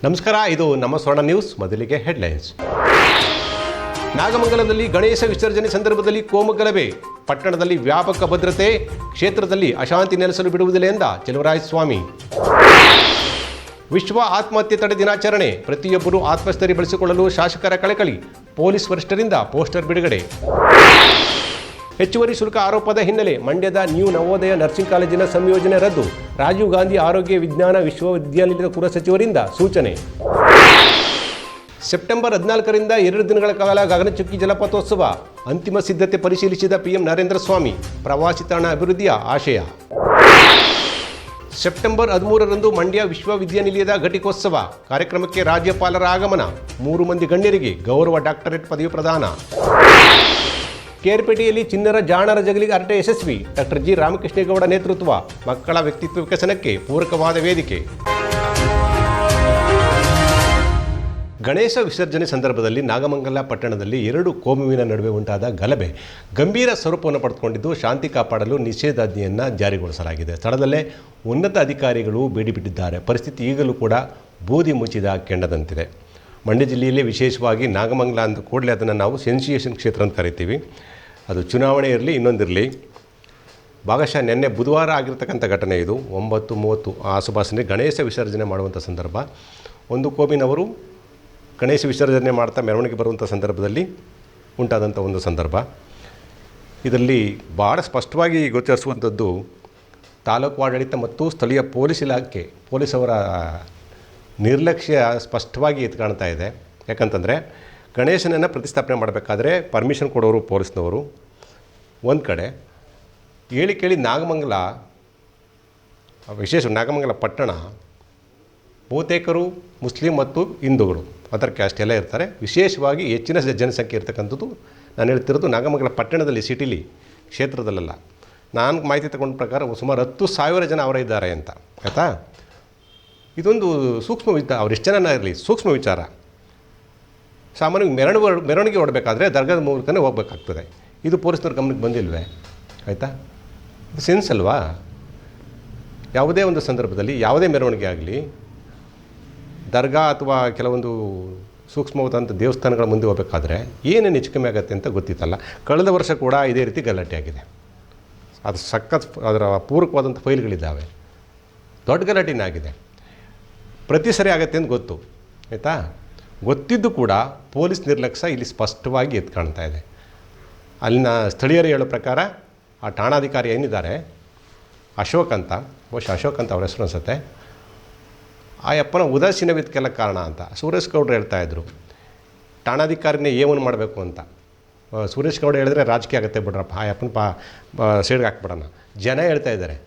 ನಮಸ್ಕಾರ, ಇದು ನಮ್ಮ ಸ್ವರ್ಣ ನ್ಯೂಸ್. ಮೊದಲಿಗೆ ಹೆಡ್ಲೈನ್ಸ್. ನಾಗಮಂಗಲದಲ್ಲಿ ಗಣೇಶ ವಿಸರ್ಜನೆ ಸಂದರ್ಭದಲ್ಲಿ ಕೋಮುಗಲಭೆ, ಪಟ್ಟಣದಲ್ಲಿ ವ್ಯಾಪಕ ಭದ್ರತೆ, ಕ್ಷೇತ್ರದಲ್ಲಿ ಅಶಾಂತಿ ನೆಲೆಸಲು ಬಿಡುವುದಿಲ್ಲ ಎಂದ ಚೆಲುವರಾಯಸ್ವಾಮಿ. ವಿಶ್ವ ಆತ್ಮಹತ್ಯೆ ತಡೆ ದಿನಾಚರಣೆ, ಪ್ರತಿಯೊಬ್ಬರೂ ಆತ್ಮಸ್ಥೈರ್ಯ ಬೆಳೆಸಿಕೊಳ್ಳಲು ಶಾಸಕರ ಕಳಕಳಿ, ಪೊಲೀಸ್ ವರಿಷ್ಠರಿಂದ ಪೋಸ್ಟರ್ ಬಿಡುಗಡೆ. ಹೆಚ್ಚುವರಿ ಶುಲ್ಕ ಆರೋಪದ ಹಿನ್ನೆಲೆ ಮಂಡ್ಯದ ನ್ಯೂ ನವೋದಯ ನರ್ಸಿಂಗ್ ಕಾಲೇಜಿನ ಸಂಯೋಜನೆ ರದ್ದು, ರಾಜೀವ್ ಗಾಂಧಿ ಆರೋಗ್ಯ ವಿಜ್ಞಾನ ವಿಶ್ವವಿದ್ಯಾನಿಲಯದ ಕುಲಸಚಿವರಿಂದ ಸೂಚನೆ. ಸೆಪ್ಟೆಂಬರ್ 14ರಿಂದ 2 ದಿನಗಳ ಕಾಲ ಗಗನಚುಕ್ಕಿ ಜಲಪಾತೋತ್ಸವ, ಅಂತಿಮ ಸಿದ್ಧತೆ ಪರಿಶೀಲಿಸಿದ ಪಿಎಂ ನರೇಂದ್ರ ಸ್ವಾಮಿ, ಪ್ರವಾಸಿ ತಾಣ ಅಭಿವೃದ್ಧಿಯ ಆಶಯ. ಸೆಪ್ಟೆಂಬರ್ 13ರಂದು ಮಂಡ್ಯ ವಿಶ್ವವಿದ್ಯಾನಿಲಯದ ಘಟಿಕೋತ್ಸವ, ಕಾರ್ಯಕ್ರಮಕ್ಕೆ ರಾಜ್ಯಪಾಲರ ಆಗಮನ, 3 ಮಂದಿ ಗಣ್ಯರಿಗೆ ಗೌರವ ಡಾಕ್ಟರೇಟ್ ಪದವಿ ಪ್ರದಾನ. ಕೇರ್ಪೇಟೆಯಲ್ಲಿ ಚಿನ್ನರ ಜಾಣರ ಜಗಲಿಗೆ ಹರಟೆ ಯಶಸ್ವಿ, ಡಾಕ್ಟರ್ ಜಿ ರಾಮಕೃಷ್ಣೇಗೌಡ ನೇತೃತ್ವ, ಮಕ್ಕಳ ವ್ಯಕ್ತಿತ್ವ ವಿಕಸನಕ್ಕೆ ಪೂರಕವಾದ ವೇದಿಕೆ. ಗಣೇಶ ವಿಸರ್ಜನೆ ಸಂದರ್ಭದಲ್ಲಿ ನಾಗಮಂಗಲ ಪಟ್ಟಣದಲ್ಲಿ 2 ಕೋಮುವಿನ ನಡುವೆ ಉಂಟಾದ ಗಲಭೆ ಗಂಭೀರ ಸ್ವರೂಪವನ್ನು ಪಡೆದುಕೊಂಡಿದ್ದು, ಶಾಂತಿ ಕಾಪಾಡಲು ನಿಷೇಧಾಜ್ಞೆಯನ್ನು ಜಾರಿಗೊಳಿಸಲಾಗಿದೆ. ಸ್ಥಳದಲ್ಲೇ ಉನ್ನತ ಅಧಿಕಾರಿಗಳು ಬೇಡಿಬಿಟ್ಟಿದ್ದಾರೆ. ಪರಿಸ್ಥಿತಿ ಈಗಲೂ ಕೂಡ ಬೂದಿ ಮುಚ್ಚಿದ ಕೆಂಡದಂತಿದೆ. ಮಂಡ್ಯ ಜಿಲ್ಲೆಯಲ್ಲಿ ವಿಶೇಷವಾಗಿ ನಾಗಮಂಗಲ ಅಂದ ಕೂಡಲೇ ಅದನ್ನು ನಾವು ಸೆನ್ಸಿಯೇಷನ್ ಕ್ಷೇತ್ರ ಅಂತ ಕರಿತೀವಿ. ಅದು ಚುನಾವಣೆ ಇರಲಿ ಇನ್ನೊಂದಿರಲಿ, ಭಾಗಶಃ ನಿನ್ನೆ ಬುಧವಾರ ಆಗಿರ್ತಕ್ಕಂಥ ಘಟನೆ ಇದು. 9:30 ಆಸುಪಾಸಿನಲ್ಲಿ ಗಣೇಶ ವಿಸರ್ಜನೆ ಮಾಡುವಂಥ ಸಂದರ್ಭ, ಒಂದು ಕೋಮಿನವರು ಗಣೇಶ ವಿಸರ್ಜನೆ ಮಾಡ್ತಾ ಮೆರವಣಿಗೆ ಬರುವಂಥ ಸಂದರ್ಭದಲ್ಲಿ ಉಂಟಾದಂಥ ಒಂದು ಸಂದರ್ಭ. ಇದರಲ್ಲಿ ಭಾಳ ಸ್ಪಷ್ಟವಾಗಿ ಗೋಚರಿಸುವಂಥದ್ದು ತಾಲೂಕು ಆಡಳಿತ ಮತ್ತು ಸ್ಥಳೀಯ ಪೊಲೀಸ್ ಇಲಾಖೆ, ಪೊಲೀಸವರ ನಿರ್ಲಕ್ಷ್ಯ ಸ್ಪಷ್ಟವಾಗಿ ಎದ್ದು ಕಾಣ್ತಾ ಇದೆ. ಯಾಕಂತಂದರೆ ಗಣೇಶನನ್ನು ಪ್ರತಿಷ್ಠಾಪನೆ ಮಾಡಬೇಕಾದ್ರೆ ಪರ್ಮಿಷನ್ ಕೊಡೋರು ಪೊಲೀಸ್ನವರು ಒಂದು ಕಡೆ, ಕೇಳಿ ನಾಗಮಂಗಲ ವಿಶೇಷ ನಾಗಮಂಗಲ ಪಟ್ಟಣ ಬಹುತೇಕರು ಮುಸ್ಲಿಂ ಮತ್ತು ಹಿಂದೂಗಳು, ಅದರ್ ಕ್ಯಾಸ್ಟ್ ಎಲ್ಲ ಇರ್ತಾರೆ. ವಿಶೇಷವಾಗಿ ಹೆಚ್ಚಿನ ಜನಸಂಖ್ಯೆ ಇರ್ತಕ್ಕಂಥದ್ದು ನಾನು ಹೇಳ್ತಿರೋದು ನಾಗಮಂಗಲ ಪಟ್ಟಣದಲ್ಲಿ, ಸಿಟಿಲಿ, ಕ್ಷೇತ್ರದಲ್ಲ. ನಾನು ಮಾಹಿತಿ ತಗೊಂಡ ಪ್ರಕಾರ ಸುಮಾರು 10,000 ಜನ ಅವರೇ ಇದ್ದಾರೆ ಅಂತ, ಆಯಿತಾ. ಇದೊಂದು ಸೂಕ್ಷ್ಮ ವಿಚಾರ, ಅವ್ರು ಎಷ್ಟು ಜನ ಇರಲಿ ಸೂಕ್ಷ್ಮ ವಿಚಾರ. ಸಾಮಾನ್ಯವಾಗಿ ಮೆರವಣಿಗೆ ಹೊಡಬೇಕಾದ್ರೆ ದರ್ಗಾದ ಮೂಲಕನೇ ಹೋಗ್ಬೇಕಾಗ್ತದೆ. ಇದು ಪೊಲೀಸ್ನವ್ರ ಗಮನಕ್ಕೆ ಬಂದಿಲ್ವೇ? ಆಯಿತಾ, ಇದು ಸೆನ್ಸ್ ಅಲ್ವಾ? ಯಾವುದೇ ಒಂದು ಸಂದರ್ಭದಲ್ಲಿ ಯಾವುದೇ ಮೆರವಣಿಗೆ ಆಗಲಿ, ದರ್ಗಾ ಅಥವಾ ಕೆಲವೊಂದು ಸೂಕ್ಷ್ಮವಾದಂಥ ದೇವಸ್ಥಾನಗಳ ಮುಂದೆ ಹೋಗಬೇಕಾದ್ರೆ ಏನೇನು ಹೆಚ್ಚು ಕಮ್ಮಿ ಆಗುತ್ತೆ ಅಂತ ಗೊತ್ತಿತ್ತಲ್ಲ. ಕಳೆದ ವರ್ಷ ಕೂಡ ಇದೇ ರೀತಿ ಗಲಾಟೆ ಆಗಿದೆ. ಅದು ಸಖತ್ ಅದರ ಪೂರಕವಾದಂಥ ಫೈಲ್ಗಳಿದ್ದಾವೆ. ದೊಡ್ಡ ಗಲಾಟೆನೇ ಆಗಿದೆ. ಪ್ರತಿ ಸರಿ ಆಗುತ್ತೆ ಅಂತ ಗೊತ್ತು, ಆಯಿತಾ. ಗೊತ್ತಿದ್ದು ಕೂಡ ಪೊಲೀಸ್ ನಿರ್ಲಕ್ಷ್ಯ ಇಲ್ಲಿ ಸ್ಪಷ್ಟವಾಗಿ ಎದ್ದು ಕಾಣ್ತಾ ಇದೆ. ಅಲ್ಲಿನ ಸ್ಥಳೀಯರು ಹೇಳೋ ಪ್ರಕಾರ ಆ ಠಾಣಾಧಿಕಾರಿ ಏನಿದ್ದಾರೆ ಅಶೋಕ್ ಅಂತ, ಬಹುಶಃ ಅಶೋಕ್ ಅಂತ ಅವ್ರ ಹೆಸರು ಅನಿಸುತ್ತೆ, ಆ ಯಪ್ಪನ ಉದಾಸೀನವಿದಕ್ಕೆಲ್ಲ ಕಾರಣ ಅಂತ ಸುರೇಶ್ ಗೌಡ್ರು ಹೇಳ್ತಾಯಿದ್ರು. ಠಾಣಾಧಿಕಾರಿನೇ ಏನು ಮಾಡಬೇಕು ಅಂತ ಸುರೇಶ್ ಗೌಡ ಹೇಳಿದ್ರೆ ರಾಜಕೀಯ ಆಗುತ್ತೆ ಬಿಡ್ರಪ್ಪ, ಆ ಯಪ್ಪನ ಸೈಡ್ಗೆ ಹಾಕ್ಬಿಡೋಣ. ಜನ ಹೇಳ್ತಾ ಇದ್ದಾರೆ,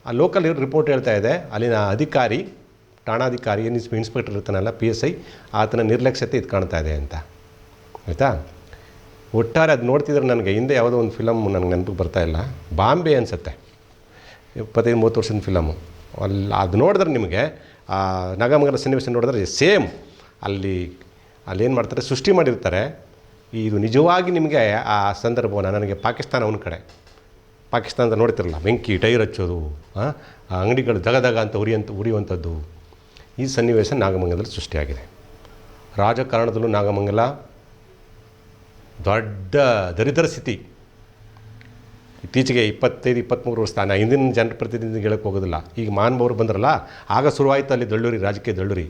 ಆ ಲೋಕಲ್ ರಿಪೋರ್ಟ್ ಹೇಳ್ತಾ ಇದೆ, ಅಲ್ಲಿನ ಅಧಿಕಾರಿ, ಠಾಣಾಧಿಕಾರಿ ಇನ್ಸ್ಪೆಕ್ಟರ್ ಇರ್ತಾನಲ್ಲ, PSI, ಆತನ ನಿರ್ಲಕ್ಷ್ಯತೆ ಇದು ಕಾಣ್ತಾ ಇದೆ ಅಂತ, ಆಯಿತಾ. ಒಟ್ಟಾರೆ ಅದು ನೋಡ್ತಿದ್ರೆ ನನಗೆ ಹಿಂದೆ ಯಾವುದೋ ಒಂದು ಫಿಲಮ್ ನನಗೆ ನೆನಪಿಗೆ ಬರ್ತಾಯಿಲ್ಲ, ಬಾಂಬೆ ಅನಿಸುತ್ತೆ, 25-30 ವರ್ಷದ ಫಿಲಮು. ಅದು ನೋಡಿದ್ರೆ ನಿಮಗೆ ಆ ನಾಗಮಂಗಲ ಸನ್ನಿವೇಶ ನೋಡಿದ್ರೆ ಸೇಮ್ ಅಲ್ಲೇನು ಮಾಡ್ತಾರೆ, ಸೃಷ್ಟಿ ಮಾಡಿರ್ತಾರೆ. ಇದು ನಿಜವಾಗಿ ನಿಮಗೆ ಆ ಸಂದರ್ಭವನ್ನು ನನಗೆ ಪಾಕಿಸ್ತಾನ ಒಂದು ಕಡೆ, ಪಾಕಿಸ್ತಾನದ ನೋಡ್ತಿರಲ್ಲ, ಬೆಂಕಿ ಟೈರ್ ಹಚ್ಚೋದು, ಆ ಅಂಗಡಿಗಳು ದಗ ಅಂತ ಉರಿಯುವಂಥದ್ದು, ಈ ಸನ್ನಿವೇಶ ನಾಗಮಂಗಲದಲ್ಲಿ ಸೃಷ್ಟಿಯಾಗಿದೆ. ರಾಜಕಾರಣದಲ್ಲೂ ನಾಗಮಂಗಲ ದೊಡ್ಡ ದರಿದ್ರ ಸ್ಥಿತಿ. ಇತ್ತೀಚೆಗೆ 25-23 ವರ್ಷ ನಾನು ಹಿಂದಿನ ಜನಪ್ರತಿನಿಧಿಗೆ ಹೇಳಕ್ಕೆ ಹೋಗೋದಿಲ್ಲ. ಈಗ ಮಹಾನುಭಾವರು ಬಂದ್ರಲ್ಲ, ಆಗ ಶುರುವಾಯಿತು ಅಲ್ಲಿ ದಳ್ಳೂರಿ, ರಾಜಕೀಯ ದಳ್ಳೂರಿ.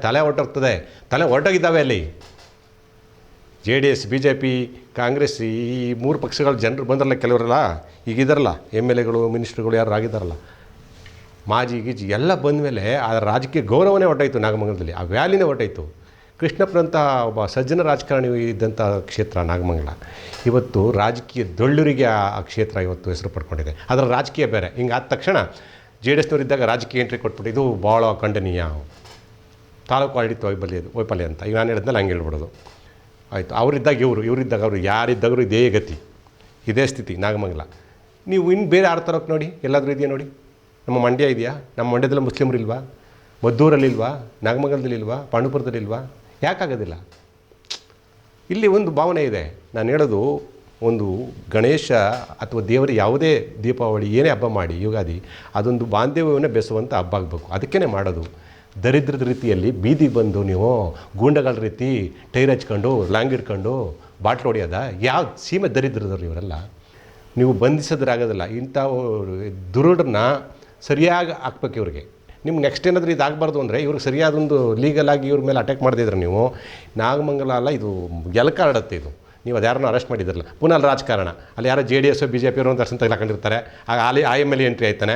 ತಲೆ ಹೊರಟೋಗ್ತದೆ, ತಲೆ ಹೊರಟೋಗಿದ್ದಾವೆ ಅಲ್ಲಿ. JDS, BJP, ಕಾಂಗ್ರೆಸ್, ಈ 3 ಪಕ್ಷಗಳ ಜನರು ಬಂದ್ರಲ್ಲ, ಕೆಲವರೆಲ್ಲ ಈಗಿದ್ದಾರಲ್ಲ, MLAಗಳು, ಮಿನಿಸ್ಟ್ರುಗಳು ಯಾರು ಆಗಿದ್ದಾರಲ್ಲ, ಮಾಜಿ ಗೀಜಿ ಎಲ್ಲ ಬಂದ ಮೇಲೆ ಆ ರಾಜಕೀಯ ಗೌರವನೇ ಹೊರಟಾಯಿತು ನಾಗಮಂಗಲದಲ್ಲಿ, ಆ ವ್ಯಾಲಿನೇ ಹೊರಟಾಯಿತು. ಕೃಷ್ಣಪ್ಪನಂಥ ಒಬ್ಬ ಸಜ್ಜನ ರಾಜಕಾರಣಿ ಇದ್ದಂಥ ಕ್ಷೇತ್ರ ನಾಗಮಂಗಲ ಇವತ್ತು ರಾಜಕೀಯ ದೊಳ್ಳೂರಿಗೆ ಆ ಕ್ಷೇತ್ರ ಇವತ್ತು ಹೆಸರು ಪಡ್ಕೊಂಡಿದೆ. ಅದರ ರಾಜಕೀಯ ಬೇರೆ. ಹಿಂಗೆ ಆದ ತಕ್ಷಣ JDSನವ್ರು ಇದ್ದಾಗ ರಾಜಕೀಯ ಎಂಟ್ರಿ ಕೊಟ್ಬಿಟ್ಟು ಇದು ಭಾಳ ಖಂಡನೀಯ, ತಾಲೂಕು ಆಡಳಿತ ವೈಫಲ್ಯ ಅಂತ ಈಗ ನಾನು ಹೇಳಿದ್ನಲ್ಲ, ಹಂಗೆ ಹೇಳ್ಬಿಡೋದು. ಆಯಿತು, ಅವರಿದ್ದಾಗ ಇವರಿದ್ದಾಗ ಅವರು, ಯಾರಿದ್ದಾಗರೂ ಇದೇ ಗತಿ, ಇದೇ ಸ್ಥಿತಿ ನಾಗಮಂಗಲ. ನೀವು ಇನ್ನು ಬೇರೆ ಆಡ್ತಾರೋಕೆ ನೋಡಿ, ಎಲ್ಲಾದರೂ ಇದೆಯಾ ನೋಡಿ. ನಮ್ಮ ಮಂಡ್ಯ ಇದೆಯಾ? ನಮ್ಮ ಮಂಡ್ಯದಲ್ಲಿ ಮುಸ್ಲಿಮ್ರು ಇಲ್ವಾ? ಮದ್ದೂರಲ್ಲಿಲ್ವಾ? ನಾಗಮಂಗಲದಲ್ಲಿಲ್ವಾ? ಪಾಂಡುಪುರದಲ್ಲಿಲ್ವಾ? ಯಾಕಾಗೋದಿಲ್ಲ? ಇಲ್ಲಿ ಒಂದು ಭಾವನೆ ಇದೆ. ನಾನು ಹೇಳೋದು, ಒಂದು ಗಣೇಶ ಅಥವಾ ದೇವರ ಯಾವುದೇ ದೀಪಾವಳಿ ಏನೇ ಹಬ್ಬ ಮಾಡಿ, ಯುಗಾದಿ, ಅದೊಂದು ಬಾಂಧವ್ಯವನ್ನು ಬೆಸುವಂಥ ಹಬ್ಬ ಆಗಬೇಕು. ಅದಕ್ಕೇ ಮಾಡೋದು. ದರಿದ್ರದ ರೀತಿಯಲ್ಲಿ ಬೀದಿ ಬಂದು ನೀವು ಗೂಂಡಗಳ ರೀತಿ ಟೈರ್ ಹಚ್ಕೊಂಡು ಲಾಂಗ್ ಹಿಡ್ಕೊಂಡು ಬಾಟ್ಲು ಹೊಡೆಯೋದ? ಯಾವ ಸೀಮೆ ದರಿದ್ರದವ್ರು ಇವರೆಲ್ಲ? ನೀವು ಬಂಧಿಸೋದ್ರಾಗೋದಿಲ್ಲ. ಇಂಥ ದುರುಡನ್ನ ಸರಿಯಾಗಿ ಹಾಕ್ಬೇಕು ಇವ್ರಿಗೆ. ನಿಮ್ಗೆ ನೆಕ್ಸ್ಟ್ ಏನಾದರೂ ಇದಾಗಬಾರ್ದು ಅಂದರೆ ಇವ್ರಿಗೆ ಸರಿಯಾದೊಂದು ಲೀಗಲಾಗಿ ಇವ್ರ ಮೇಲೆ ಅಟ್ಯಾಕ್ ಮಾಡ್ತಿದ್ರೆ ನೀವು, ನಾಗಮಂಗಲ ಅಲ್ಲ, ಇದು ಎಲ್ಕ ಹರಡುತ್ತೆ ಇದು. ನೀವು ಅದು ಯಾರನ್ನೂ ಅರೆಸ್ಟ್ ಮಾಡಿದ್ರಲ್ಲ. ಪುನಃ ಅಲ್ಲಿ ರಾಜಕಾರಣ, ಅಲ್ಲಿ ಯಾರೋ JDS BJP ಅವರು ಒಂದು ದರ್ಶನ ತೆಗೆದುಕೊಂಡಿರ್ತಾರೆ, ಆಗ ಅಲ್ಲಿ MLA ಎಂಟ್ರಿ ಆಯ್ತಾನೆ,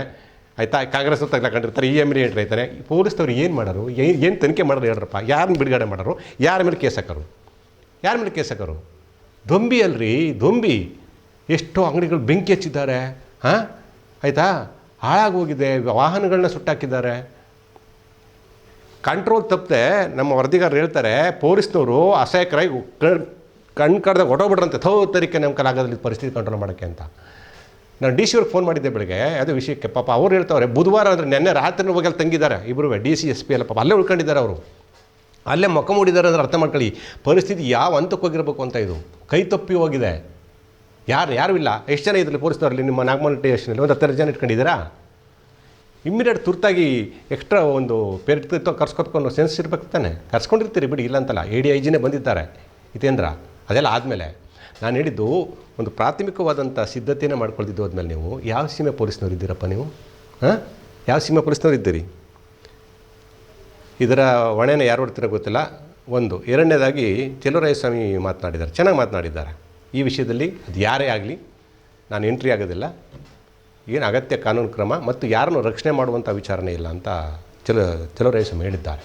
ಆಯಿತಾ, ಕಾಂಗ್ರೆಸ್ ತೆಗೆದುಕೊಂಡಿರ್ತಾರೆ, MLA ಎಂಟ್ರಿ ಆಯ್ತಾನೆ. ಪೊಲೀಸ್ನವ್ರು ಏನು ಮಾಡೋರು? ಏನು ತನಿಖೆ ಮಾಡೋರು ಹೇಳ್ರಪ್ಪ? ಯಾರನ್ನ ಬಿಡುಗಡೆ ಮಾಡೋರು? ಯಾರ ಮೇಲೆ ಕೇಸ್ ಹಾಕೋರು? ಯಾರ ಮೇಲೆ ಕೇಸ್ ಹಾಕೋರು? ದೊಂಬಿ ಅಲ್ರಿ, ದೊಂಬಿ. ಎಷ್ಟೋ ಅಂಗಡಿಗಳು ಬೆಂಕಿ ಹಚ್ಚಿದ್ದಾರೆ, ಹಾಂ, ಆಯಿತಾ, ಹಾಳಾಗೋಗಿದೆ, ವಾಹನಗಳನ್ನ ಸುಟ್ಟಾಕಿದ್ದಾರೆ. ಕಂಟ್ರೋಲ್ ತಪ್ಪದೆ ನಮ್ಮ ವರದಿಗಾರರು ಹೇಳ್ತಾರೆ, ಪೊಲೀಸ್ನವರು ಅಸಹಾಯಕರಾಗಿ ಕಣ್ಣು ಕಡ್ದಾಗ ಹೊಟ್ಟೋಗ್ಬಿಟ್ರಂತೆ, ತರೀಕೆ ನಮ್ಮ ಕಲಾಗದಲ್ಲಿ ಪರಿಸ್ಥಿತಿ ಕಂಟ್ರೋಲ್ ಮಾಡೋಕ್ಕೆ ಅಂತ. ನಾನು DC ಅವ್ರಿಗೆ ಫೋನ್ ಮಾಡಿದ್ದೆ ಬೆಳಗ್ಗೆ ಅದು ವಿಷಯಕ್ಕೆ. ಪಾಪ ಅವ್ರು ಹೇಳ್ತಾವ್ರೆ, ಬುಧವಾರ ಅಂದರೆ ನೆನ್ನೆ ರಾತ್ರಿ ಹೋಗಿ ಅಲ್ಲಿ ತಂಗಿದ್ದಾರೆ ಇಬ್ಬರು, DC SP ಎಲ್ಲ ಪಾಪ ಅಲ್ಲೇ ಉಳ್ಕೊಂಡಿದ್ದಾರೆ ಅವರು, ಅಲ್ಲೇ ಮೊಕ್ಕ ಮೂಡಿದ್ದಾರೆ ಅಂದರೆ ಅರ್ಥ ಮಾಡ್ಕೊಳ್ಳಿ ಪರಿಸ್ಥಿತಿ ಯಾವ ಹಂತಕ್ಕೆ ಹೋಗಿರ್ಬೇಕು ಅಂತ. ಇದು ಕೈ ತಪ್ಪಿ ಹೋಗಿದೆ. ಯಾರೂ ಇಲ್ಲ. ಎಷ್ಟು ಜನ ಇದರಲ್ಲಿ ಪೊಲೀಸ್ನವರಲ್ಲಿ ನಿಮ್ಮ ನಾಗಮಂಗಲ ಸ್ಟೇಷನಲ್ಲಿ ಒಂದು 10 ಜನ ಇಟ್ಕೊಂಡಿದ್ದೀರಾ? ಇಮ್ಮಿಡಿಯೇಟ್ ತುರ್ತಾಗಿ ಎಕ್ಸ್ಟ್ರಾ ಒಂದು ಪೇರೆಂಟ್ ಕರ್ಸ್ಕೊತ್ಕೊಂಡು ಸೆನ್ಸ್ ಇರ್ಬೇಕು ತಾನೆ, ಕರ್ಸ್ಕೊಂಡಿರ್ತೀರಿ ಬಿಡಿ, ಇಲ್ಲ ಅಂತಲ್ಲ. ADIGನೇ ಬಂದಿದ್ದಾರೆ ಹಿತೇಂದ್ರ. ಅದೆಲ್ಲ ಆದಮೇಲೆ ನಾನು ಹೇಳಿದ್ದು ಒಂದು ಪ್ರಾಥಮಿಕವಾದಂಥ ಸಿದ್ಧತೆಯನ್ನು ಮಾಡ್ಕೊಳ್ತಿದ್ದು. ಹೋದ್ಮೇಲೆ ನೀವು ಯಾವ ಸೀಮೆ ಪೊಲೀಸ್ನವ್ರು ಇದ್ದೀರಪ್ಪ ನೀವು? ಹಾಂ, ಯಾವ ಸೀಮೆ ಪೊಲೀಸ್ನವ್ರು ಇದ್ದೀರಿ? ಇದರ ಹೊಣೆನ ಯಾರು ಹೊಡ್ತೀರೋ ಗೊತ್ತಿಲ್ಲ. ಒಂದು ಎರಡನೇದಾಗಿ ಚೆಲುವರಾಯಸ್ವಾಮಿ ಮಾತನಾಡಿದ್ದಾರೆ, ಚೆನ್ನಾಗಿ ಮಾತನಾಡಿದ್ದಾರೆ ಈ ವಿಷಯದಲ್ಲಿ. ಅದು ಯಾರೇ ಆಗಲಿ ನಾನು ಎಂಟ್ರಿ ಆಗೋದಿಲ್ಲ, ಏನು ಅಗತ್ಯ ಕಾನೂನು ಕ್ರಮ ಮತ್ತು ಯಾರನ್ನು ರಕ್ಷಣೆ ಮಾಡುವಂಥ ವಿಚಾರನೇ ಇಲ್ಲ ಅಂತ ಚೆಲುವರಾಯಸ್ವಾಮಿ ಹೇಳಿದ್ದಾರೆ.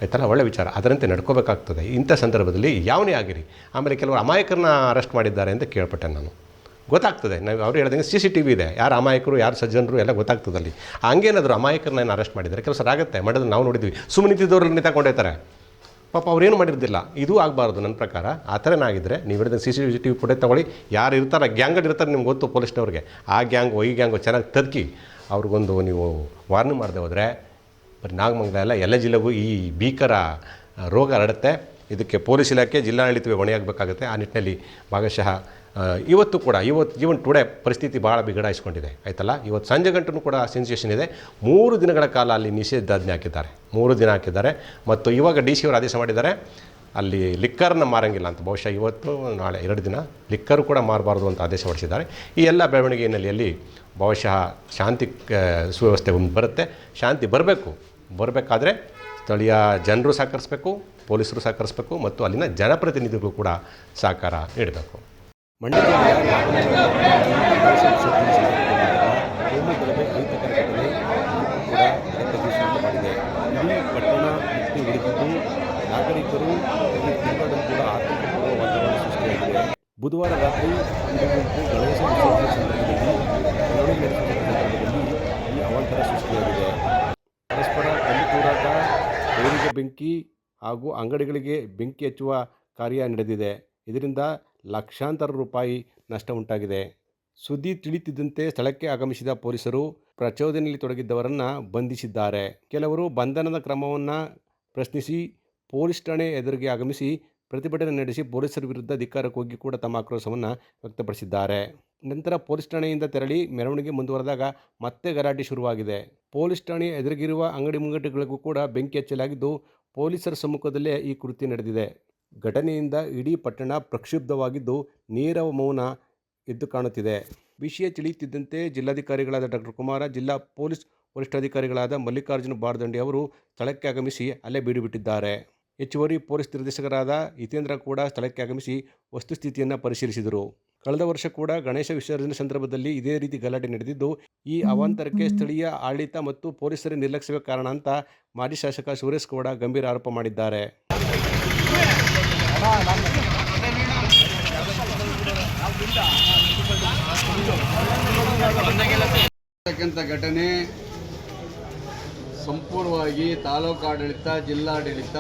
ಆಯ್ತಲ್ಲ, ಒಳ್ಳೆ ವಿಚಾರ, ಅದರಂತೆ ನಡ್ಕೋಬೇಕಾಗ್ತದೆ ಇಂಥ ಸಂದರ್ಭದಲ್ಲಿ. ಯಾವನೇ ಆಗಿರಿ. ಆಮೇಲೆ ಕೆಲವರು ಅಮಾಯಕರನ್ನ ಅರೆಸ್ಟ್ ಮಾಡಿದ್ದಾರೆ ಅಂತ ಕೇಳ್ಪಟ್ಟೆ ನಾನು. ಗೊತ್ತಾಗ್ತದೆ, ನಾವು ಅವ್ರು ಹೇಳ್ದಂಗೆ CCTV ಇದೆ, ಯಾರು ಅಮಾಯಕರು ಯಾರು ಸಜ್ಜನರು ಎಲ್ಲ ಗೊತ್ತಾಗ್ತದಲ್ಲಿ. ಹಂಗೇನಾದರೂ ಅಮಾಯಕರನ್ನ ಅರೆಸ್ಟ್ ಮಾಡಿದ್ದಾರೆ, ಕೆಲಸ ಆಗುತ್ತೆ ಮಾಡೋದು ನಾವು ನೋಡಿದ್ವಿ. ಸುಮ್ಮನೆ ನಿಂತಿದ್ದವ್ರಲ್ಲಿ ನಿಂತ್ಕೊಂಡೋಯ್ತಾರೆ, ಪಾಪ ಅವ್ರೇನು ಮಾಡಿರೋದಿಲ್ಲ. ಇದು ಆಗಬಾರ್ದು ನನ್ನ ಪ್ರಕಾರ. ಆ ಥರನಾಗಿದ್ದರೆ ನೀವು ಹೇಳಿದ CCTV ಫುಟೇಜ್ ತೊಗೊಳ್ಳಿ, ಯಾರು ಇರ್ತಾರೆ ಗ್ಯಾಂಗಲ್ಲಿ ಇರ್ತಾರೆ ನಿಮ್ಗೆ ಗೊತ್ತು ಪೊಲೀಸ್ನವ್ರಿಗೆ, ಆ ಗ್ಯಾಂಗು ಈ ಗ್ಯಾಂಗು ಚೆನ್ನಾಗಿ ತದಕಿ ಅವ್ರಿಗೊಂದು ನೀವು ವಾರ್ನ್ ಮಾಡದೆ ಹೋದರೆ ಬರೀ ನಾಗಮಂಗಲ ಎಲ್ಲ ಜಿಲ್ಲೆಗೂ ಈ ಭೀಕರ ರೋಗ ಹರಡುತ್ತೆ. ಇದಕ್ಕೆ ಪೊಲೀಸ್ ಇಲಾಖೆ ಜಿಲ್ಲಾಡಳಿತವೇ ಹೊಣೆಯಾಗಬೇಕಾಗುತ್ತೆ. ಆ ನಿಟ್ಟಿನಲ್ಲಿ ಭಾಗಶಃ ಇವತ್ತು ಕೂಡ ಈವನ್ ಟುಡೇ ಪರಿಸ್ಥಿತಿ ಭಾಳ ಬಿಗಡಾಯಿಸ್ಕೊಂಡಿದೆ. ಆಯ್ತಲ್ಲ, ಇವತ್ತು ಸಂಜೆ ಗಂಟೂ ಕೂಡ ಸೆನ್ಸೇಷನ್ ಇದೆ. 3 ದಿನಗಳ ಕಾಲ ಅಲ್ಲಿ ನಿಷೇಧಾಜ್ಞೆ ಹಾಕಿದ್ದಾರೆ, 3 ದಿನ ಹಾಕಿದ್ದಾರೆ. ಮತ್ತು ಇವಾಗ DC ಅವರು ಆದೇಶ ಮಾಡಿದ್ದಾರೆ, ಅಲ್ಲಿ ಲಿಕ್ಕರ್ನ ಮಾರಂಗಿಲ್ಲ ಅಂತ. ಬಹುಶಃ ಇವತ್ತು ನಾಳೆ 2 ದಿನ ಲಿಕ್ಕರು ಕೂಡ ಮಾರಬಾರ್ದು ಅಂತ ಆದೇಶ ಹೊರಡಿಸಿದ್ದಾರೆ. ಈ ಎಲ್ಲ ಬೆಳವಣಿಗೆ ಹಿನ್ನೆಲೆಯಲ್ಲಿ ಬಹುಶಃ ಶಾಂತಿ ಸುವ್ಯವಸ್ಥೆ ಬರುತ್ತೆ. ಶಾಂತಿ ಬರಬೇಕಾದ್ರೆ ಸ್ಥಳೀಯ ಜನರು ಸಹಕರಿಸಬೇಕು, ಪೊಲೀಸರು ಸಹಕರಿಸಬೇಕು ಮತ್ತು ಅಲ್ಲಿನ ಜನಪ್ರತಿನಿಧಿಗಳು ಕೂಡ ಸಹಕಾರ ನೀಡಬೇಕು. ಮಂಡ್ಯ ಪಟ್ಟಣ ಬಿಟ್ಟು ಹಿಡಿದಿದ್ದು ನಾಗರಿಕರು ಕೂಡ ಆತಂಕಪೂರ್ವ ವಾತಾವರಣ ಸೃಷ್ಟಿಯಾಗಿದೆ. ಬುಧವಾರ ರಾತ್ರಿ ಗಣೇಶ ವಿಸರ್ಜನೆ ಸಂದರ್ಭದಲ್ಲಿ ಈ ಅವಾಂತರ ಸೃಷ್ಟಿಯಾಗಿದೆ. ಪರಸ್ಪರ ಕಲ್ಲು ತೂರಾಟ, ರೈಲಿಗೆ ಬೆಂಕಿ ಹಾಗೂ ಅಂಗಡಿಗಳಿಗೆ ಬೆಂಕಿ ಹಚ್ಚುವ ಕಾರ್ಯ ನಡೆದಿದೆ. ಇದರಿಂದ ಲಕ್ಷಾಂತರ ರೂಪಾಯಿ ನಷ್ಟ ಉಂಟಾಗಿದೆ. ಸುದ್ದಿ ತಿಳಿಯುತ್ತಿದ್ದಂತೆ ಸ್ಥಳಕ್ಕೆ ಆಗಮಿಸಿದ ಪೊಲೀಸರು ಪ್ರಚೋದನೆಯಲ್ಲಿ ತೊಡಗಿದ್ದವರನ್ನು ಬಂಧಿಸಿದ್ದಾರೆ. ಕೆಲವರು ಬಂಧನದ ಕ್ರಮವನ್ನು ಪ್ರಶ್ನಿಸಿ ಪೊಲೀಸ್ ಠಾಣೆ ಎದುರಿಗೆ ಆಗಮಿಸಿ ಪ್ರತಿಭಟನೆ ನಡೆಸಿ ಪೊಲೀಸರ ವಿರುದ್ಧ ಧಿಕ್ಕಾರಕ್ಕೆ ಹೋಗಿ ಕೂಡ ತಮ್ಮ ಆಕ್ರೋಶವನ್ನು ವ್ಯಕ್ತಪಡಿಸಿದ್ದಾರೆ. ನಂತರ ಪೊಲೀಸ್ ಠಾಣೆಯಿಂದ ತೆರಳಿ ಮೆರವಣಿಗೆ ಮುಂದುವರೆದಾಗ ಮತ್ತೆ ಗಲಾಟೆ ಶುರುವಾಗಿದೆ. ಪೊಲೀಸ್ ಠಾಣೆ ಎದುರಿಗಿರುವ ಅಂಗಡಿ ಮುಂಗಟ್ಟುಗಳಿಗೂ ಕೂಡ ಬೆಂಕಿ ಹಚ್ಚಲಾಗಿದ್ದು, ಪೊಲೀಸರ ಸಮ್ಮುಖದಲ್ಲೇ ಈ ಕೃತ್ಯ ನಡೆದಿದೆ. ಘಟನೆಯಿಂದ ಇಡೀ ಪಟ್ಟಣ ಪ್ರಕ್ಷುಬ್ಧವಾಗಿದ್ದು, ನೀರವ ಮೌನ ಎದ್ದು ಕಾಣುತ್ತಿದೆ. ವಿಷಯ ತಿಳಿಯುತ್ತಿದ್ದಂತೆ ಜಿಲ್ಲಾಧಿಕಾರಿಗಳಾದ ಡಾಕ್ಟರ್ ಕುಮಾರ, ಜಿಲ್ಲಾ ಪೊಲೀಸ್ ವರಿಷ್ಠಾಧಿಕಾರಿಗಳಾದ ಮಲ್ಲಿಕಾರ್ಜುನ ಬಾರ್ದಂಡೆ ಅವರು ಸ್ಥಳಕ್ಕೆ ಆಗಮಿಸಿ ಅಲ್ಲೇ ಬೀಡುಬಿಟ್ಟಿದ್ದಾರೆ. ಹೆಚ್ಚುವರಿ ಪೊಲೀಸ್ ನಿರ್ದೇಶಕರಾದ ಹಿತೇಂದ್ರ ಕೂಡ ಸ್ಥಳಕ್ಕೆ ಆಗಮಿಸಿ ವಸ್ತುಸ್ಥಿತಿಯನ್ನು ಪರಿಶೀಲಿಸಿದರು. ಕಳೆದ ವರ್ಷ ಕೂಡ ಗಣೇಶ ವಿಸರ್ಜನೆ ಸಂದರ್ಭದಲ್ಲಿ ಇದೇ ರೀತಿ ಗಲಾಟೆ ನಡೆದಿದ್ದು, ಈ ಅವಾಂತರಕ್ಕೆ ಸ್ಥಳೀಯ ಆಡಳಿತ ಮತ್ತು ಪೊಲೀಸರ ನಿರ್ಲಕ್ಷ್ಯವೇ ಕಾರಣ ಅಂತ ಮಾಜಿ ಶಾಸಕ ಸುರೇಶ್ ಗೌಡ ಗಂಭೀರ ಆರೋಪ ಮಾಡಿದ್ದಾರೆ. ಘಟನೆ ಸಂಪೂರ್ಣವಾಗಿ ತಾಲೂಕು ಆಡಳಿತ, ಜಿಲ್ಲಾಡಳಿತ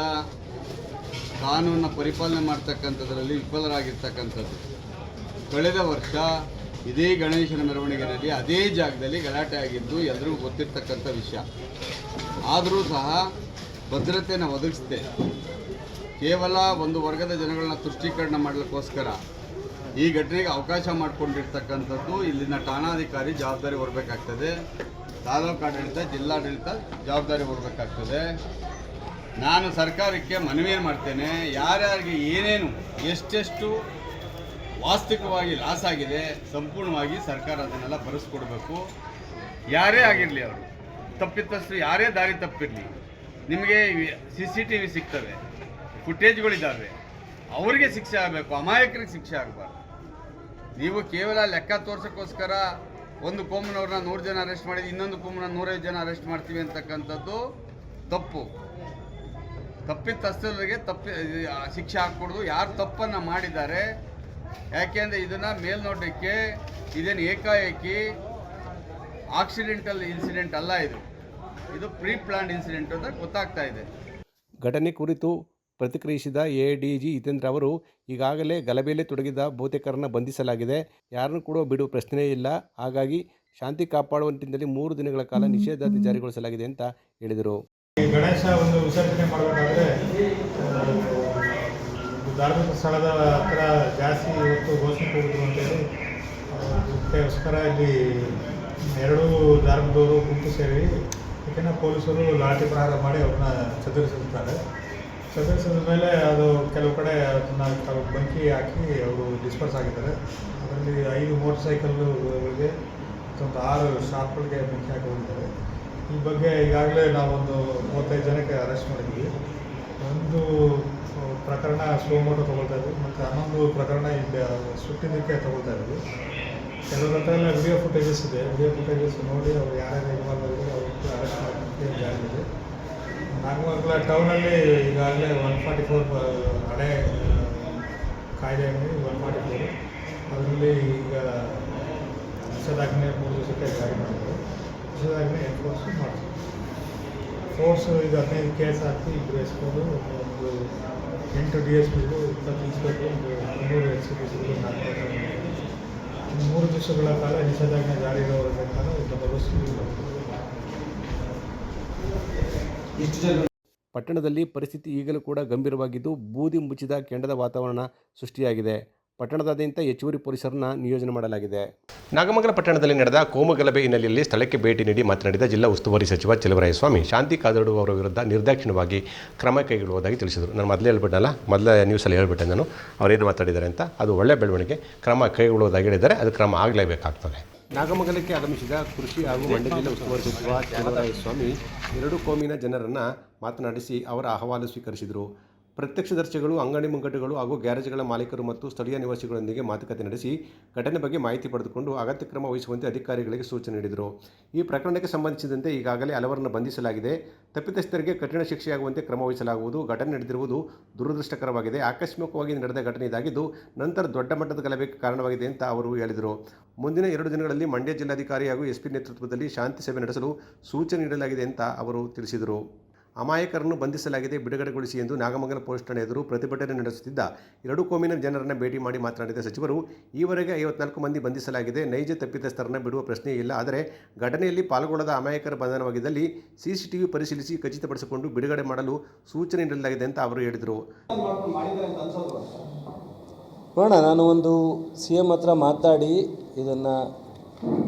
ಕಾನೂನನ್ನ ಪರಿಪಾಲನೆ ಮಾಡ್ತಕ್ಕಂಥದ್ರಲ್ಲಿ ವಿಫಲರಾಗಿರ್ತಕ್ಕಂಥದ್ದು. ಕಳೆದ ವರ್ಷ ಇದೇ ಗಣೇಶನ ಮೆರವಣಿಗೆಯಲ್ಲಿ ಅದೇ ಜಾಗದಲ್ಲಿ ಗಲಾಟೆ ಆಗಿದ್ದು ಎಲ್ಲರಿಗೂ ಗೊತ್ತಿರ್ತಕ್ಕಂಥ ವಿಷಯ. ಆದರೂ ಸಹ ಭದ್ರತೆಯನ್ನು ಒದಗಿಸದೆ ಕೇವಲ ಒಂದು ವರ್ಗದ ಜನಗಳನ್ನ ತುಷ್ಟೀಕರಣ ಮಾಡಲಿಕ್ಕೋಸ್ಕರ ಈ ಘಟನೆಗೆ ಅವಕಾಶ ಮಾಡಿಕೊಂಡಿರ್ತಕ್ಕಂಥದ್ದು ಇಲ್ಲಿನ ಠಾಣಾಧಿಕಾರಿ ಜವಾಬ್ದಾರಿ ಹೊರಬೇಕಾಗ್ತದೆ. ತಾಲೂಕು ಆಡಳಿತ ಜಿಲ್ಲಾಡಳಿತ ಜವಾಬ್ದಾರಿ ಹೊರಬೇಕಾಗ್ತದೆ. ನಾನು ಸರ್ಕಾರಕ್ಕೆ ಮನವಿಯನ್ನು ಮಾಡ್ತೇನೆ, ಯಾರ್ಯಾರಿಗೆ ಏನೇನು ಎಷ್ಟೆಷ್ಟು ವಾಸ್ತವಿಕವಾಗಿ ಲಾಸ್ ಆಗಿದೆ ಸಂಪೂರ್ಣವಾಗಿ ಸರ್ಕಾರ ಅದನ್ನೆಲ್ಲ ಭರಿಸ್ಕೊಡ್ಬೇಕು. ಯಾರೇ ಆಗಿರಲಿ, ಅವರು ತಪ್ಪಿತಸ್ಥರು ಯಾರೇ ದಾರಿ ತಪ್ಪಿರಲಿ, ನಿಮಗೆ CCTV ಸಿಗ್ತವೆ, ಫುಟೇಜ್ಗಳಿದ್ದಾವೆ, ಅವರಿಗೆ ಶಿಕ್ಷೆ ಆಗಬೇಕು, ಅಮಾಯಕರಿಗೆ ಶಿಕ್ಷೆ ಆಗಬಾರ್ದು. ನೀವು ಕೇವಲ ಲೆಕ್ಕ ತೋರ್ಸೋಕ್ಕೋಸ್ಕರ ಒಂದು ಕೋಮನವ್ರನ್ನ 100 ಜನ ಅರೆಸ್ಟ್ ಮಾಡಿದ್ದು, ಇನ್ನೊಂದು ಕೋಮನ 105 ಜನ ಅರೆಸ್ಟ್ ಮಾಡ್ತೀವಿ ಅಂತಕ್ಕಂಥದ್ದು ತಪ್ಪು. ತಪ್ಪಿತಸ್ಥರಿಗೆ ಶಿಕ್ಷೆ ಹಾಕ್ಕೊಡೋದು, ಯಾರು ತಪ್ಪನ್ನು ಮಾಡಿದ್ದಾರೆ. ಯಾಕೆಂದರೆ ಇದನ್ನು ಮೇಲ್ನೋಟಕ್ಕೆ ಇದೇನು ಏಕಾಏಕಿ ಆಕ್ಸಿಡೆಂಟಲ್ ಇನ್ಸಿಡೆಂಟ್ ಅಲ್ಲ, ಇದು ಪ್ರೀ ಪ್ಲಾನ್ಡ್ ಇನ್ಸಿಡೆಂಟ್ ಅಂತ ಗೊತ್ತಾಗ್ತಾ ಇದೆ. ಘಟನೆ ಕುರಿತು ಪ್ರತಿಕ್ರಿಯಿಸಿದ ADG ಹಿತೇಂದ್ರ ಅವರು, ಈಗಾಗಲೇ ಗಲಭೆಯಲ್ಲಿ ತೊಡಗಿದ ಬಹುತೇಕರನ್ನು ಬಂಧಿಸಲಾಗಿದೆ, ಯಾರನ್ನು ಕೂಡ ಬಿಡುವ ಪ್ರಶ್ನೆಯೇ ಇಲ್ಲ. ಹಾಗಾಗಿ ಶಾಂತಿ ಕಾಪಾಡುವ ನಿಟ್ಟಿನಲ್ಲಿ 3 ದಿನಗಳ ಕಾಲ ನಿಷೇಧಾಜ್ಞೆ ಜಾರಿಗೊಳಿಸಲಾಗಿದೆ ಅಂತ ಹೇಳಿದರು. ಗಣೇಶ ಒಂದು ವಿಸರ್ಜನೆ ಮಾಡಬೇಕಾದ್ರೆ ಧಾರ್ಮಿಕ ಸ್ಥಳದ ಹತ್ರ ಜಾಸ್ತಿ ಇವತ್ತು ಘೋಷಣೆ ಕೂಡಿದ್ರು ಅಂತೇಳಿ ಅದಕ್ಕೋಸ್ಕರ ಇಲ್ಲಿ 2 ಧಾರ್ಮಿಕದವರು ಗುಂಪು ಸೇರಿ ಯಾಕೆಂದರೆ ಪೊಲೀಸರು ಲಾಠಿ ಪ್ರಹಾರ ಮಾಡಿ ಅವ್ರನ್ನ ಚದುರಿಸಿರ್ತಾರೆ. ಚದುರಿಸಿದ ಮೇಲೆ ಅದು ಕೆಲವು ಕಡೆ ಅದನ್ನು ಬೆಂಕಿ ಹಾಕಿ ಅವರು ಡಿಸ್ಪರ್ಸ್ ಆಗಿದ್ದಾರೆ. ಅದರಲ್ಲಿ 5 ಮೋಟರ್ ಸೈಕಲ್ಗಳಿಗೆ ಮತ್ತು 6 ಶಾಪ್ಗಳಿಗೆ ಬೆಂಕಿ ಹಾಕಿ ಹೋಗಿದ್ದಾರೆ. ಈ ಬಗ್ಗೆ ಈಗಾಗಲೇ ನಾವೊಂದು 35 ಜನಕ್ಕೆ ಅರೆಸ್ಟ್ ಮಾಡಿದ್ವಿ. ಒಂದು ಪ್ರಕರಣ ಸೋಮೋಟೋ ತೊಗೊಳ್ತಾ ಇದ್ವಿ ಮತ್ತು 11 ಪ್ರಕರಣ ಇಲ್ಲಿ ಸುಟ್ಟಿದ್ದಕ್ಕೆ ತೊಗೊಳ್ತಾ ಇದ್ವಿ. ಕೆಲವ್ರ ಹತ್ರ ಎಲ್ಲ ವಿಡಿಯೋ ಫುಟೇಜಸ್ ಇದೆ. ವಿಡಿಯೋ ಫುಟೇಜಸ್ ನೋಡಿ ಅವ್ರು ಯಾರ್ಯಾರು ಇನ್ವಾಲ್ವ್ ಆಗಿದ್ದಾರೆ ಅವ್ರಿಗೆ ಅರೆಸ್ಟ್ ಮಾಡೋಕ್ಕೆ ಜಾರಿದೆ. ನಾಗಮಂಗಲ ಟೌನಲ್ಲಿ ಈಗಾಗಲೇ 144 ಹಳೆ ಕಾಯ್ದೆಯಲ್ಲಿ 144 ಅದರಲ್ಲಿ ಈಗ ನಿಷೇಧಾಜ್ಞೆ 3 ದಿವಸಕ್ಕೆ ಜಾರಿ ಮಾಡಿದ್ರು. ನಿಷೇಧಾಜ್ಞೆ ಎನ್ಫೋರ್ಸ್ ಮಾಡ್ತೀವಿ. ಫೋರ್ಸ್ ಈಗ 15 ಕೇಸ್ ಹಾಕಿ 2 ಎಸ್ಕೊಂಡು ಒಂದು 8 DSPಗಳು 20 ಇನ್ಸ್ಪೆಕ್ಟರ್ 300 SCPಗಳು 3 ದಿವಸಗಳ ಕಾಲ ನಿಷೇಧಾಜ್ಞೆ ಜಾರಿ ಇರೋವರೆಗೆ ಕಾಲ ಪಟ್ಟಣದಲ್ಲಿ ಪರಿಸ್ಥಿತಿ ಈಗಲೂ ಕೂಡ ಗಂಭೀರವಾಗಿದ್ದು, ಬೂದಿ ಮುಚ್ಚಿದ ಕೆಂಡದ ವಾತಾವರಣ ಸೃಷ್ಟಿಯಾಗಿದೆ. ಪಟ್ಟಣದಾದ್ಯಂತ ಹೆಚ್ಚುವರಿ ಪೊಲೀಸರನ್ನು ನಿಯೋಜನೆ ಮಾಡಲಾಗಿದೆ. ನಾಗಮಂಗಲ ಪಟ್ಟಣದಲ್ಲಿ ನಡೆದ ಕೋಮು ಗಲಭೆ ಹಿನ್ನೆಲೆಯಲ್ಲಿ ಸ್ಥಳಕ್ಕೆ ಭೇಟಿ ನೀಡಿ ಮಾತನಾಡಿದ ಜಿಲ್ಲಾ ಉಸ್ತುವಾರಿ ಸಚಿವ ಚಲುವರಾಯಸ್ವಾಮಿ, ಶಾಂತಿ ಕಾಪಾಡುವವರ ವಿರುದ್ಧ ನಿರ್ದಾಕ್ಷಿಣ್ಯವಾಗಿ ಕ್ರಮ ಕೈಗೊಳ್ಳುವುದಾಗಿ ತಿಳಿಸಿದರು. ನಾನು ಮೊದಲೇ ಹೇಳ್ಬಿಟ್ಟನಲ್ಲ, ಮೊದಲ ನ್ಯೂಸಲ್ಲಿ ಹೇಳ್ಬಿಟ್ಟೆ ನಾನು ಅವರೇನು ಮಾತಾಡಿದ್ದಾರೆ ಅಂತ. ಅದು ಒಳ್ಳೆಯ ಬೆಳವಣಿಗೆ, ಕ್ರಮ ಕೈಗೊಳ್ಳುವುದಾಗಿ ಹೇಳಿದ್ದಾರೆ. ಅದು ಕ್ರಮ ಆಗಲೇಬೇಕಾಗ್ತದೆ. ನಾಗಮಂಗಲಕ್ಕೆ ಆಗಮಿಸಿದ ಕೃಷಿ ಹಾಗೂ ಮಂಡ್ಯ ಜಿಲ್ಲಾ ಉಸ್ತುವಾರಿ ಸಚಿವ ಚಲುವರಾಯಸ್ವಾಮಿ 2 ಕೋಮಿನ ಜನರನ್ನು ಮಾತನಾಡಿಸಿ ಅವರ ಅಹವಾಲು ಸ್ವೀಕರಿಸಿದರು. ಪ್ರತ್ಯಕ್ಷದರ್ಶಿಗಳು, ಅಂಗಡಿ ಮುಂಗಟ್ಟುಗಳು ಹಾಗೂ ಗ್ಯಾರೇಜ್ಗಳ ಮಾಲೀಕರು ಮತ್ತು ಸ್ಥಳೀಯ ನಿವಾಸಿಗಳೊಂದಿಗೆ ಮಾತುಕತೆ ನಡೆಸಿ ಘಟನೆ ಬಗ್ಗೆ ಮಾಹಿತಿ ಪಡೆದುಕೊಂಡು ಅಗತ್ಯ ಕ್ರಮ ವಹಿಸುವಂತೆ ಅಧಿಕಾರಿಗಳಿಗೆ ಸೂಚನೆ ನೀಡಿದರು. ಈ ಪ್ರಕರಣಕ್ಕೆ ಸಂಬಂಧಿಸಿದಂತೆ ಈಗಾಗಲೇ ಹಲವರನ್ನು ಬಂಧಿಸಲಾಗಿದೆ. ತಪ್ಪಿತಸ್ಥರಿಗೆ ಕಠಿಣ ಶಿಕ್ಷೆಯಾಗುವಂತೆ ಕ್ರಮ ವಹಿಸಲಾಗುವುದು. ಘಟನೆ ನಡೆದಿರುವುದು ದುರದೃಷ್ಟಕರವಾಗಿದೆ. ಆಕಸ್ಮಿಕವಾಗಿ ನಡೆದ ಘಟನೆ ಇದಾಗಿದ್ದು ನಂತರ ದೊಡ್ಡ ಮಟ್ಟದ ಗಲಭೆಗೆ ಕಾರಣವಾಗಿದೆ ಅಂತ ಅವರು ಹೇಳಿದರು. ಮುಂದಿನ 2 ದಿನಗಳಲ್ಲಿ ಮಂಡ್ಯ ಜಿಲ್ಲಾಧಿಕಾರಿ ಹಾಗೂ SP ನೇತೃತ್ವದಲ್ಲಿ ಶಾಂತಿ ಸಭೆ ನಡೆಸಲು ಸೂಚನೆ ನೀಡಲಾಗಿದೆ ಅಂತ ಅವರು ತಿಳಿಸಿದರು. ಅಮಾಯಕರನ್ನು ಬಂಧಿಸಲಾಗಿದೆ, ಬಿಡುಗಡೆಗೊಳಿಸಿ ಎಂದು ನಾಗಮಂಗಲ ಪೊಲೀಸ್ ಠಾಣೆ ಎದುರು ಪ್ರತಿಭಟನೆ ನಡೆಸುತ್ತಿದ್ದ 2 ಕೋಮಿನ ಜನರನ್ನು ಭೇಟಿ ಮಾಡಿ ಮಾತನಾಡಿದ ಸಚಿವರು, ಈವರೆಗೆ 54 ಮಂದಿ ಬಂಧಿಸಲಾಗಿದೆ. ನೈಜ ತಪ್ಪಿತಸ್ಥರನ್ನು ಬಿಡುವ ಪ್ರಶ್ನೆ ಇಲ್ಲ. ಆದರೆ ಘಟನೆಯಲ್ಲಿ ಪಾಲ್ಗೊಳ್ಳದ ಅಮಾಯಕರ ಬಂಧನವಾಗಿದ್ದಲ್ಲಿ CCTV ಪರಿಶೀಲಿಸಿ ಖಚಿತಪಡಿಸಿಕೊಂಡು ಬಿಡುಗಡೆ ಮಾಡಲು ಸೂಚನೆ ನೀಡಲಾಗಿದೆ ಅಂತ ಅವರು ಹೇಳಿದರು. ನೋಡೋಣ, ನಾನು ಒಂದು CM ಹತ್ರ ಮಾತಾಡಿ ಇದನ್ನು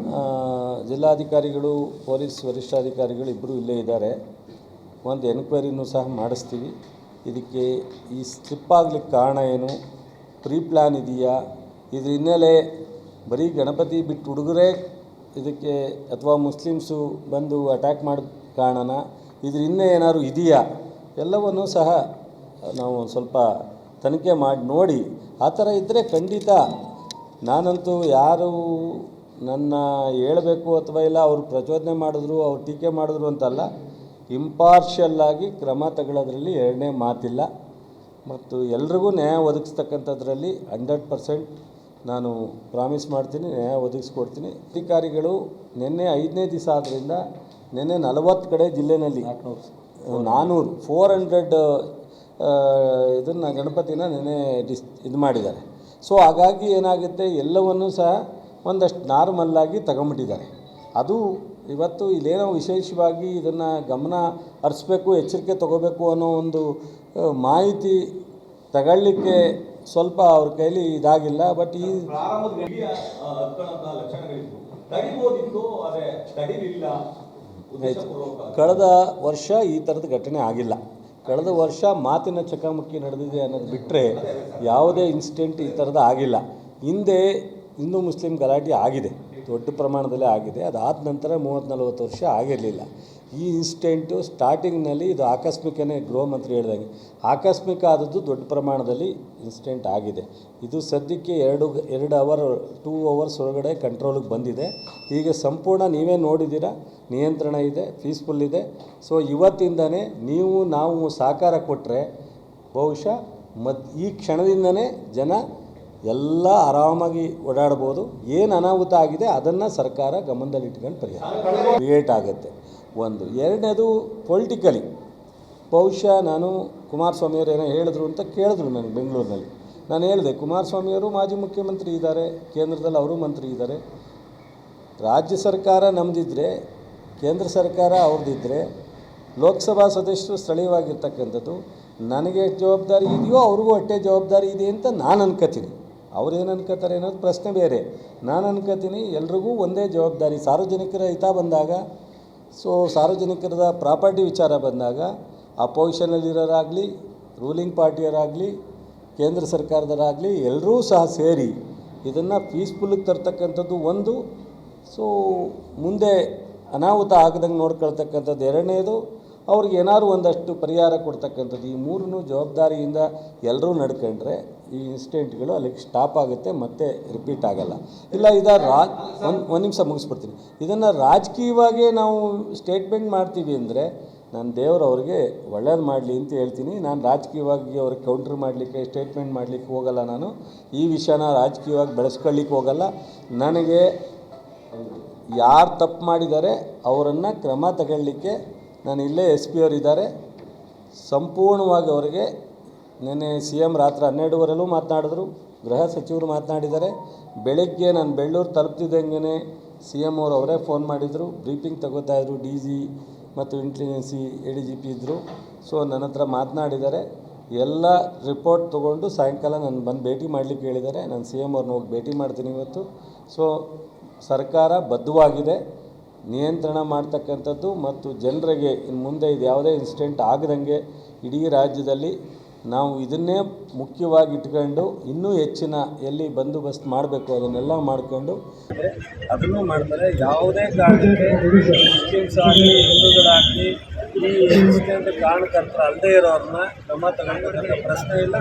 ಜಿಲ್ಲಾಧಿಕಾರಿಗಳು, ಪೊಲೀಸ್ ವರಿಷ್ಠಾಧಿಕಾರಿಗಳು ಇಬ್ಬರು ಇಲ್ಲೇ ಇದ್ದಾರೆ, ಒಂದು ಎನ್ಕ್ವೈರಿನೂ ಸಹ ಮಾಡಿಸ್ತೀವಿ. ಇದಕ್ಕೆ ಈ ಸ್ಲಿಪ್ ಆಗಲಿಕ್ಕೆ ಕಾರಣ ಏನು, ಪ್ರೀ ಪ್ಲ್ಯಾನ್ ಇದೆಯಾ, ಇದ್ರ ಹಿನ್ನೆಲೆ ಬರೀ ಗಣಪತಿ ಬಿಟ್ಟು ಹುಡುಗರೇ ಇದಕ್ಕೆ ಅಥವಾ ಮುಸ್ಲಿಮ್ಸು ಬಂದು ಅಟ್ಯಾಕ್ ಮಾಡಿದ ಕಾರಣನ, ಇದ್ರ ಹಿಂದೆ ಏನಾದ್ರು ಇದೆಯಾ, ಎಲ್ಲವನ್ನೂ ಸಹ ನಾವು ಸ್ವಲ್ಪ ತನಿಖೆ ಮಾಡಿ ನೋಡಿ. ಆ ಥರ ಇದ್ದರೆ ಖಂಡಿತ, ನಾನಂತೂ ಯಾರು ನನ್ನ ಹೇಳಬೇಕು ಅಥವಾ ಇಲ್ಲ ಅವ್ರು ಪ್ರಚೋದನೆ ಮಾಡಿದ್ರು, ಅವ್ರು ಟೀಕೆ ಮಾಡಿದ್ರು ಅಂತಲ್ಲ, ಇಂಪಾರ್ಷಿಯಲ್ಲಾಗಿ ಕ್ರಮ ತಗೊಳ್ಳೋದ್ರಲ್ಲಿ ಎರಡನೇ ಮಾತಿಲ್ಲ. ಮತ್ತು ಎಲ್ರಿಗೂ ನ್ಯಾಯ ಒದಗಿಸ್ತಕ್ಕಂಥದ್ರಲ್ಲಿ 100% ನಾನು ಪ್ರಾಮಿಸ್ ಮಾಡ್ತೀನಿ, ನ್ಯಾಯ ಒದಗಿಸ್ಕೊಡ್ತೀನಿ. ಅಧಿಕಾರಿಗಳು ನಿನ್ನೆ 5ನೇ ದಿವಸ ಆದ್ದರಿಂದ ನಿನ್ನೆ 40 ಕಡೆ ಜಿಲ್ಲೆಯಲ್ಲಿ 400 ಇದನ್ನು ಗಣಪತಿನ ನಿನ್ನೆ ಇದು ಮಾಡಿದ್ದಾರೆ. ಸೊ ಹಾಗಾಗಿ ಏನಾಗುತ್ತೆ, ಎಲ್ಲವನ್ನೂ ಸಹ ಒಂದಷ್ಟು ನಾರ್ಮಲ್ಲಾಗಿ ತಗೊಂಬಿಟ್ಟಿದ್ದಾರೆ. ಅದು ಇವತ್ತು ಇಲ್ಲೇನೋ ವಿಶೇಷವಾಗಿ ಇದನ್ನು ಗಮನ ಹರಿಸ್ಬೇಕು, ಎಚ್ಚರಿಕೆ ತಗೋಬೇಕು ಅನ್ನೋ ಒಂದು ಮಾಹಿತಿ ತಗೊಳ್ಳಿಕ್ಕೆ ಸ್ವಲ್ಪ ಅವ್ರ ಕೈಲಿ ಇದಾಗಿಲ್ಲ. ಬಟ್ ಈ ಪ್ರಾರಂಭದ ಲಕ್ಷಣಗಳಿತ್ತು, ತಡಿಬೋದಿತ್ತು, ಆದರೆ ತಡಿಲಿಲ್ಲ. ಆಯಿತು. ಕಳೆದ ವರ್ಷ ಈ ಥರದ ಘಟನೆ ಆಗಿಲ್ಲ. ಕಳೆದ ವರ್ಷ ಮಾತಿನ ಚಕಮಕಿ ನಡೆದಿದೆ ಅನ್ನೋದು ಬಿಟ್ಟರೆ ಯಾವುದೇ ಇನ್ಸಿಡೆಂಟ್ ಈ ಥರದ ಆಗಿಲ್ಲ. ಹಿಂದೆ ಹಿಂದೂ ಮುಸ್ಲಿಂ ಗಲಾಟೆ ಆಗಿದೆ, ದೊಡ್ಡ ಪ್ರಮಾಣದಲ್ಲಿ ಆಗಿದೆ. ಅದಾದ ನಂತರ 30-40 ವರ್ಷ ಆಗಿರಲಿಲ್ಲ. ಈ ಇನ್ಸಿಡೆಂಟು ಸ್ಟಾರ್ಟಿಂಗ್ನಲ್ಲಿ ಇದು ಆಕಸ್ಮಿಕನೇ, ಗೃಹ ಮಂತ್ರಿ ಹೇಳಿದಂಗೆ ಆಕಸ್ಮಿಕ ಆದದ್ದು ದೊಡ್ಡ ಪ್ರಮಾಣದಲ್ಲಿ ಇನ್ಸಿಡೆಂಟ್ ಆಗಿದೆ. ಇದು ಸದ್ಯಕ್ಕೆ 2 ಅವರ್ಸ್ ಒಳಗಡೆ ಕಂಟ್ರೋಲಿಗೆ ಬಂದಿದೆ. ಈಗ ಸಂಪೂರ್ಣ ನೀವೇ ನೋಡಿದ್ದೀರಾ, ನಿಯಂತ್ರಣ ಇದೆ, ಪೀಸ್ಫುಲ್ ಇದೆ. ಸೊ ಇವತ್ತಿಂದನೇ ನಾವು ಸಹಕಾರ ಕೊಟ್ಟರೆ ಬಹುಶಃ ಈ ಕ್ಷಣದಿಂದನೇ ಜನ ಎಲ್ಲ ಆರಾಮಾಗಿ ಓಡಾಡ್ಬೋದು. ಏನು ಅನಾಹುತ ಆಗಿದೆ ಅದನ್ನು ಸರ್ಕಾರ ಗಮನದಲ್ಲಿಟ್ಕೊಂಡು ಪರಿಹಾರ ಕ್ರಿಯೇಟ್ ಆಗುತ್ತೆ. ಒಂದು. ಎರಡನೇದು ಪೊಲಿಟಿಕಲಿ ಬಹುಶಃ ನಾನು ಕುಮಾರಸ್ವಾಮಿಯವರು ಏನೋ ಹೇಳಿದ್ರು ಅಂತ ಕೇಳಿದ್ರು ನನಗೆ ಬೆಂಗಳೂರಿನಲ್ಲಿ. ನಾನು ಹೇಳಿದೆ, ಕುಮಾರಸ್ವಾಮಿಯವರು ಮಾಜಿ ಮುಖ್ಯಮಂತ್ರಿ ಇದ್ದಾರೆ, ಕೇಂದ್ರದಲ್ಲಿ ಅವರು ಮಂತ್ರಿ ಇದ್ದಾರೆ. ರಾಜ್ಯ ಸರ್ಕಾರ ನಮ್ಮದಿದ್ದರೆ, ಕೇಂದ್ರ ಸರ್ಕಾರ ಅವ್ರದ್ದಿದ್ದರೆ, ಲೋಕಸಭಾ ಸದಸ್ಯರು ಸ್ಥಳೀಯವಾಗಿರ್ತಕ್ಕಂಥದ್ದು, ನನಗೆ ಎಷ್ಟು ಜವಾಬ್ದಾರಿ ಇದೆಯೋ ಅವ್ರಿಗೂ ಅಷ್ಟೇ ಜವಾಬ್ದಾರಿ ಇದೆ ಅಂತ ನಾನು ಅನ್ಕೋತೀನಿ. ಅವ್ರು ಏನು ಅನ್ಕೋತಾರೆ ಅನ್ನೋದು ಪ್ರಶ್ನೆ ಬೇರೆ. ನಾನು ಅನ್ಕೋತೀನಿ ಎಲ್ರಿಗೂ ಒಂದೇ ಜವಾಬ್ದಾರಿ. ಸಾರ್ವಜನಿಕರ ಹಿತ ಬಂದಾಗ, ಸಾರ್ವಜನಿಕರದ ಪ್ರಾಪರ್ಟಿ ವಿಚಾರ ಬಂದಾಗ ಅಪೋಸಿಷನಲ್ಲಿರೋರಾಗಲಿ, ರೂಲಿಂಗ್ ಪಾರ್ಟಿಯವರಾಗಲಿ, ಕೇಂದ್ರ ಸರ್ಕಾರದವರಾಗಲಿ ಎಲ್ಲರೂ ಸಹ ಸೇರಿ ಇದನ್ನು ಪೀಸ್ಫುಲ್ಲಿಗೆ ತರ್ತಕ್ಕಂಥದ್ದು ಒಂದು. ಮುಂದೆ ಅನಾಹುತ ಆಗದಂಗೆ ನೋಡ್ಕೊಳ್ತಕ್ಕಂಥದ್ದು ಎರಡನೇದು. ಅವ್ರಿಗೆ ಏನಾದ್ರು ಒಂದಷ್ಟು ಪರಿಹಾರ ಕೊಡ್ತಕ್ಕಂಥದ್ದು. ಈ ಮೂರನ್ನೂ ಜವಾಬ್ದಾರಿಯಿಂದ ಎಲ್ಲರೂ ನಡ್ಕೊಂಡ್ರೆ ಈ ಇನ್ಸಿಡೆಂಟ್ಗಳು ಅಲ್ಲಿಗೆ ಸ್ಟಾಪ್ ಆಗುತ್ತೆ, ಮತ್ತೆ ರಿಪೀಟ್ ಆಗಲ್ಲ. ಇಲ್ಲ ಒಂದು ನಿಮಿಷ ಮುಗಿಸ್ಬಿಡ್ತೀನಿ. ಇದನ್ನು ರಾಜಕೀಯವಾಗಿ ನಾವು ಸ್ಟೇಟ್ಮೆಂಟ್ ಮಾಡ್ತೀವಿ ಅಂದರೆ ನಾನು ದೇವರವ್ರಿಗೆ ಒಳ್ಳೇದು ಮಾಡಲಿ ಅಂತ ಹೇಳ್ತೀನಿ. ನಾನು ರಾಜಕೀಯವಾಗಿ ಅವ್ರಿಗೆ ಕೌಂಟ್ರ್ ಮಾಡಲಿಕ್ಕೆ, ಸ್ಟೇಟ್ಮೆಂಟ್ ಮಾಡಲಿಕ್ಕೆ ಹೋಗಲ್ಲ. ನಾನು ಈ ವಿಷಯನ ರಾಜಕೀಯವಾಗಿ ಬೆಳೆಸ್ಕೊಳ್ಳಿಕ್ಕೆ ಹೋಗಲ್ಲ. ನನಗೆ ಯಾರು ತಪ್ಪು ಮಾಡಿದ್ದಾರೆ ಅವರನ್ನು ಕ್ರಮ ತಗೊಳ್ಳಿಕ್ಕೆ ನಾನು ಇಲ್ಲೇ SP ಅವರಿದ್ದಾರೆ, ಸಂಪೂರ್ಣವಾಗಿ ಅವರಿಗೆ ನೆನ್ನೆ CM ರಾತ್ರಿ 12ವರೆಲ್ಲೂ ಮಾತನಾಡಿದ್ರು, ಗೃಹ ಸಚಿವರು ಮಾತನಾಡಿದ್ದಾರೆ. ಬೆಳಗ್ಗೆ ನಾನು ಬೆಳ್ಳೂರು ತಲುಪ್ತಿದ್ದಂಗೆ CM ಅವರು ಅವರೇ ಫೋನ್ ಮಾಡಿದರು, ಬ್ರೀಫಿಂಗ್ ತಗೋತಾಯಿದ್ರು. DG ಮತ್ತು ಇಂಟೆಲಿಜೆನ್ಸಿ ADGP ಇದ್ದರು. ನನ್ನ ಹತ್ರ ಮಾತನಾಡಿದ್ದಾರೆ. ಎಲ್ಲ ರಿಪೋರ್ಟ್ ತೊಗೊಂಡು ಸಾಯಂಕಾಲ ನಾನು ಬಂದು ಭೇಟಿ ಮಾಡಲಿಕ್ಕೆ ಹೇಳಿದ್ದಾರೆ. ನಾನು CM ಅವ್ರನ್ನ ಹೋಗಿ ಭೇಟಿ ಮಾಡ್ತೀನಿ ಇವತ್ತು. ಸರ್ಕಾರ ಬದ್ಧವಾಗಿದೆ ನಿಯಂತ್ರಣ ಮಾಡ್ತಕ್ಕಂಥದ್ದು ಮತ್ತು ಜನರಿಗೆ ಇನ್ನು ಮುಂದೆ ಇದು ಯಾವುದೇ ಇನ್ಸಿಡೆಂಟ್ ಆಗದಂಗೆ ಇಡೀ ರಾಜ್ಯದಲ್ಲಿ ನಾವು ಇದನ್ನೇ ಮುಖ್ಯವಾಗಿ ಇಟ್ಕೊಂಡು ಇನ್ನೂ ಹೆಚ್ಚಿನ ಎಲ್ಲಿ ಬಂದೋಬಸ್ತ್ ಮಾಡಬೇಕು ಅದನ್ನೆಲ್ಲ ಮಾಡಿಕೊಂಡು ಅದನ್ನು ಮಾಡ್ತಾರೆ. ಯಾವುದೇ ಕಾರಣಕ್ಕೆ ಮುಸ್ಲಿಮ್ಸ್ ಆಗಲಿ, ಹಿಂದೂಗಳಾಗಲಿ ಈ ಇನ್ಸಿಡೆಂಟ್ ಕಾರಣಕರ್ತರ ಅಲ್ಲದೆ ಇರೋರನ್ನ ಕ್ರಮ ತಗೊಳ್ತಕ್ಕಂಥ ಪ್ರಶ್ನೆ ಇಲ್ಲ.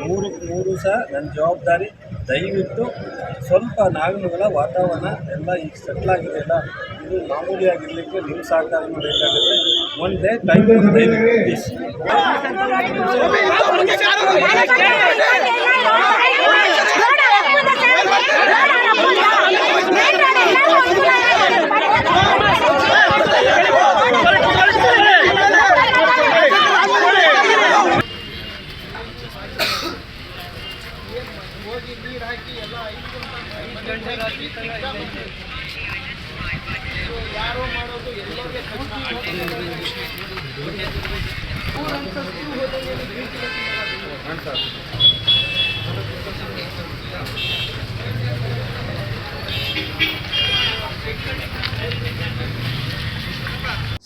ಮೂರು ಸಹ ನನ್ನ ಜವಾಬ್ದಾರಿ. ದಯವಿಟ್ಟು ಸ್ವಲ್ಪ ನಾಗಮಂಗಲ ವಾತಾವರಣ ಎಲ್ಲ ಈಗ ಸೆಟ್ಲಾಗಿದೆಯಲ್ಲ, ಇದು ಮಾಮೂಲಿಯಾಗಿರಲಿಕ್ಕೆ ನಿಮ್ಮ ಸಹಕಾರನೂ ಬೇಕಾಗುತ್ತೆ. One day time please.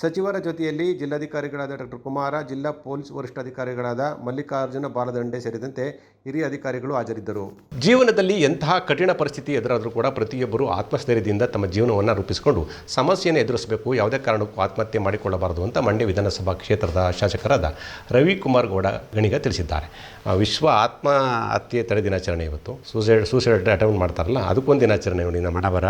ಸಚಿವರ ಜೊತೆಯಲ್ಲಿ ಜಿಲ್ಲಾಧಿಕಾರಿಗಳಾದ ಡಾಕ್ಟರ್ ಕುಮಾರ, ಜಿಲ್ಲಾ ಪೊಲೀಸ್ ವರಿಷ್ಠಾಧಿಕಾರಿಗಳಾದ ಮಲ್ಲಿಕಾರ್ಜುನ ಬಾಲದಂಡೆ ಸೇರಿದಂತೆ ಹಿರಿಯ ಅಧಿಕಾರಿಗಳು ಹಾಜರಿದ್ದರು. ಜೀವನದಲ್ಲಿ ಎಂತಹ ಕಠಿಣ ಪರಿಸ್ಥಿತಿ ಎದುರಾದರೂ ಕೂಡ ಪ್ರತಿಯೊಬ್ಬರು ಆತ್ಮಸ್ಥೈರ್ಯದಿಂದ ತಮ್ಮ ಜೀವನವನ್ನು ರೂಪಿಸಿಕೊಂಡು ಸಮಸ್ಯೆಯನ್ನು ಎದುರಿಸಬೇಕು, ಯಾವುದೇ ಕಾರಣಕ್ಕೂ ಆತ್ಮಹತ್ಯೆ ಮಾಡಿಕೊಳ್ಳಬಾರದು ಅಂತ ಮಂಡ್ಯ ವಿಧಾನಸಭಾ ಕ್ಷೇತ್ರದ ಶಾಸಕರಾದ ರವಿಕುಮಾರ್ ಗೌಡ ಗಣಿಗ ತಿಳಿಸಿದ್ದಾರೆ. ವಿಶ್ವ ಆತ್ಮಹತ್ಯೆ ತಡೆ ದಿನಾಚರಣೆ ಇವತ್ತು. ಸೂಸೈಡ್ ಅಟೆಂಪ್ಟ್ ಮಾಡ್ತಾರಲ್ಲ, ಅದಕ್ಕೊಂದು ದಿನಾಚರಣೆ ನೋಡಿ ನಮ್ಮ ಮನವರ.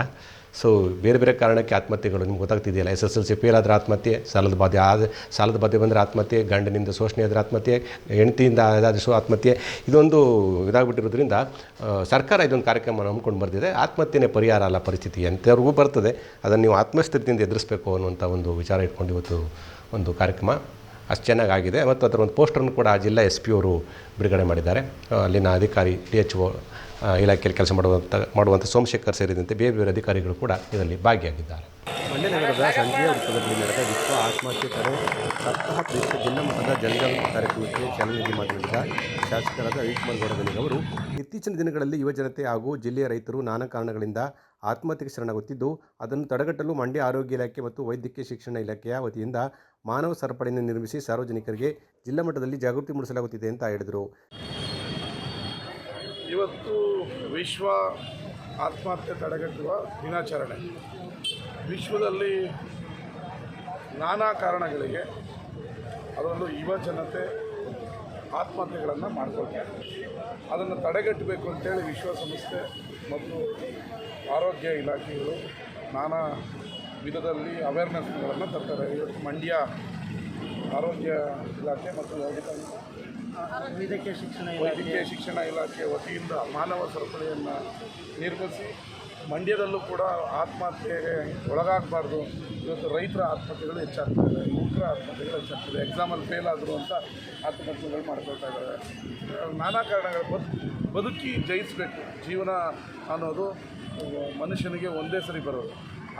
ಬೇರೆ ಬೇರೆ ಕಾರಣಕ್ಕೆ ಆತ್ಮಹತ್ಯೆಗಳು ನಿಮ್ಗೆ ಗೊತ್ತಾಗ್ತಿದೆಯಲ್ಲ. SSLC ಫೇಲ್ ಆದರೆ ಆತ್ಮಹತ್ಯೆ, ಸಾಲದ ಬಾಧೆ ಬಂದರೆ ಆತ್ಮಹತ್ಯೆ, ಗಂಡನಿಂದ ಶೋಷಣೆ ಆದರೆ ಆತ್ಮಹತ್ಯೆ, ಹೆಂಡತಿಯಿಂದ ಆತ್ಮಹತ್ಯೆ, ಇದೊಂದು ಇದಾಗ್ಬಿಟ್ಟಿರೋದ್ರಿಂದ ಸರ್ಕಾರ ಇದೊಂದು ಕಾರ್ಯಕ್ರಮ ಹಮ್ಮಿಕೊಂಡು ಬರ್ತಿದೆ. ಆತ್ಮಹತ್ಯೆನೇ ಪರಿಹಾರ ಅಲ್ಲ, ಪರಿಸ್ಥಿತಿ ಎಂಥವ್ರಿಗೂ ಬರ್ತದೆ, ಅದನ್ನು ನೀವು ಆತ್ಮಸ್ಥಿತಿಯಿಂದ ಎದುರಿಸಬೇಕು ಅನ್ನುವಂಥ ಒಂದು ವಿಚಾರ ಇಟ್ಕೊಂಡು ಇವತ್ತು ಒಂದು ಕಾರ್ಯಕ್ರಮ ಅಷ್ಟು ಚೆನ್ನಾಗಾಗಿದೆ. ಮತ್ತು ಅದರ ಒಂದು ಪೋಸ್ಟರ್ನು ಕೂಡ ಜಿಲ್ಲಾ SP ಅವರು ಬಿಡುಗಡೆ ಮಾಡಿದ್ದಾರೆ. ಅಲ್ಲಿನ ಅಧಿಕಾರಿ DHO ಇಲಾಖೆಯಲ್ಲಿ ಕೆಲಸ ಮಾಡುವಂಥ ಸೋಮಶೇಖರ್ ಸೇರಿದಂತೆ ಬೇರೆ ಬೇರೆ ಅಧಿಕಾರಿಗಳು ಕೂಡ ಇದರಲ್ಲಿ ಭಾಗಿಯಾಗಿದ್ದಾರೆ. ಮಂಡ್ಯ ನಗರದ ಸಂಜೆ ವೃತ್ತದಲ್ಲಿ ನಡೆದ ವಿಶ್ವ ಆತ್ಮಹತ್ಯೆ ತಡೆ ಸಪ್ತಾಹ ಪ್ರಯುಕ್ತ ಜಿಲ್ಲಾ ಮಟ್ಟದ ಜನಜಾಗೃತಿ ಕಾರ್ಯಕ್ರಮಕ್ಕೆ ಚಾಲನೆ ನೀಡಿ ಮಾತನಾಡಿದ ಶಾಸಕರಾದ ರವಿಕುಮಾರ್ ಗೌಡಗನಿಗೆ ಅವರು ಇತ್ತೀಚಿನ ದಿನಗಳಲ್ಲಿ ಯುವಜನತೆ ಹಾಗೂ ಜಿಲ್ಲೆಯ ರೈತರು ನಾನಾ ಕಾರಣಗಳಿಂದ ಆತ್ಮಹತ್ಯೆಗೆ ಶರಣಾಗುತ್ತಿದ್ದು ಅದನ್ನು ತಡೆಗಟ್ಟಲು ಮಂಡ್ಯ ಆರೋಗ್ಯ ಇಲಾಖೆ ಮತ್ತು ವೈದ್ಯಕೀಯ ಶಿಕ್ಷಣ ಇಲಾಖೆಯ ವತಿಯಿಂದ ಮಾನವ ಸರಪಳಿಯನ್ನು ನಿರ್ಮಿಸಿ ಸಾರ್ವಜನಿಕರಿಗೆ ಜಿಲ್ಲಾ ಮಟ್ಟದಲ್ಲಿ ಜಾಗೃತಿ ಮೂಡಿಸಲಾಗುತ್ತಿದೆ ಅಂತ ಹೇಳಿದರು. ಇವತ್ತು ವಿಶ್ವ ಆತ್ಮಹತ್ಯೆ ತಡೆಗಟ್ಟುವ ದಿನಾಚರಣೆ. ವಿಶ್ವದಲ್ಲಿ ನಾನಾ ಕಾರಣಗಳಿಗೆ ಅದರಲ್ಲೂ ಯುವ ಜನತೆ ಆತ್ಮಹತ್ಯೆಗಳನ್ನು ಮಾಡ್ಕೊಳ್ತಾರೆ. ಅದನ್ನು ತಡೆಗಟ್ಟಬೇಕು ಅಂತೇಳಿ ವಿಶ್ವಸಂಸ್ಥೆ ಮತ್ತು ಆರೋಗ್ಯ ಇಲಾಖೆಗಳು ನಾನಾ ವಿಧದಲ್ಲಿ ಅವೇರ್ನೆಸ್ಗಳನ್ನು ತರ್ತಾರೆ. ಇವತ್ತು ಮಂಡ್ಯ ಆರೋಗ್ಯ ಇಲಾಖೆ ಮತ್ತು ವೈದ್ಯಕೀಯ ಶಿಕ್ಷಣ ಇಲಾಖೆ ವತಿಯಿಂದ ಮಾನವ ಸರಪಳಿಯನ್ನು ನಿರ್ಮಿಸಿ ಮಂಡ್ಯದಲ್ಲೂ ಕೂಡ ಆತ್ಮಹತ್ಯೆಗೆ ಒಳಗಾಗಬಾರ್ದು. ಇವತ್ತು ರೈತರ ಆತ್ಮಹತ್ಯೆಗಳು ಹೆಚ್ಚಾಗ್ತದೆ, ಯುವಕರ ಆತ್ಮಹತ್ಯೆಗಳು ಹೆಚ್ಚಾಗ್ತದೆ, ಎಕ್ಸಾಮಲ್ಲಿ ಫೇಲ್ ಆದರು ಅಂತ ಆತ್ಮಹತ್ಯೆಗಳು ಮಾಡ್ಕೊಳ್ತಾ ಇದ್ದಾರೆ. ನಾನಾ ಕಾರಣಗಳು ಬದುಕಿ ಜಯಿಸಬೇಕು. ಜೀವನ ಅನ್ನೋದು ಮನುಷ್ಯನಿಗೆ ಒಂದೇ ಸರಿ ಬರೋದು.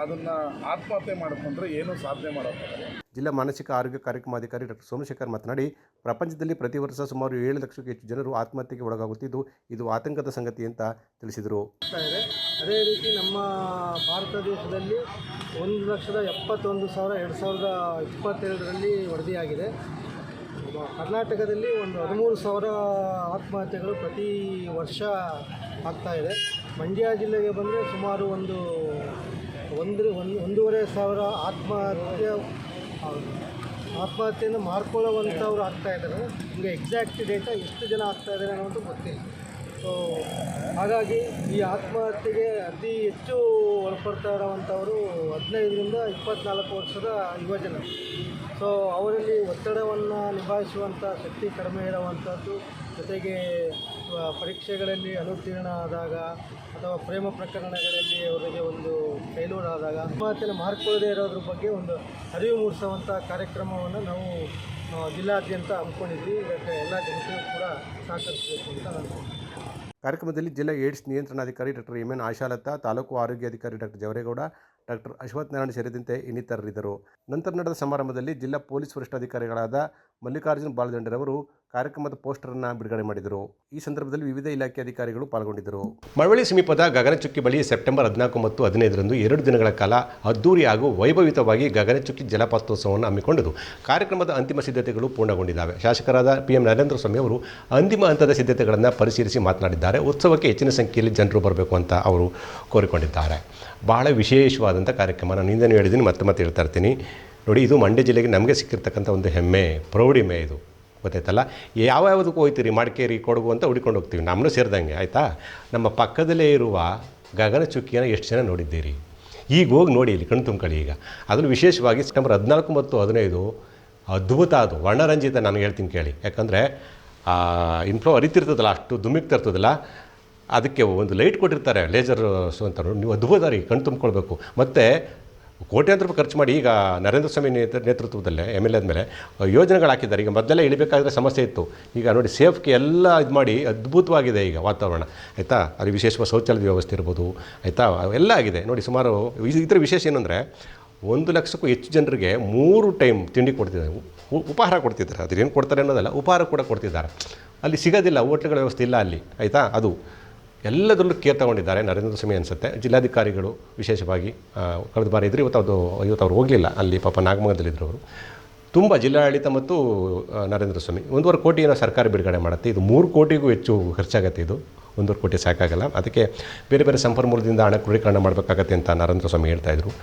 ಅದನ್ನು ಆತ್ಮಹತ್ಯೆ ಮಾಡಿಕೊಂಡ್ರೆ ಏನೂ ಸಾಧನೆ ಮಾಡೋಕ್ಕಾಗಲ್ಲ. ಜಿಲ್ಲಾ ಮಾನಸಿಕ ಆರೋಗ್ಯ ಕಾರ್ಯಕ್ರಮಾಧಿಕಾರಿ ಡಾಕ್ಟರ್ ಸೋಮಶೇಖರ್ ಮಾತನಾಡಿ, ಪ್ರಪಂಚದಲ್ಲಿ ಪ್ರತಿ ವರ್ಷ ಸುಮಾರು 7 ಲಕ್ಷಕ್ಕೂ ಹೆಚ್ಚು ಜನರು ಆತ್ಮಹತ್ಯೆಗೆ ಒಳಗಾಗುತ್ತಿದ್ದು ಇದು ಆತಂಕದ ಸಂಗತಿ ಅಂತ ತಿಳಿಸಿದರು. ಅದೇ ರೀತಿ ನಮ್ಮ ಭಾರತ ದೇಶದಲ್ಲಿ 1,71,2022ರಲ್ಲಿ ವರದಿಯಾಗಿದೆ. ಕರ್ನಾಟಕದಲ್ಲಿ ಒಂದು 13,000 ಆತ್ಮಹತ್ಯೆಗಳು ಪ್ರತಿ ವರ್ಷ ಆಗ್ತಾಯಿದೆ. ಮಂಡ್ಯ ಜಿಲ್ಲೆಗೆ ಬಂದರೆ ಸುಮಾರು 1,500 ಆತ್ಮಹತ್ಯೆಯನ್ನು ಮಾಡ್ಕೊಳ್ಳುವಂಥವ್ರು ಆಗ್ತಾಯಿದ್ದಾರೆ. ಈಗ ಎಕ್ಸಾಕ್ಟ್ ಡೇಟಾ ಎಷ್ಟು ಜನ ಆಗ್ತಾಯಿದ್ದಾರೆ ಅನ್ನೋದು ಗೊತ್ತಿಲ್ಲ. ಸೊ ಹಾಗಾಗಿ ಈ ಆತ್ಮಹತ್ಯೆಗೆ ಅತಿ ಹೆಚ್ಚು ಒಳಪಡ್ತಾ ಇರೋವಂಥವರು 15ರಿಂದ 24 ವರ್ಷದ ಯುವಜನರು. ಸೊ ಅವರಲ್ಲಿ ಒತ್ತಡವನ್ನು ನಿಭಾಯಿಸುವಂಥ ಶಕ್ತಿ ಕಡಿಮೆ ಇರುವಂಥದ್ದು, ಜೊತೆಗೆ ಪರೀಕ್ಷೆಗಳಲ್ಲಿ ಅನುತ್ತೀರ್ಣ ಆದಾಗ ಅಥವಾ ಪ್ರೇಮ ಪ್ರಕರಣಗಳಲ್ಲಿ ಅವರಿಗೆ ಒಂದು ಫೇಲ್ಯೂರ್ ಆದಾಗ ಆತ್ಮಹತ್ಯೆಯನ್ನು ಮಾಡಿಕೊಳ್ಳದೇ ಇರೋದ್ರ ಬಗ್ಗೆ ಒಂದು ಅರಿವು ಮೂಡಿಸುವಂಥ ಕಾರ್ಯಕ್ರಮವನ್ನು ನಾವು ಜಿಲ್ಲಾದ್ಯಂತ ಹಮ್ಮಿಕೊಂಡಿದ್ವಿ. ಇದಕ್ಕೆ ಎಲ್ಲ ಜನತೆಯೂ ಕೂಡ ಸಹಕರಿಸಬೇಕು ಅಂತ ನಾನು. ಕಾರ್ಯಕ್ರಮದಲ್ಲಿ ಜಿಲ್ಲಾ ಏಡ್ಸ್ ನಿಯಂತ್ರಣಾಧಿಕಾರಿ ಡಾಕ್ಟರ್ ಎಂ.ಎನ್. ಆಶಾಲತಾ, ತಾಲೂಕು ಆರೋಗ್ಯಾಧಿಕಾರಿ ಡಾಕ್ಟರ್ ಜವರೇಗೌಡ, ಡಾಕ್ಟರ್ ಅಶ್ವಥ್ ನಾರಾಯಣ ಸೇರಿದಂತೆ ಇನ್ನಿತರರಿದ್ದರು. ನಂತರ ನಡೆದ ಸಮಾರಂಭದಲ್ಲಿ ಜಿಲ್ಲಾ ಪೊಲೀಸ್ ವರಿಷ್ಠಾಧಿಕಾರಿಗಳಾದ ಮಲ್ಲಿಕಾರ್ಜುನ್ ಬಾಲದಂಡರವರು ಕಾರ್ಯಕ್ರಮದ ಪೋಸ್ಟರನ್ನು ಬಿಡುಗಡೆ ಮಾಡಿದರು. ಈ ಸಂದರ್ಭದಲ್ಲಿ ವಿವಿಧ ಇಲಾಖೆ ಅಧಿಕಾರಿಗಳು ಪಾಲ್ಗೊಂಡಿದ್ದರು. ಮಳವಳ್ಳಿ ಸಮೀಪದ ಗಗನಚುಕ್ಕಿ ಬಳಿ ಸೆಪ್ಟೆಂಬರ್ 14 ಮತ್ತು 15ರಂದು 2 ದಿನಗಳ ಕಾಲ ಅದ್ದೂರಿ ಹಾಗೂ ವೈಭವಿತವಾಗಿ ಗಗನಚುಕ್ಕಿ ಜಲಪಾತೋತ್ಸವವನ್ನು ಹಮ್ಮಿಕೊಂಡಿದ್ದು ಕಾರ್ಯಕ್ರಮದ ಅಂತಿಮ ಸಿದ್ಧತೆಗಳು ಪೂರ್ಣಗೊಂಡಿದ್ದಾವೆ. ಶಾಸಕರಾದ PM ನರೇಂದ್ರ ಸ್ವಾಮಿ ಅವರು ಅಂತಿಮ ಹಂತದ ಸಿದ್ಧತೆಗಳನ್ನು ಪರಿಶೀಲಿಸಿ ಮಾತನಾಡಿದ್ದಾರೆ. ಉತ್ಸವಕ್ಕೆ ಹೆಚ್ಚಿನ ಸಂಖ್ಯೆಯಲ್ಲಿ ಜನರು ಬರಬೇಕು ಅಂತ ಅವರು ಕೋರಿಕೊಂಡಿದ್ದಾರೆ. ಬಹಳ ವಿಶೇಷವಾದಂಥ ಕಾರ್ಯಕ್ರಮ. ನಾನು ಹಿಂದೆ ಹೇಳಿದ್ದೀನಿ, ಮತ್ತೆ ಹೇಳ್ತಾ ಇರ್ತೀನಿ. ನೋಡಿ, ಇದು ಮಂಡ್ಯ ಜಿಲ್ಲೆಗೆ ನಮಗೆ ಸಿಕ್ಕಿರ್ತಕ್ಕಂಥ ಒಂದು ಹೆಮ್ಮೆ, ಪ್ರೌಢಿಮೆ. ಇದು ಗೊತ್ತಾಯ್ತಲ್ಲ. ಯಾವ್ಯಾವುದಕ್ಕೂ ಹೋಗ್ತೀರಿ, ಮಡಿಕೇರಿ, ಕೊಡಗು ಅಂತ ಹುಡ್ಕೊಂಡು ಹೋಗ್ತೀವಿ, ನಮ್ಮನ್ನು ಸೇರಿದಂಗೆ ಆಯಿತಾ. ನಮ್ಮ ಪಕ್ಕದಲ್ಲೇ ಇರುವ ಗಗನಚುಕ್ಕಿಯನ್ನು ಎಷ್ಟು ಜನ ನೋಡಿದ್ದೀರಿ? ಈಗ ಹೋಗಿ ನೋಡಿ, ಇಲ್ಲಿ ಕಣ್ಣು ತುಂಬ್ಕೊಳ್ಳಿ. ಈಗ ಅದನ್ನು ವಿಶೇಷವಾಗಿ ಸೆಪ್ಟೆಂಬರ್ 14 ಮತ್ತು 15 ಅದ್ಭುತ, ಅದು ವರ್ಣರಂಜಿತ. ನಾನು ಹೇಳ್ತೀನಿ ಕೇಳಿ. ಯಾಕಂದರೆ ಇನ್ಫ್ಲೋ ಹರಿತಿರ್ತದಲ್ಲ, ಅಷ್ಟು ದುಮ್ಮಿಗ್ತಾ ಇರ್ತದಲ್ಲ, ಅದಕ್ಕೆ ಒಂದು ಲೈಟ್ ಕೊಟ್ಟಿರ್ತಾರೆ, ಲೇಸರ್ ಅಂತ. ನೀವು ಅದ್ಭುತ ರೀ, ಕಣ್ಣು ತುಂಬಿಕೊಳ್ಬೇಕು. ಮತ್ತು ಕೋಟ್ಯಾಂತರ ರೂಪಾಯಿ ಖರ್ಚು ಮಾಡಿ ಈಗ ನರೇಂದ್ರ ಸ್ವಾಮಿ ನೇತೃತ್ವದಲ್ಲೇ MLA ಆದಮೇಲೆ ಯೋಜನೆಗಳು ಹಾಕಿದ್ದಾರೆ. ಈಗ ಮೊದಲೆಲ್ಲ ಇಳಿಬೇಕಾದ್ರೆ ಸಮಸ್ಯೆ ಇತ್ತು. ಈಗ ನೋಡಿ, ಸೇಫ್ಗೆ ಎಲ್ಲ ಇದು ಮಾಡಿ ಅದ್ಭುತವಾಗಿದೆ ಈಗ ವಾತಾವರಣ, ಆಯಿತಾ. ಅದು ವಿಶೇಷವಾಗಿ ಶೌಚಾಲಯದ ವ್ಯವಸ್ಥೆ ಇರ್ಬೋದು, ಆಯಿತಾ, ಎಲ್ಲ ಆಗಿದೆ. ನೋಡಿ, ಸುಮಾರು ಇದರ ವಿಶೇಷ ಏನಂದರೆ 1 ಲಕ್ಷಕ್ಕೂ ಹೆಚ್ಚು ಜನರಿಗೆ 3 ಟೈಮ್ ತಿಂಡಿ ಕೊಡ್ತಿದ್ದಾರೆ, ಉಪಹಾರ ಕೊಡ್ತಿದ್ದಾರೆ. ಅದೇನು ಕೊಡ್ತಾರೆ ಅನ್ನೋದಲ್ಲ, ಉಪಹಾರ ಕೂಡ ಕೊಡ್ತಿದ್ದಾರೆ. ಅಲ್ಲಿ ಸಿಗೋದಿಲ್ಲ, ಹೋಟ್ಲುಗಳ ವ್ಯವಸ್ಥೆ ಇಲ್ಲ ಅಲ್ಲಿ, ಆಯಿತಾ. ಅದು ಎಲ್ಲದರಲ್ಲೂ ಕೇರ್ ತಗೊಂಡಿದ್ದಾರೆ ನರೇಂದ್ರ ಸ್ವಾಮಿ ಅನಿಸುತ್ತೆ. ಜಿಲ್ಲಾಧಿಕಾರಿಗಳು ವಿಶೇಷವಾಗಿ ಕಳೆದ ಬಾರಿ ಇದ್ದರು. ಇವತ್ತು ಅವ್ರು ಹೋಗಲಿಲ್ಲ ಅಲ್ಲಿ, ಪಾಪ ನಾಗಮಂಗಲದಲ್ಲಿದ್ದರು ಅವರು. ತುಂಬ ಜಿಲ್ಲಾಡಳಿತ ಮತ್ತು ನರೇಂದ್ರ ಸ್ವಾಮಿ 1.25 ಕೋಟಿ ಏನೋ ಸರ್ಕಾರ ಬಿಡುಗಡೆ ಮಾಡುತ್ತೆ. ಇದು 3 ಕೋಟಿಗೂ ಹೆಚ್ಚು ಖರ್ಚಾಗತ್ತೆ. ಇದು 1.25 ಕೋಟಿ ಸಾಕಾಗಲ್ಲ. ಅದಕ್ಕೆ ಬೇರೆ ಬೇರೆ ಸಂಪನ್ಮೂಲದಿಂದ ಹಣ ಕ್ರೋಢೀಕರಣ ಮಾಡಬೇಕಾಗತ್ತೆ ಅಂತ ನರೇಂದ್ರ ಸ್ವಾಮಿ ಹೇಳ್ತಾಯಿದ್ರು.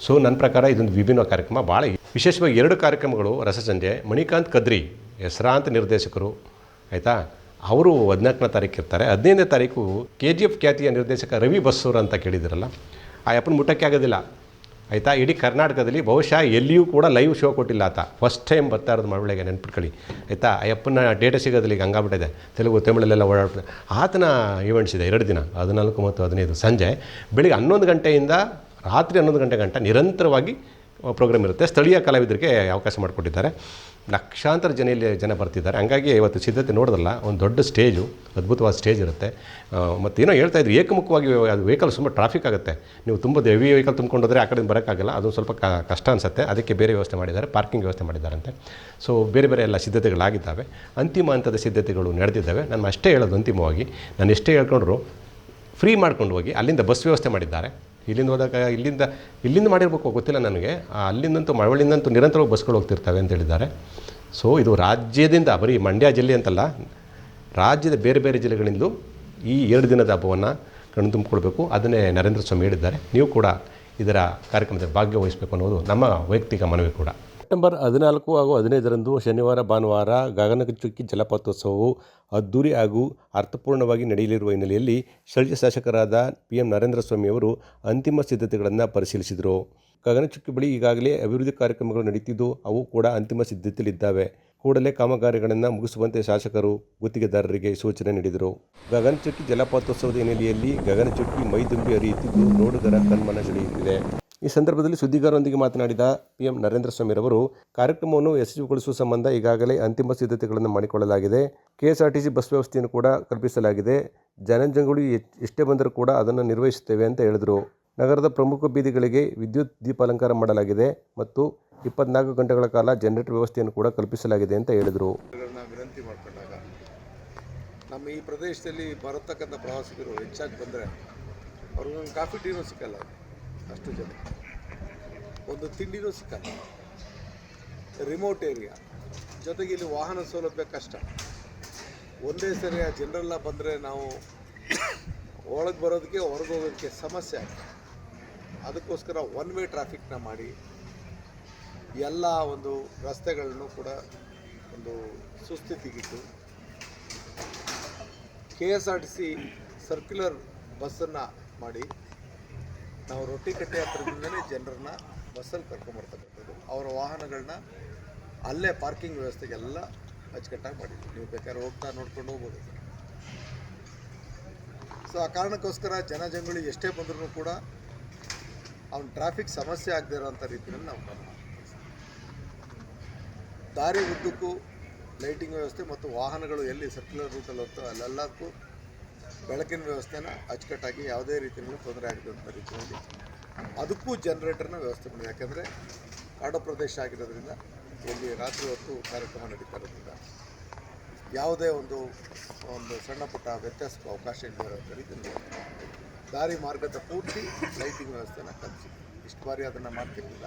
ಸೊ ನನ್ನ ಪ್ರಕಾರ ಇದೊಂದು ವಿಭಿನ್ನ ಕಾರ್ಯಕ್ರಮ. ಭಾಳ ವಿಶೇಷವಾಗಿ 2 ಕಾರ್ಯಕ್ರಮಗಳು ರಸಸಂಜೆ. ಮಣಿಕಾಂತ್ ಕದ್ರಿ ಹೆಸರಾಂತ ನಿರ್ದೇಶಕರು, ಆಯಿತಾ, ಅವರು 14ನೇ ತಾರೀಕು ಇರ್ತಾರೆ. 15ನೇ ತಾರೀಕು KGF ಖ್ಯಾತಿಯ ನಿರ್ದೇಶಕ ರವಿ ಬಸ್ಸೂರ್ ಅಂತ ಕೇಳಿದಿರಲ್ಲ, ಆ ಅಪ್ಪನ ಮುಟ್ಟಕ್ಕೆ ಆಗೋದಿಲ್ಲ, ಆಯಿತಾ. ಇಡೀ ಕರ್ನಾಟಕದಲ್ಲಿ ಬಹುಶಃ ಎಲ್ಲಿಯೂ ಕೂಡ ಲೈವ್ ಶೋ ಕೊಟ್ಟಿಲ್ಲ ಆತ. ಫಸ್ಟ್ ಟೈಮ್ ಬರ್ತಾ ಇರೋದು ಮಳವಳ್ಳಿಗೆ, ನೆನ್ಪಿಟ್ಕೊಳ್ಳಿ, ಆಯಿತಾ. ಆ ಅಪ್ಪನ ಡೇಟಾ ಸಿಗೋದಿಲ್ಲ, ಈಗ ಹಂಗಾಗ್ಬಿಟ್ಟಿದೆ. ತೆಲುಗು ತಮಿಳಲ್ಲೆಲ್ಲ ಓಡಾಡ್ತದೆ. ಆತನ ಈವೆಂಟ್ಸ್ ಇದೆ 2 ದಿನ, 14 ಮತ್ತು 15 ಸಂಜೆ ಬೆಳಿಗ್ಗೆ 11 ಗಂಟೆಯಿಂದ ರಾತ್ರಿ 11 ಗಂಟೆ ಗಂಟ ನಿರಂತರವಾಗಿ ಪ್ರೋಗ್ರಾಮ್ ಇರುತ್ತೆ. ಸ್ಥಳೀಯ ಕಲಾವಿದರಿಗೆ ಅವಕಾಶ ಮಾಡಿಕೊಟ್ಟಿದ್ದಾರೆ. ಲಕ್ಷಾಂತರ ಜನ ಬರ್ತಿದ್ದಾರೆ. ಹಂಗಾಗಿ ಇವತ್ತು ಸಿದ್ಧತೆ ನೋಡಿದ್ರಲ್ಲ, ಒಂದು ದೊಡ್ಡ ಸ್ಟೇಜು, ಅದ್ಭುತವಾದ ಸ್ಟೇಜ್ ಇರುತ್ತೆ. ಮತ್ತು ಏನೋ ಹೇಳ್ತಾಯಿದ್ರು, ಏಕಮುಖವಾಗಿ ಅದು ವೆಹಿಕಲ್ ತುಂಬ ಟ್ರಾಫಿಕ್ ಆಗುತ್ತೆ. ನೀವು ತುಂಬ ಹೆವಿ ವೆಹಿಕಲ್ ತುಂಬ್ಕೊಂಡೋದ್ರೆ ಆ ಕಡೆಯಿಂದ ಬರೋಕ್ಕಾಗಲ್ಲ, ಅದು ಸ್ವಲ್ಪ ಕಷ್ಟ ಅನಿಸುತ್ತೆ. ಅದಕ್ಕೆ ಬೇರೆ ವ್ಯವಸ್ಥೆ ಮಾಡಿದ್ದಾರೆ, ಪಾರ್ಕಿಂಗ್ ವ್ಯವಸ್ಥೆ ಮಾಡಿದ್ದಾರಂತೆ. ಸೊ ಬೇರೆ ಬೇರೆ ಎಲ್ಲ ಸಿದ್ಧತೆಗಳಾಗಿದ್ದಾವೆ. ಅಂತಿಮ ಹಂತದ ಸಿದ್ಧತೆಗಳು ನಡೆದಿದ್ದಾವೆ. ನಾನು ಅಷ್ಟೇ ಹೇಳೋದು, ಅಂತಿಮವಾಗಿ ನಾನು ಎಷ್ಟೇ ಹೇಳ್ಕೊಂಡ್ರು ಫ್ರೀ ಮಾಡ್ಕೊಂಡು ಹೋಗಿ ಅಲ್ಲಿಂದ ಬಸ್ ವ್ಯವಸ್ಥೆ ಮಾಡಿದ್ದಾರೆ. ಇಲ್ಲಿಂದ ಹೋದಾಗ ಇಲ್ಲಿಂದ ಮಾಡಿರ್ಬೇಕು ಗೊತ್ತಿಲ್ಲ ನನಗೆ. ಅಲ್ಲಿಂದಂತೂ ಮಳವಳ್ಳಿಂದಂತೂ ನಿರಂತರವಾಗಿ ಬಸ್ಗಳು ಹೋಗ್ತಿರ್ತವೆ ಅಂತ ಹೇಳಿದ್ದಾರೆ. ಸೊ ಇದು ರಾಜ್ಯದಿಂದ, ಬರೀ ಮಂಡ್ಯ ಜಿಲ್ಲೆ ಅಂತಲ್ಲ, ರಾಜ್ಯದ ಬೇರೆ ಬೇರೆ ಜಿಲ್ಲೆಗಳಿಂದಲೂ ಈ 2 ದಿನದ ಹಬ್ಬವನ್ನು ಕಣ್ಣು ತುಂಬಿಕೊಳ್ಬೇಕು. ಅದನ್ನೇ ನರೇಂದ್ರ ಸ್ವಾಮಿ ಹೇಳಿದ್ದಾರೆ. ನೀವು ಕೂಡ ಇದರ ಕಾರ್ಯಕ್ರಮದಲ್ಲಿ ಭಾಗವಹಿಸಬೇಕು ಅನ್ನೋದು ನಮ್ಮ ವೈಯಕ್ತಿಕ ಮನವಿ ಕೂಡ. ಸೆಪ್ಟೆಂಬರ್ 14 ಹಾಗೂ 15ರಂದು ಶನಿವಾರ ಭಾನುವಾರ ಗಗನಚುಕ್ಕಿ ಜಲಪಾತೋತ್ಸವವು ಅದ್ದೂರಿ ಹಾಗೂ ಅರ್ಥಪೂರ್ಣವಾಗಿ ನಡೆಯಲಿರುವ ಹಿನ್ನೆಲೆಯಲ್ಲಿ ಸ್ಥಳೀಯ ಶಾಸಕರಾದ PM ನರೇಂದ್ರ ಸ್ವಾಮಿಯವರು ಅಂತಿಮ ಸಿದ್ಧತೆಗಳನ್ನು ಪರಿಶೀಲಿಸಿದರು. ಗಗನಚುಕ್ಕಿ ಬಳಿ ಈಗಾಗಲೇ ಅಭಿವೃದ್ಧಿ ಕಾರ್ಯಕ್ರಮಗಳು ನಡೆಯುತ್ತಿದ್ದು ಅವು ಕೂಡ ಅಂತಿಮ ಸಿದ್ಧತೆಯಲ್ಲಿದ್ದಾವೆ. ಕೂಡಲೇ ಕಾಮಗಾರಿಗಳನ್ನು ಮುಗಿಸುವಂತೆ ಶಾಸಕರು ಗುತ್ತಿಗೆದಾರರಿಗೆ ಸೂಚನೆ ನೀಡಿದರು. ಗಗನಚುಕ್ಕಿ ಜಲಪಾತೋತ್ಸವದ ಹಿನ್ನೆಲೆಯಲ್ಲಿ ಗಗನಚುಕ್ಕಿ ಮೈದುಂಬಿ ಹರಿಯುತ್ತಿದ್ದು ನೋಡುಗರ ಕಣ್ಮನ ಸೆಳೆಯುತ್ತಿದೆ. ಈ ಸಂದರ್ಭದಲ್ಲಿ ಸುದ್ದಿಗಾರರೊಂದಿಗೆ ಮಾತನಾಡಿದ PM ನರೇಂದ್ರ ಸ್ವಾಮಿರವರು, ಕಾರ್ಯಕ್ರಮವನ್ನು ಯಶಸ್ವಿಗೊಳಿಸುವ ಸಂಬಂಧ ಈಗಾಗಲೇ ಅಂತಿಮ ಸಿದ್ಧತೆಗಳನ್ನು ಮಾಡಿಕೊಳ್ಳಲಾಗಿದೆ. KSRTC ಬಸ್ ವ್ಯವಸ್ಥೆಯನ್ನು ಕೂಡ ಕಲ್ಪಿಸಲಾಗಿದೆ. ಜನಜಂಗುಳಿ ಎಷ್ಟೇ ಬಂದರೂ ಕೂಡ ಅದನ್ನು ನಿರ್ವಹಿಸುತ್ತೇವೆ ಅಂತ ಹೇಳಿದರು. ನಗರದ ಪ್ರಮುಖ ಬೀದಿಗಳಿಗೆ ವಿದ್ಯುತ್ ದೀಪಾಲಂಕಾರ ಮಾಡಲಾಗಿದೆ ಮತ್ತು 24 ಗಂಟೆಗಳ ಕಾಲ ಜನರೇಟರ್ ವ್ಯವಸ್ಥೆಯನ್ನು ಕೂಡ ಕಲ್ಪಿಸಲಾಗಿದೆ ಅಂತ ಹೇಳಿದರು. ವಿನಂತಿ ಮಾಡ್ಕೊಂಡಾಗ ನಮ್ಮ ಈ ಪ್ರದೇಶದಲ್ಲಿ ಬರತಕ್ಕಂಥ ಪ್ರವಾಸಿಗರು ಹೆಚ್ಚಾಗಿ ಬಂದರೆ ಅವ್ರಿಗೊಂದು ಕಾಫಿ ಟೀನೂ ಸಿಕ್ಕಲ್ಲ, ಅಷ್ಟು ಜನ, ಒಂದು ತಿಂಡಿನೂ ಸಿಕ್ಕಲ್ಲ. ರಿಮೋಟ್ ಏರಿಯಾ, ಜೊತೆಗೆ ಇಲ್ಲಿ ವಾಹನ ಸೌಲಭ್ಯ ಕಷ್ಟ. ಒಂದೇ ಸರಿಯ ಜನರೆಲ್ಲ ಬಂದರೆ ನಾವು ಒಳಗೆ ಬರೋದಕ್ಕೆ ಹೊರಗೆ ಹೋಗೋದಕ್ಕೆ ಸಮಸ್ಯೆ ಆಗುತ್ತೆ. ಅದಕ್ಕೋಸ್ಕರ ಒನ್ ವೇ ಟ್ರಾಫಿಕ್ನ ಮಾಡಿ ಎಲ್ಲ ಒಂದು ರಸ್ತೆಗಳನ್ನು ಕೂಡ ಒಂದು ಸುಸ್ಥಿತಿಗಿಟ್ಟು KSRTC ಸರ್ಕ್ಯುಲರ್ ಬಸ್ಸನ್ನು ಮಾಡಿ ನಾವು ರೊಟ್ಟಿಕಟ್ಟೆ ಹತ್ರದಿಂದಲೇ ಜನರನ್ನ ಬಸ್ಸಲ್ಲಿ ಕರ್ಕೊಂಬರ್ತಕ್ಕಂಥದ್ದು. ಅವರ ವಾಹನಗಳನ್ನ ಅಲ್ಲೇ ಪಾರ್ಕಿಂಗ್ ವ್ಯವಸ್ಥೆಗೆಲ್ಲ ಅಚ್ಚುಕಟ್ಟಾಗಿ ಮಾಡಿದ್ವಿ. ನೀವು ಬೇಕಾದ್ರೆ ಹೋಗ್ತಾ ನೋಡ್ಕೊಂಡು ಹೋಗ್ಬೋದು. ಸೊ ಆ ಕಾರಣಕ್ಕೋಸ್ಕರ ಜನಜಂಗುಳಿ ಎಷ್ಟೇ ಬಂದರೂ ಕೂಡ ಅವ್ನ ಟ್ರಾಫಿಕ್ ಸಮಸ್ಯೆ ಆಗದೇ ಇರೋಂಥ ರೀತಿಯಲ್ಲಿ ನಾವು ಕ್ರಮ ದಾರಿ ಉದ್ದಕ್ಕೂ ಲೈಟಿಂಗ್ ವ್ಯವಸ್ಥೆ ಮತ್ತು ವಾಹನಗಳು ಎಲ್ಲಿ ಸರ್ಕ್ಯುಲರ್ ರೂಟಲ್ಲಿ ಹೋಗ್ತೋ ಅಲ್ಲೆಲ್ಲಕ್ಕೂ ಬೆಳಕಿನ ವ್ಯವಸ್ಥೆನ ಅಚ್ಚುಕಟ್ಟಾಗಿ ಯಾವುದೇ ರೀತಿಯಲ್ಲೂ ತೊಂದರೆ ಆಗದಂಥ ರೀತಿಯಲ್ಲಿ ಅದಕ್ಕೂ ಜನರೇಟರ್ನ ವ್ಯವಸ್ಥೆ ಮಾಡಿದೆ. ಯಾಕೆಂದರೆ ಕಾಡು ಪ್ರದೇಶ ಆಗಿರೋದ್ರಿಂದ ಇಲ್ಲಿ ರಾತ್ರಿ ಹೊತ್ತು ಕಾರ್ಯಕ್ರಮ ನಡೀತಾ ಇರೋದ್ರಿಂದ ಯಾವುದೇ ಒಂದು ಸಣ್ಣ ಪುಟ್ಟ ವ್ಯತ್ಯಾಸಕ್ಕೆ ಅವಕಾಶ ಇಲ್ಲದಿರೋಂಥ ರೀತಿಯಲ್ಲಿ ದಾರಿ ಮಾರ್ಗದ ಪೂರ್ತಿ ಲೈಟಿಂಗ್ ವ್ಯವಸ್ಥೆನ ಕಲ್ಪಿಸಿದ್ವಿ. ಇಷ್ಟು ಬಾರಿ ಅದನ್ನು ಮಾಡ್ತಿರ್ಲಿಲ್ಲ,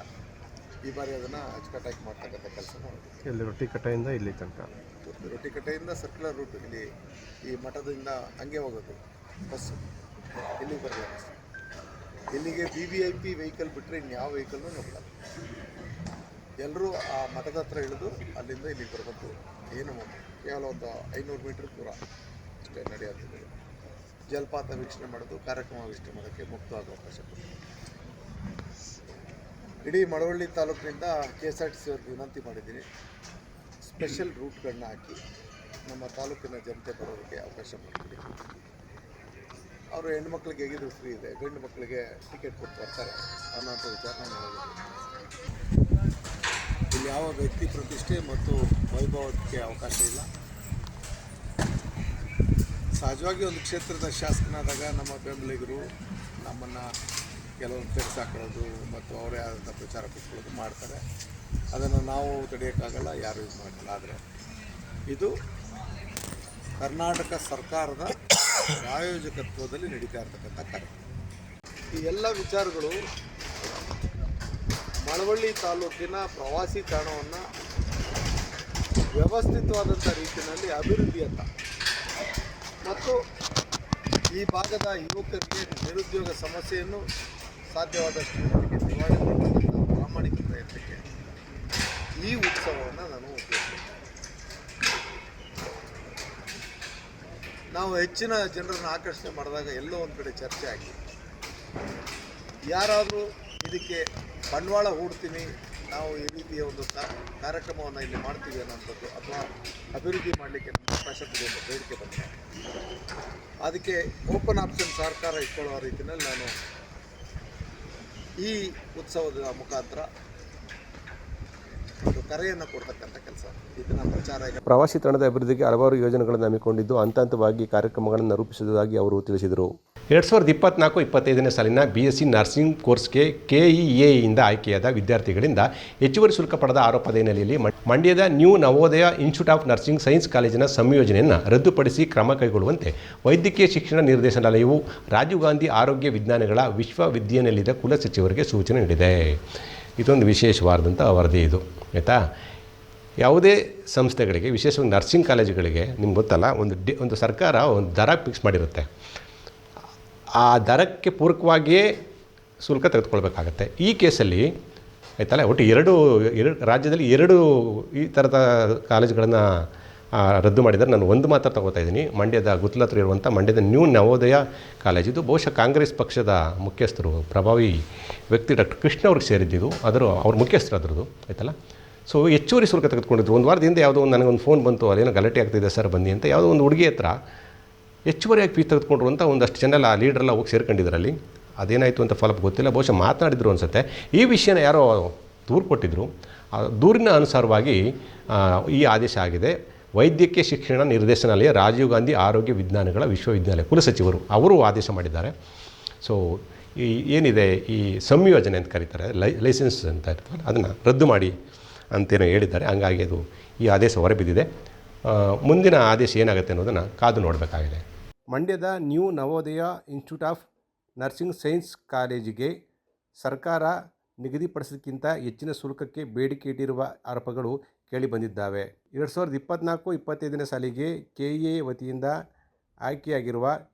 ಈ ಬಾರಿ ಅದನ್ನು ಅಚ್ಚುಕಟ್ಟಾಗಿ ಮಾಡ್ತಕ್ಕಂಥ ಕೆಲಸ ಮಾಡಿದ್ವಿ. ಇಲ್ಲಿ ರೊಟ್ಟಿಕಟ್ಟೆಯಿಂದ ಇಲ್ಲಿ ತನಕ, ರೊಟ್ಟಿಕಟ್ಟೆಯಿಂದ ಸರ್ಕ್ಯುಲರ್ ರೂಟ್ ಇಲ್ಲಿ ಈ ಮಠದಿಂದ ಹಂಗೆ ಹೋಗೋದು ಬಸ್ಸು, ಇಲ್ಲಿಗೆ ಬರಲ್ಲ ಬಸ್. ಇಲ್ಲಿಗೆ VVIP ವೆಹಿಕಲ್ ಬಿಟ್ಟರೆ ಇನ್ಯಾವ ವೆಹಿಕಲ್ನೂ ನೋಡಲ್ಲ. ಎಲ್ಲರೂ ಆ ಮಠದ ಹತ್ರ ಇಳಿದು ಅಲ್ಲಿಂದ ಇಲ್ಲಿಗೆ ಬರಬೇಕು. ಏನು ಕೇವಲ ಒಂದು 500 ಮೀಟ್ರ್ ದೂರ ಅಷ್ಟೇ ನಡೆಯುತ್ತದೆ. ಜಲಪಾತ ವೀಕ್ಷಣೆ ಮಾಡೋದು, ಕಾರ್ಯಕ್ರಮ ವೀಕ್ಷಣೆ ಮಾಡೋಕ್ಕೆ ಮುಕ್ತವಾದ ಅವಕಾಶ ಕೊಡ್ತೀವಿ. ಇಡೀ ಮಳವಳ್ಳಿ ತಾಲೂಕಿನಿಂದ KSRTC ಅವ್ರಿಗೆ ವಿನಂತಿ ಮಾಡಿದ್ದೀನಿ, ಸ್ಪೆಷಲ್ ರೂಟ್ಗಳನ್ನ ಹಾಕಿ ನಮ್ಮ ತಾಲೂಕಿನ ಜನತೆ ಬರೋದಕ್ಕೆ ಅವಕಾಶ ಮಾಡಿಕೊಡಿ. ಅವರು ಹೆಣ್ಮಕ್ಳಿಗೆ ಹೇಗಿದ್ರು ಫ್ರೀ ಇದೆ, ಗಂಡು ಮಕ್ಕಳಿಗೆ ಟಿಕೆಟ್ ಕೊಟ್ಟು ಬರ್ತಾರೆ ಅನ್ನೋಂಥ ವಿಚಾರ ನಾವು ಇಲ್ಲಿ ಯಾವ ವ್ಯಕ್ತಿ ಪ್ರತಿಷ್ಠೆ ಮತ್ತು ವೈಭವಕ್ಕೆ ಅವಕಾಶ ಇಲ್ಲ. ಸಹಜವಾಗಿ ಒಂದು ಕ್ಷೇತ್ರದ ಶಾಸಕನಾದಾಗ ನಮ್ಮ ಬೆಂಬಲಿಗರು ನಮ್ಮನ್ನು ಕೆಲವೊಂದು ಫೆಕ್ಸ್ ಹಾಕೊಳ್ಳೋದು ಮತ್ತು ಅವರೇ ಆದಂಥ ಪ್ರಚಾರ ಕೊಟ್ಕೊಳ್ಳೋದು ಮಾಡ್ತಾರೆ. ಅದನ್ನು ನಾವು ತಡೆಯೋಕ್ಕಾಗಲ್ಲ, ಯಾರು ಇದು ಮಾಡಲ್ಲ. ಆದರೆ ಇದು ಕರ್ನಾಟಕ ಸರ್ಕಾರದ ಪ್ರಾಯೋಜಕತ್ವದಲ್ಲಿ ನಡೀತಾ ಇರ್ತಕ್ಕಂಥ ಕಾರ್ಯಕ್ರಮ. ಈ ಎಲ್ಲ ವಿಚಾರಗಳು ಮಳವಳ್ಳಿ ತಾಲೂಕಿನ ಪ್ರವಾಸಿ ತಾಣವನ್ನು ವ್ಯವಸ್ಥಿತವಾದಂಥ ರೀತಿಯಲ್ಲಿ ಅಭಿವೃದ್ಧಿಯತ್ತ ಮತ್ತು ಈ ಭಾಗದ ಯುವಕರಿಗೆ ನಿರುದ್ಯೋಗ ಸಮಸ್ಯೆಯನ್ನು ಸಾಧ್ಯವಾದಷ್ಟು ಮಟ್ಟಿಗೆ ನಿವಾರಣೆ ಮಾಡತಕ್ಕಂಥ ಪ್ರಾಮಾಣಿಕ ಪ್ರಯತ್ನಕ್ಕೆ ಈ ಉತ್ಸವವನ್ನು ನಾನು ಉಪಯೋಗಿಸ್ತೇನೆ. ನಾವು ಹೆಚ್ಚಿನ ಜನರನ್ನು ಆಕರ್ಷಣೆ ಮಾಡಿದಾಗ ಎಲ್ಲೋ ಒಂದು ಕಡೆ ಚರ್ಚೆ ಆಗಿ ಯಾರಾದರೂ ಇದಕ್ಕೆ ಬಂಡವಾಳ ಹೂಡ್ತೀನಿ, ನಾವು ಈ ರೀತಿಯ ಒಂದು ಕಾರ್ಯಕ್ರಮವನ್ನು ಇಲ್ಲಿ ಮಾಡ್ತೀವಿ ಅನ್ನೋಂಥದ್ದು ಅಥವಾ ಅಭಿವೃದ್ಧಿ ಮಾಡಲಿಕ್ಕೆ ನಮಗೆ ಅವಕಾಶ ಕೊಡಿ ಅಂತ ಬೇಡಿಕೆ ಬಂದರೆ ಅದಕ್ಕೆ ಓಪನ್ ಆಪ್ಷನ್ ಸರ್ಕಾರ ಇಟ್ಕೊಳ್ಳೋ ರೀತಿಯಲ್ಲಿ ನಾನು ಈ ಉತ್ಸವದ ಮುಖಾಂತರ ಕರೆಯನ್ನು ಕೊಡ್ತಕ್ಕಂಥ ಕೆಲಸ ಇದನ್ನು ಪ್ರಚಾರ ಈಗ ಪ್ರವಾಸಿ ತಾಣದ ಅಭಿವೃದ್ಧಿಗೆ ಹಲವಾರು ಯೋಜನೆಗಳನ್ನು ಹಮ್ಮಿಕೊಂಡಿದ್ದು ಹಂತ ಹಂತವಾಗಿ ಕಾರ್ಯಕ್ರಮಗಳನ್ನು ರೂಪಿಸುವುದಾಗಿ ಅವರು ತಿಳಿಸಿದರು. 2024-25ನೇ ಸಾಲಿನ BSc ನರ್ಸಿಂಗ್ ಕೋರ್ಸ್ಗೆ KEAಯಿಂದ ಆಯ್ಕೆಯಾದ ವಿದ್ಯಾರ್ಥಿಗಳಿಂದ ಹೆಚ್ಚುವರಿ ಶುಲ್ಕ ಪಡೆದ ಆರೋಪದ ಹಿನ್ನೆಲೆಯಲ್ಲಿ ಮಂಡ್ಯದ new Navodaya institute of nursing science ಕಾಲೇಜಿನ ಸಂಯೋಜನೆಯನ್ನು ರದ್ದುಪಡಿಸಿ ಕ್ರಮ ಕೈಗೊಳ್ಳುವಂತೆ ವೈದ್ಯಕೀಯ ಶಿಕ್ಷಣ ನಿರ್ದೇಶನಾಲಯವು ರಾಜೀವ್ ಗಾಂಧಿ ಆರೋಗ್ಯ ವಿಜ್ಞಾನಗಳ ವಿಶ್ವವಿದ್ಯಾನಿಲಯದ ಕುಲಸಚಿವರಿಗೆ ಸೂಚನೆ ನೀಡಿದೆ. ಇದೊಂದು ವಿಶೇಷವಾದಂಥ ವರದಿ ಇದು, ಆಯಿತಾ. ಯಾವುದೇ ಸಂಸ್ಥೆಗಳಿಗೆ, ವಿಶೇಷವಾಗಿ ನರ್ಸಿಂಗ್ ಕಾಲೇಜುಗಳಿಗೆ ನಿಮ್ಗೆ ಗೊತ್ತಲ್ಲ, ಒಂದು ಸರ್ಕಾರ ಒಂದು ದರ ಫಿಕ್ಸ್ ಮಾಡಿರುತ್ತೆ. ಆ ದರಕ್ಕೆ ಪೂರಕವಾಗಿಯೇ ಶುಲ್ಕ ತೆಗೆದುಕೊಳ್ಬೇಕಾಗತ್ತೆ. ಈ ಕೇಸಲ್ಲಿ ಆಯ್ತಲ್ಲ, ಒಟ್ಟು ಎರಡು ರಾಜ್ಯದಲ್ಲಿ 2 ಈ ಥರದ ಕಾಲೇಜುಗಳನ್ನು ರದ್ದು ಮಾಡಿದ್ದಾರೆ. ನಾನು ಒಂದು ಮಾತ್ರ ತಗೋತಾ ಇದ್ದೀನಿ. ಮಂಡ್ಯದ ಗುತ್ತಲ ಹತ್ರ ಇರುವಂಥ ಮಂಡ್ಯದ ನ್ಯೂ ನವೋದಯ ಕಾಲೇಜ್. ಇದು ಬಹುಶಃ ಕಾಂಗ್ರೆಸ್ ಪಕ್ಷದ ಮುಖ್ಯಸ್ಥರು, ಪ್ರಭಾವಿ ವ್ಯಕ್ತಿ ಡಾಕ್ಟರ್ ಕೃಷ್ಣ ಅವ್ರಿಗೆ ಸೇರಿದ್ದಿದ್ದು. ಅವ್ರ ಮುಖ್ಯಸ್ಥರು ಅದರದ್ದು, ಆಯ್ತಲ್ಲ. ಸೊ ಹೆಚ್ಚುವರಿ ಶುಲ್ಕ ತೆಗೆದುಕೊಂಡಿದ್ರು. ಒಂದು ವಾರದಿಂದ ಯಾವುದೋ ಒಂದು ನನಗೊಂದು ಫೋನ್ ಬಂತು, ಅದೇನೋ ಗಲಾಟೆ ಆಗ್ತಿದೆ ಸರ್ ಬನ್ನಿ ಅಂತ. ಯಾವುದೋ ಒಂದು ಹುಡುಗಿ ಹತ್ರ ಹೆಚ್ಚುವರಿಯಾಗಿ ಫೀಸ್ ತೆಗೆದುಕೊಂಡ್ರು ಅಂತ ಒಂದಷ್ಟು ಜನ ಲೀಡ್ರೆಲ್ಲ ಹೋಗಿ ಸೇರ್ಕೊಂಡಿದ್ರಲ್ಲಿ. ಅದೇನಾಯಿತು ಅಂತ ಫಾಲೋಅಪ್ ಗೊತ್ತಿಲ್ಲ, ಬಹುಶಃ ಮಾತನಾಡಿದ್ರು ಅನಿಸುತ್ತೆ. ಈ ವಿಷಯನ ಯಾರೋ ದೂರು ಕೊಟ್ಟಿದ್ದರು. ದೂರಿನ ಅನುಸಾರವಾಗಿ ಈ ಆದೇಶ ಆಗಿದೆ. ವೈದ್ಯಕೀಯ ಶಿಕ್ಷಣ ನಿರ್ದೇಶನಾಲಯ ರಾಜೀವ್ ಗಾಂಧಿ ಆರೋಗ್ಯ ವಿಜ್ಞಾನಗಳ ವಿಶ್ವವಿದ್ಯಾಲಯ ಕುಲಸಚಿವರು ಅವರು ಆದೇಶ ಮಾಡಿದ್ದಾರೆ. ಸೊ ಈ ಏನಿದೆ ಈ ಸಂಯೋಜನೆ ಅಂತ ಕರೀತಾರೆ, ಲೈಸೆನ್ಸ್ ಅಂತ ಇರ್ತದೆ, ಅದನ್ನು ರದ್ದು ಮಾಡಿ ಅಂತೇನೋ ಹೇಳಿದ್ದಾರೆ. ಹಂಗಾಗಿ ಅದು ಈ ಆದೇಶ ಹೊರಬಿದ್ದಿದೆ. ಮುಂದಿನ ಆದೇಶ ಏನಾಗುತ್ತೆ ಅನ್ನೋದನ್ನು ಕಾದು ನೋಡಬೇಕಾಗಿದೆ. ಮಂಡ್ಯದ new Navodaya institute of nursing science ಕಾಲೇಜಿಗೆ ಸರ್ಕಾರ ನಿಗದಿಪಡಿಸಿದ್ದಕ್ಕಿಂತ ಹೆಚ್ಚಿನ ಶುಲ್ಕಕ್ಕೆ ಬೇಡಿಕೆ ಇಟ್ಟಿರುವ ಆರೋಪಗಳು ಕೇಳಿಬಂದಿದ್ದಾವೆ. 2024-25ನೇ ಸಾಲಿಗೆ KEA ವತಿಯಿಂದ ಆಯ್ಕೆಯಾಗಿರುವ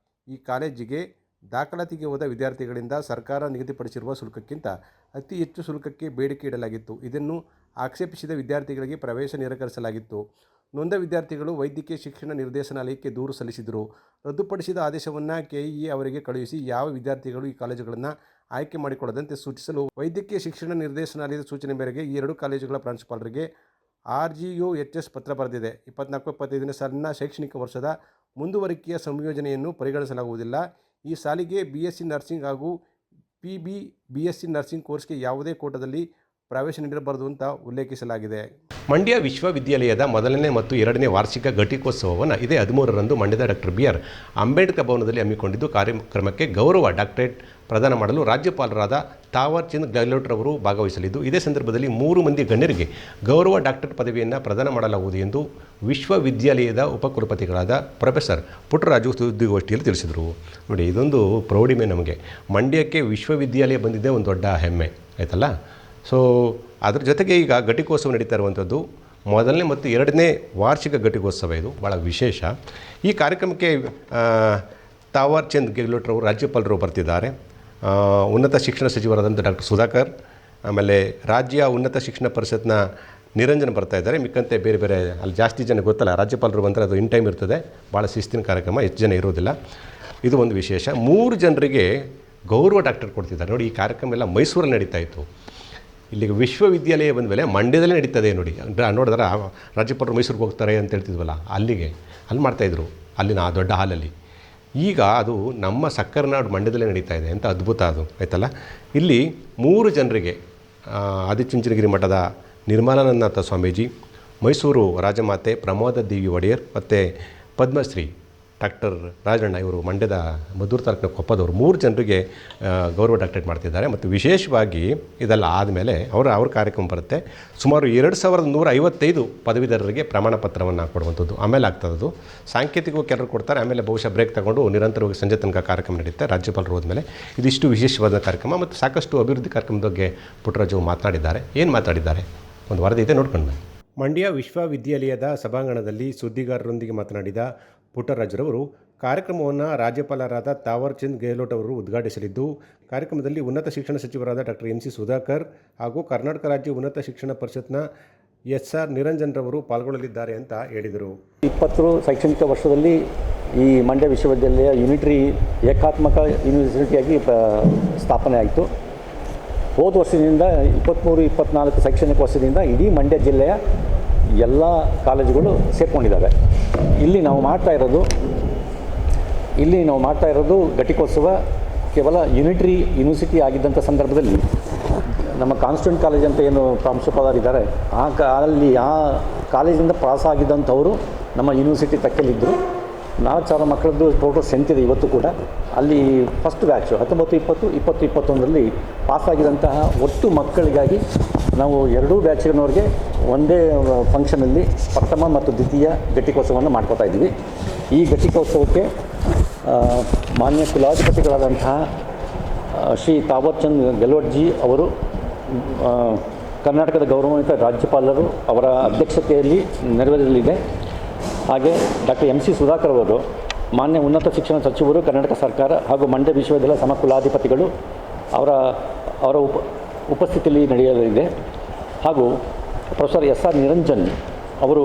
ಈ ಕಾಲೇಜಿಗೆ ದಾಖಲಾತಿಗೆ ಹೋದ ವಿದ್ಯಾರ್ಥಿಗಳಿಂದ ಸರ್ಕಾರ ನಿಗದಿಪಡಿಸಿರುವ ಶುಲ್ಕಕ್ಕಿಂತ ಅತಿ ಹೆಚ್ಚು ಶುಲ್ಕಕ್ಕೆ ಬೇಡಿಕೆ ಇಡಲಾಗಿತ್ತು. ಇದನ್ನು ಆಕ್ಷೇಪಿಸಿದ ವಿದ್ಯಾರ್ಥಿಗಳಿಗೆ ಪ್ರವೇಶ ನಿರಾಕರಿಸಲಾಗಿತ್ತು. ನೊಂದ ವಿದ್ಯಾರ್ಥಿಗಳು ವೈದ್ಯಕೀಯ ಶಿಕ್ಷಣ ನಿರ್ದೇಶನಾಲಯಕ್ಕೆ ದೂರು ಸಲ್ಲಿಸಿದರು. ರದ್ದುಪಡಿಸಿದ ಆದೇಶವನ್ನು KEA ಅವರಿಗೆ ಕಳುಹಿಸಿ ಯಾವ ವಿದ್ಯಾರ್ಥಿಗಳು ಈ ಕಾಲೇಜುಗಳನ್ನು ಆಯ್ಕೆ ಮಾಡಿಕೊಳ್ಳದಂತೆ ಸೂಚಿಸಲು ವೈದ್ಯಕೀಯ ಶಿಕ್ಷಣ ನಿರ್ದೇಶನಾಲಯದ ಸೂಚನೆ ಮೇರೆಗೆ ಈ 2 ಕಾಲೇಜುಗಳ ಪ್ರಾಂಶುಪಾಲರಿಗೆ RGOHS ಪತ್ರ ಬರೆದಿದೆ. 24-25ನೇ ಸಾಲಿನ ಶೈಕ್ಷಣಿಕ ವರ್ಷದ ಮುಂದುವರಿಕೆಯ ಸಂಯೋಜನೆಯನ್ನು ಪರಿಗಣಿಸಲಾಗುವುದಿಲ್ಲ. ಈ ಸಾಲಿಗೆ BSc ನರ್ಸಿಂಗ್ ಹಾಗೂ BSc ನರ್ಸಿಂಗ್ ಕೋರ್ಸ್ಗೆ ಯಾವುದೇ ಕೋಟಾದಲ್ಲಿ ಪ್ರವೇಶ ನೀಡಬಾರದು ಅಂತ ಉಲ್ಲೇಖಿಸಲಾಗಿದೆ. ಮಂಡ್ಯ ವಿಶ್ವವಿದ್ಯಾಲಯದ 1ನೇ ಮತ್ತು 2ನೇ ವಾರ್ಷಿಕ ಘಟಿಕೋತ್ಸವವನ್ನು ಇದೇ 13ರಂದು ಮಂಡ್ಯದ ಡಾಕ್ಟರ್ BR ಅಂಬೇಡ್ಕರ್ ಭವನದಲ್ಲಿ ಹಮ್ಮಿಕೊಂಡಿದ್ದು, ಕಾರ್ಯಕ್ರಮಕ್ಕೆ ಗೌರವ ಡಾಕ್ಟರೇಟ್ ಪ್ರದಾನ ಮಾಡಲು ರಾಜ್ಯಪಾಲರಾದ ತಾವರ್ ಚಂದ್ ಗೆಹ್ಲೋಟ್ ರವರು ಭಾಗವಹಿಸಲಿದ್ದು, ಇದೇ ಸಂದರ್ಭದಲ್ಲಿ 3 ಮಂದಿ ಗಣ್ಯರಿಗೆ ಗೌರವ ಡಾಕ್ಟರೇಟ್ ಪದವಿಯನ್ನು ಪ್ರದಾನ ಮಾಡಲಾಗುವುದು ಎಂದು ವಿಶ್ವವಿದ್ಯಾಲಯದ ಉಪಕುಲಪತಿಗಳಾದ ಪ್ರೊಫೆಸರ್ ಪುಟ್ಟರಾಜು ಸುದ್ದಿಗೋಷ್ಠಿಯಲ್ಲಿ ತಿಳಿಸಿದರು. ನೋಡಿ, ಇದೊಂದು ಪ್ರೌಢಿಮೆ ನಮಗೆ. ಮಂಡ್ಯಕ್ಕೆ ವಿಶ್ವವಿದ್ಯಾಲಯ ಬಂದಿದ್ದೇ ಒಂದು ದೊಡ್ಡ ಹೆಮ್ಮೆ, ಆಯ್ತಲ್ಲ. ಸೊ ಅದ್ರ ಜೊತೆಗೆ ಈಗ ಘಟಿಕೋತ್ಸವ ನಡೀತಾ ಇರುವಂಥದ್ದು 1ನೇ ಮತ್ತು 2ನೇ ವಾರ್ಷಿಕ ಘಟಿಕೋತ್ಸವ. ಇದು ಭಾಳ ವಿಶೇಷ. ಈ ಕಾರ್ಯಕ್ರಮಕ್ಕೆ ತಾವರ್ ಚಂದ್ ಗೆಹ್ಲೋಟ್ ರವರು ರಾಜ್ಯಪಾಲರು ಬರ್ತಿದ್ದಾರೆ. ಉನ್ನತ ಶಿಕ್ಷಣ ಸಚಿವರಾದಂಥ ಡಾಕ್ಟರ್ ಸುಧಾಕರ್, ಆಮೇಲೆ ರಾಜ್ಯ ಉನ್ನತ ಶಿಕ್ಷಣ ಪರಿಷತ್ನ ನಿರಂಜನ್ ಬರ್ತಾ ಇದ್ದಾರೆ. ಮಿಕ್ಕಂತೆ ಬೇರೆ ಬೇರೆ ಅಲ್ಲಿ ಜಾಸ್ತಿ ಜನ ಗೊತ್ತಲ್ಲ, ರಾಜ್ಯಪಾಲರು ಬಂದರೆ ಅದು ಇನ್ ಟೈಮ್ ಇರ್ತದೆ, ಭಾಳ ಶಿಸ್ತಿನ ಕಾರ್ಯಕ್ರಮ, ಹೆಚ್ಚು ಜನ ಇರೋದಿಲ್ಲ. ಇದು ಒಂದು ವಿಶೇಷ. 3 ಜನರಿಗೆ ಗೌರವ ಡಾಕ್ಟರೇಟ್ ಕೊಡ್ತಿದ್ದಾರೆ. ನೋಡಿ, ಈ ಕಾರ್ಯಕ್ರಮ ಎಲ್ಲ ಮೈಸೂರಲ್ಲಿ ನಡೀತಾ ಇತ್ತು. ಇಲ್ಲಿಗೆ ವಿಶ್ವವಿದ್ಯಾಲಯ ಬಂದ ಮೇಲೆ ಮಂಡ್ಯದಲ್ಲೇ ನಡೀತದೆ. ನೋಡಿ, ನೋಡಿದ್ರೆ ರಾಜ್ಯಪಾಲರು ಮೈಸೂರಿಗೆ ಹೋಗ್ತಾರೆ ಅಂತ ಹೇಳ್ತಿದ್ವಲ್ಲ, ಅಲ್ಲಿ ಮಾಡ್ತಾಯಿದ್ರು, ಅಲ್ಲಿನ ಆ ದೊಡ್ಡ ಹಾಲಲ್ಲಿ. ಈಗ ಅದು ನಮ್ಮ ಸಕ್ಕರೆನಾಡು ಮಂಡ್ಯದಲ್ಲೇ ನಡೀತಾ ಇದೆ ಅಂತ ಅದ್ಭುತ ಅದು, ಆಯ್ತಲ್ಲ. ಇಲ್ಲಿ 3 ಜನರಿಗೆ ಆದಿಚುಂಚನಗಿರಿ ಮಠದ ನಿರ್ಮಲಾನಂದನಾಥ ಸ್ವಾಮೀಜಿ, ಮೈಸೂರು ರಾಜಮಾತೆ ಪ್ರಮೋದ ದೇವಿ ಒಡೆಯರ್ ಮತ್ತು ಪದ್ಮಶ್ರೀ ಡಾಕ್ಟರ್ ರಾಜಣ್ಣ, ಇವರು ಮಂಡ್ಯದ ಮದ್ದೂರು ತಾಲೂಕಿನ ಕೊಪ್ಪದವರು 3 ಜನರಿಗೆ ಗೌರವ ಡಾಕ್ಟರೇಟ್ ಮಾಡ್ತಿದ್ದಾರೆ. ಮತ್ತು ವಿಶೇಷವಾಗಿ ಇದೆಲ್ಲ ಆದಮೇಲೆ ಅವ್ರ ಕಾರ್ಯಕ್ರಮ ಬರುತ್ತೆ. ಸುಮಾರು 2155 ಪದವೀಧರರಿಗೆ ಪ್ರಮಾಣ ಪತ್ರವನ್ನು ಕೊಡುವಂಥದ್ದು ಆಮೇಲೆ ಆಗ್ತದದು. ಸಾಂಕೇತಿಕವಾಗಿ ಕೆಲವರು ಕೊಡ್ತಾರೆ, ಆಮೇಲೆ ಬಹುಶಃ ಬ್ರೇಕ್ ತಗೊಂಡು ನಿರಂತರವಾಗಿ ಸಂಜೆ ತನಕ ಕಾರ್ಯಕ್ರಮ ನಡೆಯುತ್ತೆ ರಾಜ್ಯಪಾಲರು ಹೋದ್ಮೇಲೆ. ಇದಿಷ್ಟು ವಿಶೇಷವಾದ ಕಾರ್ಯಕ್ರಮ ಮತ್ತು ಸಾಕಷ್ಟು ಅಭಿವೃದ್ಧಿ ಕಾರ್ಯಕ್ರಮದ ಬಗ್ಗೆ ಪುಟ್ಟರಾಜು ಮಾತನಾಡಿದ್ದಾರೆ. ಏನು ಮಾತಾಡಿದ್ದಾರೆ ಒಂದು ವರದಿ ಇದೆ, ನೋಡ್ಕೊಂಡು ಬನ್ನಿ. ಮಂಡ್ಯ ವಿಶ್ವವಿದ್ಯಾಲಯದ ಸಭಾಂಗಣದಲ್ಲಿ ಸುದ್ದಿಗಾರರೊಂದಿಗೆ ಮಾತನಾಡಿದ ಪುಟ್ಟರಾಜುರವರು ಕಾರ್ಯಕ್ರಮವನ್ನು ರಾಜ್ಯಪಾಲರಾದ ತಾವರ್ ಚಂದ್ ಗೆಹ್ಲೋಟ್ ಅವರು ಉದ್ಘಾಟಿಸಲಿದ್ದು, ಕಾರ್ಯಕ್ರಮದಲ್ಲಿ ಉನ್ನತ ಶಿಕ್ಷಣ ಸಚಿವರಾದ ಡಾಕ್ಟರ್ MC ಸುಧಾಕರ್ ಹಾಗೂ ಕರ್ನಾಟಕ ರಾಜ್ಯ ಉನ್ನತ ಶಿಕ್ಷಣ ಪರಿಷತ್ನ SR ನಿರಂಜನ್ ರವರು ಪಾಲ್ಗೊಳ್ಳಲಿದ್ದಾರೆ ಅಂತ ಹೇಳಿದರು. 20 ಶೈಕ್ಷಣಿಕ ವರ್ಷದಲ್ಲಿ ಈ ಮಂಡ್ಯ ವಿಶ್ವವಿದ್ಯಾಲಯ ಯೂನಿಟರಿ ಏಕಾತ್ಮಕ ಯೂನಿವರ್ಸಿಟಿಯಾಗಿ ಸ್ಥಾಪನೆ ಆಯಿತು. ಹೋದ ವರ್ಷದಿಂದ 23-24 ಶೈಕ್ಷಣಿಕ ವರ್ಷದಿಂದ ಇಡೀ ಮಂಡ್ಯ ಜಿಲ್ಲೆಯ ಎಲ್ಲ ಕಾಲೇಜುಗಳು ಸೇರ್ಕೊಂಡಿದ್ದಾವೆ. ಇಲ್ಲಿ ನಾವು ಮಾಡ್ತಾ ಇರೋದು ಘಟಿಕೋತ್ಸವ ಕೇವಲ ಯೂನಿಟರಿ ಯೂನಿವರ್ಸಿಟಿ ಆಗಿದ್ದಂಥ ಸಂದರ್ಭದಲ್ಲಿ ನಮ್ಮ ಕಾನ್ಸ್ಟಿಟ್ಯೂಂಟ್ ಕಾಲೇಜ್ ಅಂತ ಏನು ಪ್ರಾಂಶುಪಾಲರಿದ್ದಾರೆ ಅಲ್ಲಿ ಆ ಕಾಲೇಜಿಂದ ಪಾಸ್ ಆಗಿದ್ದಂಥವರು ನಮ್ಮ ಯೂನಿವರ್ಸಿಟಿ ತಕ್ಕಲಿದ್ದರು. 4,000 ಮಕ್ಕಳದ್ದು ಟೋಟಲ್ ಸ್ಟ್ರೆಂತ್ ಇದೆ ಇವತ್ತು ಕೂಡ. ಅಲ್ಲಿ ಫಸ್ಟ್ ಬ್ಯಾಚು 19-20-21ರಲ್ಲಿ ಪಾಸಾಗಿದ್ದಂತಹ ಒಟ್ಟು ಮಕ್ಕಳಿಗಾಗಿ ನಾವು 2 ಬ್ಯಾಚಿನವ್ರಿಗೆ ಒಂದೇ ಫಂಕ್ಷನಲ್ಲಿ ಪ್ರಥಮ ಮತ್ತು ದ್ವಿತೀಯ ಘಟಿಕೋತ್ಸವವನ್ನು ಮಾಡ್ಕೋತಾ ಇದ್ವಿ. ಈ ಘಟಿಕೋತ್ಸವಕ್ಕೆ ಮಾನ್ಯ ಕುಲಾಧಿಪತಿಗಳಾದಂತಹ ಶ್ರೀ ತಾವರ್ಚಂದ್ ಗೆಹ್ಲೋಟ್ಜಿ ಅವರು, ಕರ್ನಾಟಕದ ಗೌರವಾನ್ವಿತ ರಾಜ್ಯಪಾಲರು ಅವರ ಅಧ್ಯಕ್ಷತೆಯಲ್ಲಿ ನೆರವೇರಲಿದೆ. ಹಾಗೆ ಡಾಕ್ಟರ್ MC ಸುಧಾಕರ್ ಅವರು, ಮಾನ್ಯ ಉನ್ನತ ಶಿಕ್ಷಣ ಸಚಿವರು, ಕರ್ನಾಟಕ ಸರ್ಕಾರ ಹಾಗೂ ಮಂಡ್ಯ ವಿಶ್ವವಿದ್ಯಾಲಯ ಸಮಕುಲಾಧಿಪತಿಗಳು ಅವರ ಉಪಸ್ಥಿತಿಯಲ್ಲಿ ನಡೆಯಲಿದೆ. ಹಾಗೂ ಪ್ರೊಫೆಸರ್ SR ನಿರಂಜನ್ ಅವರು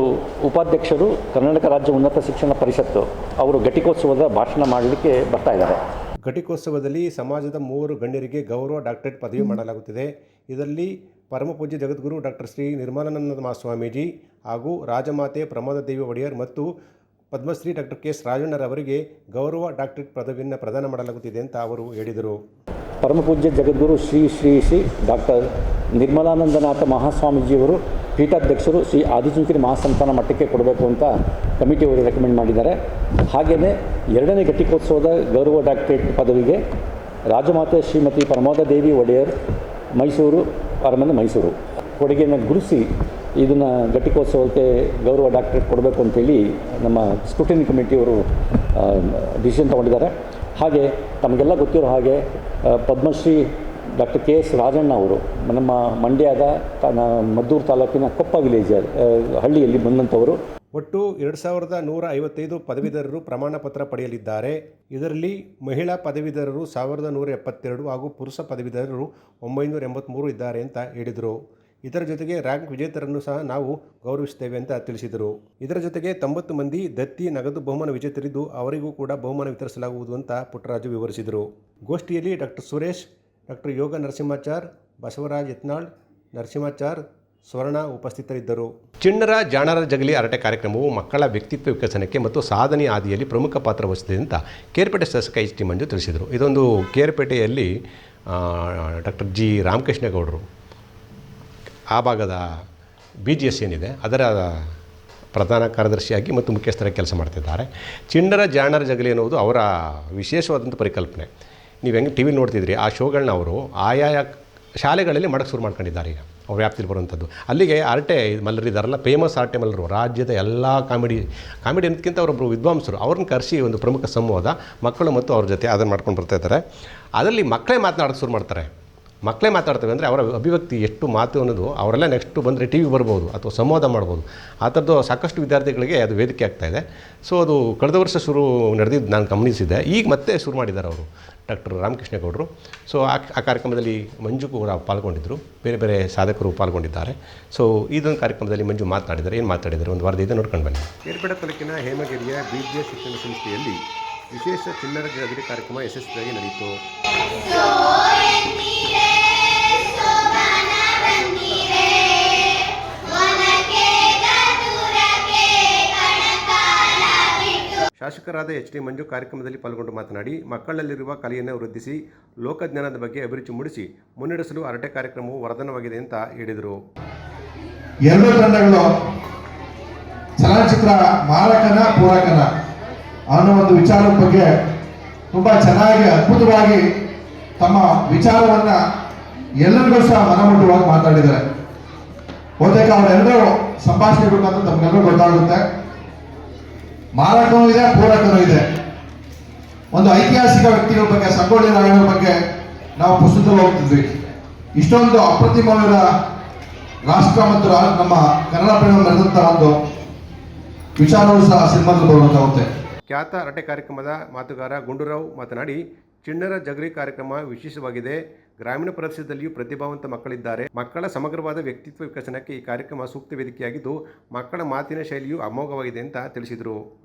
ಉಪಾಧ್ಯಕ್ಷರು, ಕರ್ನಾಟಕ ರಾಜ್ಯ ಉನ್ನತ ಶಿಕ್ಷಣ ಪರಿಷತ್ತು, ಅವರು ಘಟಿಕೋತ್ಸವದ ಭಾಷಣ ಮಾಡಲಿಕ್ಕೆ ಬರ್ತಾ ಇದ್ದಾರೆ. ಘಟಿಕೋತ್ಸವದಲ್ಲಿ ಸಮಾಜದ 3 ಗಣ್ಯರಿಗೆ ಗೌರವ ಡಾಕ್ಟರೇಟ್ ಪದವಿ ಮಾಡಲಾಗುತ್ತಿದೆ. ಇದರಲ್ಲಿ ಪರಮಪೂಜ್ಯ ಜಗದ್ಗುರು ಡಾಕ್ಟರ್ ಶ್ರೀ ನಿರ್ಮಲಾನಂದ ಮಹಾಸ್ವಾಮೀಜಿ ಹಾಗೂ ರಾಜಮಾತೆ ಪ್ರಮೋದಾದೇವಿ ಒಡೆಯರ್ ಮತ್ತು ಪದ್ಮಶ್ರೀ ಡಾಕ್ಟರ್ KS ರಾಜಣ್ಣರವರಿಗೆ ಗೌರವ ಡಾಕ್ಟರೇಟ್ ಪದವಿಯನ್ನು ಪ್ರದಾನ ಮಾಡಲಾಗುತ್ತಿದೆ ಅಂತ ಅವರು ಹೇಳಿದರು. ಪರಮಪೂಜ್ಯ ಜಗದ್ಗುರು ಶ್ರೀ ಶ್ರೀ ಶ್ರೀ ಡಾಕ್ಟರ್ ನಿರ್ಮಲಾನಂದನಾಥ ಮಹಾಸ್ವಾಮೀಜಿಯವರು ಪೀಠಾಧ್ಯಕ್ಷರು ಶ್ರೀ ಆದಿಚುಂಚನಗಿರಿ ಮಹಾಸಂಸ್ಥಾನ ಮಟ್ಟಕ್ಕೆ ಕೊಡಬೇಕು ಅಂತ ಕಮಿಟಿಯವರು ರೆಕಮೆಂಡ್ ಮಾಡಿದ್ದಾರೆ. ಹಾಗೆಯೇ 2ನೇ ಘಟಿಕೋತ್ಸವದ ಗೌರವ ಡಾಕ್ಟರೇಟ್ ಪದವಿಗೆ ರಾಜಮಾತೆ ಶ್ರೀಮತಿ ಪ್ರಮೋದಾದೇವಿ ಒಡೆಯರ್, ಮೈಸೂರು ಅರಮನೆ ಮೈಸೂರು ಕೊಡುಗೆಯನ್ನು ಗುರುಸಿ ಇದನ್ನು ಘಟಿಕೋತ್ಸವಕ್ಕೆ ಗೌರವ ಡಾಕ್ಟರೇಟ್ ಕೊಡಬೇಕು ಅಂತೇಳಿ ನಮ್ಮ ಸ್ಕ್ರೂಟಿನಿ ಕಮಿಟಿಯವರು ಡಿಸಿಷನ್ ತೊಗೊಂಡಿದ್ದಾರೆ. ಹಾಗೆ ತಮಗೆಲ್ಲ ಗೊತ್ತಿರೋ ಹಾಗೆ ಪದ್ಮಶ್ರೀ ಡಾಕ್ಟರ್ KS ರಾಜಣ್ಣ ಅವರು ನಮ್ಮ ಮಂಡ್ಯದ ಮದ್ದೂರು ತಾಲೂಕಿನ ಕೊಪ್ಪ ವಿಲೇಜ್ ಹಳ್ಳಿಯಲ್ಲಿ ಬಂದಂಥವರು. ಒಟ್ಟು 2155 ಪದವೀಧರರು ಪ್ರಮಾಣ ಪತ್ರ ಪಡೆಯಲಿದ್ದಾರೆ. ಇದರಲ್ಲಿ ಮಹಿಳಾ ಪದವೀಧರರು 1172 ಹಾಗೂ ಪುರುಷ ಪದವೀಧರರು 983 ಇದ್ದಾರೆ ಅಂತ ಹೇಳಿದರು. ಇದರ ಜೊತೆಗೆ ರ್ಯಾಂಕ್ ವಿಜೇತರನ್ನು ಸಹ ನಾವು ಗೌರವಿಸುತ್ತೇವೆ ಅಂತ ತಿಳಿಸಿದರು. ಇದರ ಜೊತೆಗೆ 90 ಮಂದಿ ದತ್ತಿ ನಗದು ಬಹುಮಾನ ವಿಜೇತರಿದ್ದು ಅವರಿಗೂ ಕೂಡ ಬಹುಮಾನ ವಿತರಿಸಲಾಗುವುದು ಅಂತ ಪುಟ್ಟರಾಜು ವಿವರಿಸಿದರು. ಗೋಷ್ಠಿಯಲ್ಲಿ ಡಾಕ್ಟರ್ ಸುರೇಶ್, ಡಾಕ್ಟರ್ ಯೋಗ ನರಸಿಂಹಾಚಾರ್, ಬಸವರಾಜ್ ಯತ್ನಾಳ್, ನರಸಿಂಹಾಚಾರ್, ಸ್ವರ್ಣ ಉಪಸ್ಥಿತರಿದ್ದರು. ಚಿಣ್ಣರ ಜಾಣರ ಜಗಲಿ ಹರಟೆ ಕಾರ್ಯಕ್ರಮವು ಮಕ್ಕಳ ವ್ಯಕ್ತಿತ್ವ ವಿಕಸನಕ್ಕೆ ಮತ್ತು ಸಾಧನೆ ಹಾದಿಯಲ್ಲಿ ಪ್ರಮುಖ ಪಾತ್ರ ವಹಿಸಿದೆ ಅಂತ ಕೇರ್ಪೇಟೆ ಶಾಸಕ HT ಮಂಜು ತಿಳಿಸಿದರು. ಇದೊಂದು ಕೇರ್ಪೇಟೆಯಲ್ಲಿ ಡಾಕ್ಟರ್ G ರಾಮಕೃಷ್ಣೇಗೌಡರು ಆ ಭಾಗದ BGS ಏನಿದೆ ಅದರ ಪ್ರಧಾನ ಕಾರ್ಯದರ್ಶಿಯಾಗಿ ಮತ್ತು ಮುಖ್ಯಸ್ಥರಾಗಿ ಕೆಲಸ ಮಾಡ್ತಿದ್ದಾರೆ. ಚಿಣ್ಣರ ಜಾಣರ ಜಗಲಿ ಎನ್ನುವುದು ಅವರ ವಿಶೇಷವಾದಂಥ ಪರಿಕಲ್ಪನೆ. ನೀವು ಹೆಂಗೆ TV ನೋಡ್ತಿದ್ರಿ ಆ ಶೋಗಳನ್ನ ಅವರು ಆಯಾ ಶಾಲೆಗಳಲ್ಲಿ ಮಾಡೋಕ್ಕೆ ಶುರು ಮಾಡ್ಕೊಂಡಿದ್ದಾರೆ. ಈಗ ಅವ್ರ ವ್ಯಾಪ್ತಿಯಲ್ಲಿ ಬರುವಂಥದ್ದು. ಅಲ್ಲಿಗೆ ಹರಟೆ ಮಲ್ಲರಿದ್ದಾರಲ್ಲ, ಫೇಮಸ್ ಹರಟೆ ಮಲ್ಲರು, ರಾಜ್ಯದ ಎಲ್ಲ ಕಾಮಿಡಿ ಅನ್ನೋದಕ್ಕಿಂತ ಅವರೊಬ್ಬರು ವಿದ್ವಾಂಸರು, ಅವ್ರನ್ನ ಕರೆಸಿ ಒಂದು ಪ್ರಮುಖ ಸಂವಾದ ಮಕ್ಕಳು ಮತ್ತು ಅವ್ರ ಜೊತೆ ಅದನ್ನು ಮಾಡ್ಕೊಂಡು ಬರ್ತಾಯಿದ್ದಾರೆ. ಅದರಲ್ಲಿ ಮಕ್ಕಳೇ ಮಾತನಾಡೋಕ್ಕೆ ಶುರು ಮಾಡ್ತಾರೆ. ಮಕ್ಕಳೇ ಮಾತಾಡ್ತವೆ ಅಂದರೆ ಅವರ ಅಭಿವ್ಯಕ್ತಿ ಎಷ್ಟು ಮಾತು ಅನ್ನೋದು ಅವರೆಲ್ಲ ನೆಕ್ಸ್ಟು ಬಂದರೆ TV ಬರ್ಬೋದು ಅಥವಾ ಸಂವಾದ ಮಾಡ್ಬೋದು. ಆ ಥರದ್ದು ಸಾಕಷ್ಟು ವಿದ್ಯಾರ್ಥಿಗಳಿಗೆ ಅದು ವೇದಿಕೆ ಆಗ್ತಾಯಿದೆ. ಸೊ ಅದು ಕಳೆದ ವರ್ಷ ಶುರು ನಡೆದಿದ್ದು ನಾನು ಗಮನಿಸಿದ್ದೆ. ಈಗ ಮತ್ತೆ ಶುರು ಮಾಡಿದ್ದಾರೆ ಅವರು ಡಾಕ್ಟರ್ ರಾಮಕೃಷ್ಣೇಗೌಡರು. ಸೊ ಆ ಕಾರ್ಯಕ್ರಮದಲ್ಲಿ ಮಂಜು ಕೂಡ ಪಾಲ್ಗೊಂಡಿದ್ದರು, ಬೇರೆ ಬೇರೆ ಸಾಧಕರು ಪಾಲ್ಗೊಂಡಿದ್ದಾರೆ. ಸೊ ಇದೊಂದು ಕಾರ್ಯಕ್ರಮದಲ್ಲಿ ಮಂಜು ಮಾತನಾಡಿದ್ದಾರೆ. ಏನು ಮಾತಾಡಿದ್ದಾರೆ ಒಂದು ವಾರದ ಇದೆ ನೋಡ್ಕೊಂಡು ಬನ್ನಿ. ಕೇರ್ಪೇಟೆ ತಾಲೂಕಿನ ಹೇಮಗಿರಿಯ BGS ಶಿಕ್ಷಣ ಸಂಸ್ಥೆಯಲ್ಲಿ ವಿಶೇಷ ಚಿಣ್ಣರ ಜಗಲಿ ಕಾರ್ಯಕ್ರಮ ಯಶಸ್ವಿಯಾಗಿ ನಡೆಯಿತು. ಶಾಸಕರಾದ HT ಮಂಜು ಕಾರ್ಯಕ್ರಮದಲ್ಲಿ ಪಾಲ್ಗೊಂಡು ಮಾತನಾಡಿ, ಮಕ್ಕಳಲ್ಲಿರುವ ಕಲೆಯನ್ನು ವೃದ್ಧಿಸಿ ಲೋಕಜ್ಞಾನದ ಬಗ್ಗೆ ಅಭಿರುಚಿ ಮೂಡಿಸಿ ಮುನ್ನಡೆಸಲು ಹರಟೆ ಕಾರ್ಯಕ್ರಮವು ವರದಾನವಾಗಿದೆ ಅಂತ ಹೇಳಿದರು. 2 ತಂಡಗಳು ಚಲನಚಿತ್ರ ಮಾರಕನ ಪೂರಕನ ಅನ್ನೋ ಒಂದು ವಿಚಾರದ ಬಗ್ಗೆ ತುಂಬ ಚೆನ್ನಾಗಿ ಅದ್ಭುತವಾಗಿ ತಮ್ಮ ವಿಚಾರವನ್ನ ಎಲ್ಲರಿಗೂ ಸಹ ಮನಮುಟ್ಟುವಾಗಿ ಮಾತಾಡಿದ್ದಾರೆ. ಬಹುತೇಕ ಅವರೆಲ್ಲರೂ ಸಂಭಾಷಣೆಗಳು ಅಂತ ತಮ್ಗೆಲ್ಲರೂ ಗೊತ್ತಾಗುತ್ತೆ. ಮಾರಕನೂ ಇದೆ, ಪೂರಕನೂ ಇದೆ. ಒಂದು ಐತಿಹಾಸಿಕ ವ್ಯಕ್ತಿಗಳ ಬಗ್ಗೆ, ಸಂಗೊಳ್ಳಿ ರಾಯಣ್ಣರ ಬಗ್ಗೆ ನಾವು ಪುಸ್ತಕದಲ್ಲಿ ಹೋಗ್ತಿದ್ವಿ. ಇಷ್ಟೊಂದು ಅಪ್ರತಿಮವಾದ ರಾಷ್ಟ್ರ ಮತ್ತು ನಮ್ಮ ಕನ್ನಡ ಪ್ರೇಮ ನಡೆದಂಥ ಒಂದು ವಿಚಾರವೂ ಸಹ ಸಿನಿಮಾದಲ್ಲಿ ಬರುವಂತಾಗುತ್ತೆ. ಖ್ಯಾತ ಹರಟೆ ಕಾರ್ಯಕ್ರಮದ ಮಾತುಗಾರ ಗುಂಡೂರಾವ್ ಮಾತನಾಡಿ, ಚಿಣ್ಣರ ಜಗಲಿ ಕಾರ್ಯಕ್ರಮ ವಿಶೇಷವಾಗಿದೆ. ಗ್ರಾಮೀಣ ಪ್ರದೇಶದಲ್ಲಿಯೂ ಪ್ರತಿಭಾವಂತ ಮಕ್ಕಳಿದ್ದಾರೆ. ಮಕ್ಕಳ ಸಮಗ್ರವಾದ ವ್ಯಕ್ತಿತ್ವ ವಿಕಸನಕ್ಕೆ ಈ ಕಾರ್ಯಕ್ರಮ ಸೂಕ್ತ ವೇದಿಕೆಯಾಗಿದ್ದು ಮಕ್ಕಳ ಮಾತಿನ ಶೈಲಿಯು ಅಮೋಘವಾಗಿದೆ ಅಂತ ತಿಳಿಸಿದರು.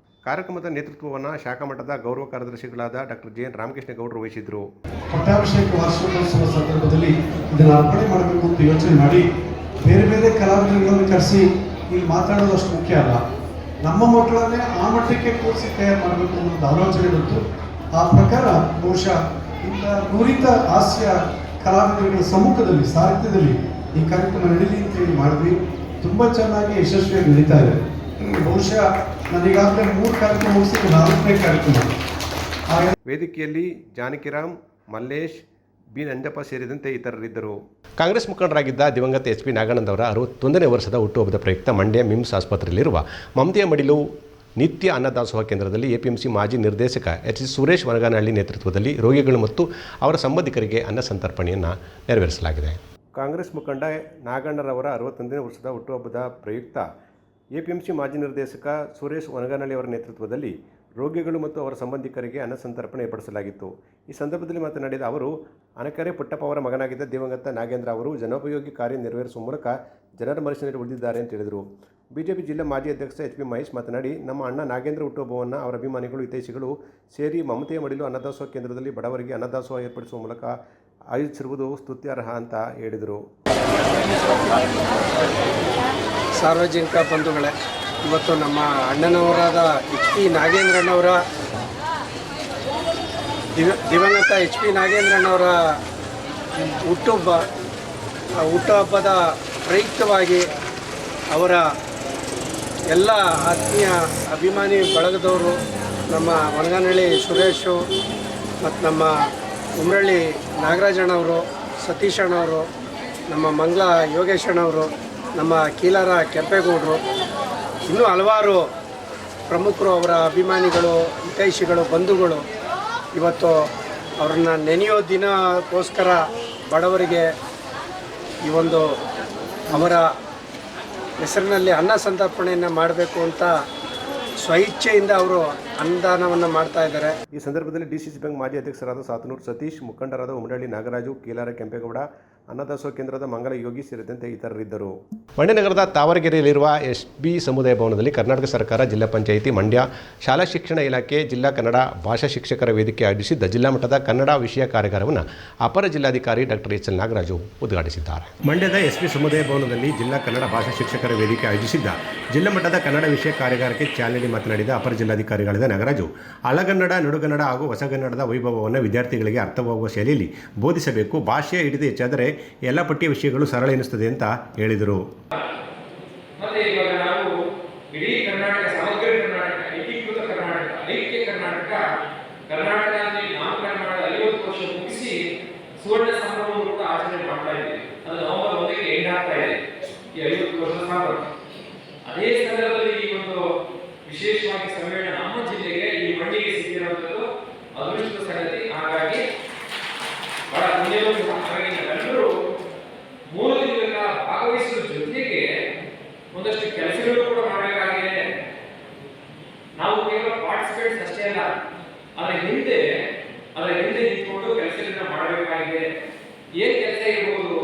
ಕಾರ್ಯಕ್ರಮದ ನೇತೃತ್ವವನ್ನು ಶಾಖಾ ಮಟ್ಟದ ಗೌರವ ಕಾರ್ಯದರ್ಶಿಗಳಾದ ಡಾಕ್ಟರ್ JN ರಾಮಕೃಷ್ಣೇಗೌಡರು ವಹಿಸಿದರು. ಪಟ್ಟಾಭಿಷೇಕ ವಾರ್ಷಿಕೋತ್ಸವ ಸಂದರ್ಭದಲ್ಲಿ ಇದನ್ನು ಅರ್ಪಣೆ ಮಾಡಬೇಕು ಅಂತ ಯೋಚನೆ ಮಾಡಿ ಬೇರೆ ಬೇರೆ ಕಲಾವಿದರುಗಳನ್ನು ಕರೆಸಿ ಇಲ್ಲಿ ಮಾತಾಡೋದು ಅಷ್ಟು ಮುಖ್ಯ ಅಲ್ಲ, ನಮ್ಮ ಮಕ್ಕಳನ್ನೇ ಆ ಮಟ್ಟಕ್ಕೆ ಕೂರಿಸಿ ತಯಾರು ಮಾಡಬೇಕು ಅನ್ನೋದು ಆಲೋಚನೆ ಬಂತು. ಆ ಪ್ರಕಾರ ಬಹುಶಃ ಇಂಥ ನುರಿತ ಹಾಸ್ಯ ಕಲಾವಿದರುಗಳ ಸಮ್ಮುಖದಲ್ಲಿ ಸಾಹಿತ್ಯದಲ್ಲಿ ಈ ಕಾರ್ಯಕ್ರಮ ನಡೀಲಿ ಅಂತೇಳಿ ಮಾಡಿದ್ವಿ. ತುಂಬ ಚೆನ್ನಾಗಿ ಯಶಸ್ವಿಯಾಗಿ ನಡೀತಾ ಇದೆ. ಬಹುಶಃ ನಾನೀಗಾಗಲೇ 3 ಕಾರ್ಯಕ್ರಮ ಮುಗಿಸಿ 4ನೇ ಕಾರ್ಯಕ್ರಮ. ವೇದಿಕೆಯಲ್ಲಿ ಜಾನಕಿರಾಮ್, ಮಲ್ಲೇಶ್, ಬಿ ನಂಜಪ್ಪ ಸೇರಿದಂತೆ ಇತರರಿದ್ದರು. ಕಾಂಗ್ರೆಸ್ ಮುಖಂಡರಾಗಿದ್ದ ದಿವಂಗತ ಎಚ್ ಪಿ ನಾಗಾನಂದ್ ಅವರ 61ನೇ ವರ್ಷದ ಹುಟ್ಟುಹಬ್ಬದ ಪ್ರಯುಕ್ತ ಮಂಡ್ಯ ಮಿಮ್ಸ್ ಆಸ್ಪತ್ರೆಯಲ್ಲಿರುವ ಮಮತೆಯ ಮಡಿಲು ನಿತ್ಯ ಅನ್ನದಾಸೋಹ ಕೇಂದ್ರದಲ್ಲಿ ಎಪಿಎಂಸಿ ಮಾಜಿ ನಿರ್ದೇಶಕ ಎಚ್ ಸುರೇಶ್ ವನಗಾನಹಳ್ಳಿ ನೇತೃತ್ವದಲ್ಲಿ ರೋಗಿಗಳು ಮತ್ತು ಅವರ ಸಂಬಂಧಿಕರಿಗೆ ಅನ್ನ ಸಂತರ್ಪಣೆಯನ್ನು ನೆರವೇರಿಸಲಾಗಿದೆ. ಕಾಂಗ್ರೆಸ್ ಮುಖಂಡ ನಾಗಣ್ಣರವರ 61ನೇ ವರ್ಷದ ಹುಟ್ಟುಹಬ್ಬದ ಪ್ರಯುಕ್ತ ಎಪಿಎಂಸಿ ಮಾಜಿ ನಿರ್ದೇಶಕ ಸುರೇಶ್ ವನಗಾನಹಳ್ಳಿ ಅವರ ನೇತೃತ್ವದಲ್ಲಿ ರೋಗಿಗಳು ಮತ್ತು ಅವರ ಸಂಬಂಧಿಕರಿಗೆ ಅನ್ನ ಸಂತರ್ಪಣೆ ಏರ್ಪಡಿಸಲಾಗಿತ್ತು. ಈ ಸಂದರ್ಭದಲ್ಲಿ ಮಾತನಾಡಿದ ಅವರು, ಅನಕೆರೆ ಪುಟ್ಟಪ್ಪ ಅವರ ಮಗನಾಗಿದ್ದ ದಿವಂಗತ ನಾಗೇಂದ್ರ ಅವರು ಜನೋಪಯೋಗಿ ಕಾರ್ಯ ನೆರವೇರಿಸುವ ಮೂಲಕ ಜನರ ಮನಸ್ಸಿನಲ್ಲಿ ಉಳಿದಿದ್ದಾರೆ ಅಂತ ಹೇಳಿದರು. ಬಿಜೆಪಿ ಜಿಲ್ಲಾ ಮಾಜಿ ಅಧ್ಯಕ್ಷ ಎಚ್ ಪಿ ಮಹೇಶ್ ಮಾತನಾಡಿ, ನಮ್ಮ ಅಣ್ಣ ನಾಗೇಂದ್ರ ಹುಟ್ಟುಹಬ್ಬವನ್ನು ಅವರ ಅಭಿಮಾನಿಗಳು ಹಿತೈಷಿಗಳು ಸೇರಿ ಮಮತೆಯ ಮಡಿಲು ಅನ್ನದಾಸೋಹ ಕೇಂದ್ರದಲ್ಲಿ ಬಡವರಿಗೆ ಅನ್ನದಾಸೋಹ ಏರ್ಪಡಿಸುವ ಮೂಲಕ ಆಯೋಜಿಸಿರುವುದು ಸ್ತುತ್ಯಾರ್ಹ ಅಂತ ಹೇಳಿದರು. ಸಾರ್ವಜನಿಕ ಬಂಧುಗಳೇ, ಇವತ್ತು ನಮ್ಮ ಅಣ್ಣನವರಾದ ಎಚ್ ಪಿ ನಾಗೇಂದ್ರಣ್ಣವರ ದಿವಂಗತ ಎಚ್ ಪಿ ನಾಗೇಂದ್ರಣ್ಣವರ ಹುಟ್ಟುಹಬ್ಬದ ಪ್ರಯುಕ್ತವಾಗಿ ಅವರ ಎಲ್ಲ ಆತ್ಮೀಯ ಅಭಿಮಾನಿ ಬಳಗದವರು, ನಮ್ಮ ವನಗಾನಹಳ್ಳಿ ಸುರೇಶು ಮತ್ತು ನಮ್ಮ ಉಮ್ರಳ್ಳಿ ನಾಗರಾಜಣ್ಣವರು, ಸತೀಶ್ ಅಣ್ಣವರು, ನಮ್ಮ ಮಂಗ್ಲ ಯೋಗೇಶ್ ಅಣ್ಣವರು, ನಮ್ಮ ಕೀಲಾರ ಕೆಂಪೇಗೌಡರು, ಇನ್ನೂ ಹಲವಾರು ಪ್ರಮುಖರು, ಅವರ ಅಭಿಮಾನಿಗಳು, ಹಿತೈಷಿಗಳು, ಬಂಧುಗಳು ಇವತ್ತು ಅವ್ರನ್ನ ನೆನೆಯೋ ದಿನಕ್ಕೋಸ್ಕರ ಬಡವರಿಗೆ ಈ ಒಂದು ಅವರ ಹೆಸರಿನಲ್ಲಿ ಅನ್ನ ಸಂತರ್ಪಣೆಯನ್ನು ಮಾಡಬೇಕು ಅಂತ ಸ್ವಇಚ್ಛೆಯಿಂದ ಅವರು ಅನುದಾನವನ್ನು ಮಾಡ್ತಾ ಇದ್ದಾರೆ. ಈ ಸಂದರ್ಭದಲ್ಲಿ ಡಿಸಿಸಿ ಬ್ಯಾಂಕ್ ಮಾಜಿ ಅಧ್ಯಕ್ಷರಾದ ಸಾತನೂರು ಸತೀಶ್, ಮುಖಂಡರಾದ ಉಮರಳ್ಳಿ ನಾಗರಾಜು, ಕೀಲಾರ ಕೆಂಪೇಗೌಡ, ಅನ್ನದಾಸೋಹ ಕೇಂದ್ರದ ಮಂಗಲ ಯೋಗಿ ಸೇರಿದಂತೆ ಇತರರಿದ್ದರು. ಮಂಡ್ಯ ನಗರದ ತಾವರಗೆರೆಯಲ್ಲಿರುವ ಎಸ್ಬಿ ಸಮುದಾಯ ಭವನದಲ್ಲಿ ಕರ್ನಾಟಕ ಸರ್ಕಾರ, ಜಿಲ್ಲಾ ಪಂಚಾಯಿತಿ, ಮಂಡ್ಯ ಶಾಲಾ ಶಿಕ್ಷಣ ಇಲಾಖೆ, ಜಿಲ್ಲಾ ಕನ್ನಡ ಭಾಷಾ ಶಿಕ್ಷಕರ ವೇದಿಕೆ ಆಯೋಜಿಸಿದ್ದ ಜಿಲ್ಲಾ ಮಟ್ಟದ ಕನ್ನಡ ವಿಷಯ ಕಾರ್ಯಾಗಾರವನ್ನು ಅಪರ ಜಿಲ್ಲಾಧಿಕಾರಿ ಡಾಕ್ಟರ್ ಎಚ್ ಎಲ್ ನಾಗರಾಜು ಉದ್ಘಾಟಿಸಿದ್ದಾರೆ. ಮಂಡ್ಯದ ಎಸ್ಬಿ ಸಮುದಾಯ ಭವನದಲ್ಲಿ ಜಿಲ್ಲಾ ಕನ್ನಡ ಭಾಷಾ ಶಿಕ್ಷಕರ ವೇದಿಕೆ ಆಯೋಜಿಸಿದ್ದ ಜಿಲ್ಲಾ ಮಟ್ಟದ ಕನ್ನಡ ವಿಷಯ ಕಾರ್ಯಾಗಾರಕ್ಕೆ ಚಾಲನೆ ನೀಡಿ ಮಾತನಾಡಿದ ಅಪರ ಜಿಲ್ಲಾಧಿಕಾರಿಗಳಾದ ನಾಗರಾಜು, ಹಳಗನ್ನಡ, ನಡುಗನ್ನಡ ಹಾಗೂ ಹೊಸಗನ್ನಡದ ವೈಭವವನ್ನು ವಿದ್ಯಾರ್ಥಿಗಳಿಗೆ ಅರ್ಥವಾಗುವ ಶೈಲಿಯಲ್ಲಿ ಬೋಧಿಸಬೇಕು. ಭಾಷೆಯ ಹಿಡಿದು ಹೆಚ್ಚಾದರೆ ಎಲ್ಲ ಪಠ್ಯ ವಿಷಯಗಳು ಸರಳ ಎನಿಸುತ್ತದೆ ಅಂತ ಹೇಳಿದರು. ಮತ್ತೆ ಇವಾಗ ನಾವು ಇಡೀ ಕರ್ನಾಟಕ, ಸಮಗ್ರ ಕರ್ನಾಟಕ, ಏಕೀಕೃತ ಕರ್ನಾಟಕ, ಐಕ್ಯ ಕರ್ನಾಟಕದಲ್ಲಿ ನಾಮಕರಣ ಮಾಡಿದ 50 ವರ್ಷ ಮುಗಿಸಿ ಸುವರ್ಣ ಸಂಭ್ರಮವನ್ನು ಕೂಡ ಆಚರಣೆ ಮಾಡ್ತಾ ಇದ್ದೀವಿ. ಅದು ನವೆಂಬರ್ 1ಕ್ಕೆ ಎಂಡ್ ಆಗ್ತಾ ಇದೆ ಈ 50 ವರ್ಷದ ಸಂಭ್ರಮ. ಅದೇ ಸಂದರ್ಭದಲ್ಲಿ ಈ ಒಂದು ವಿಶೇಷವಾಗಿ ಸಮ್ಮೇಳನ ನಮ್ಮ ಜಿಲ್ಲೆಗೆ, ಈ ಮಂಡಿಗೆ ಸಿಕ್ಕಿರುವಂಥದ್ದು ಅದೃಷ್ಟ ಸಂಗತಿ. ಹಾಗಾಗಿ ಬಹಳ ಪುಣ್ಯವಂತ ಎಲ್ಲರೂ 3 ದಿನಗಳ ಭಾಗವಹಿಸುವ ಜೊತೆಗೆ ಒಂದಷ್ಟು ಕೆಲಸಗಳು ಕೂಡ ಮಾಡಬೇಕಾಗಿದೆ. ನಾವು ಕೇವಲ ಪಾರ್ಟಿಸಿಪೇಟ್ಸ್ ಅಷ್ಟೇ ಅಲ್ಲ, ಅದರ ಹಿಂದೆ ನಿಂತ್ಕೊಂಡು ಕೆಲಸಗಳನ್ನ ಮಾಡಬೇಕಾಗಿದೆ. ಏನ್ ಕೆಲಸ ಇರ್ಬೋದು?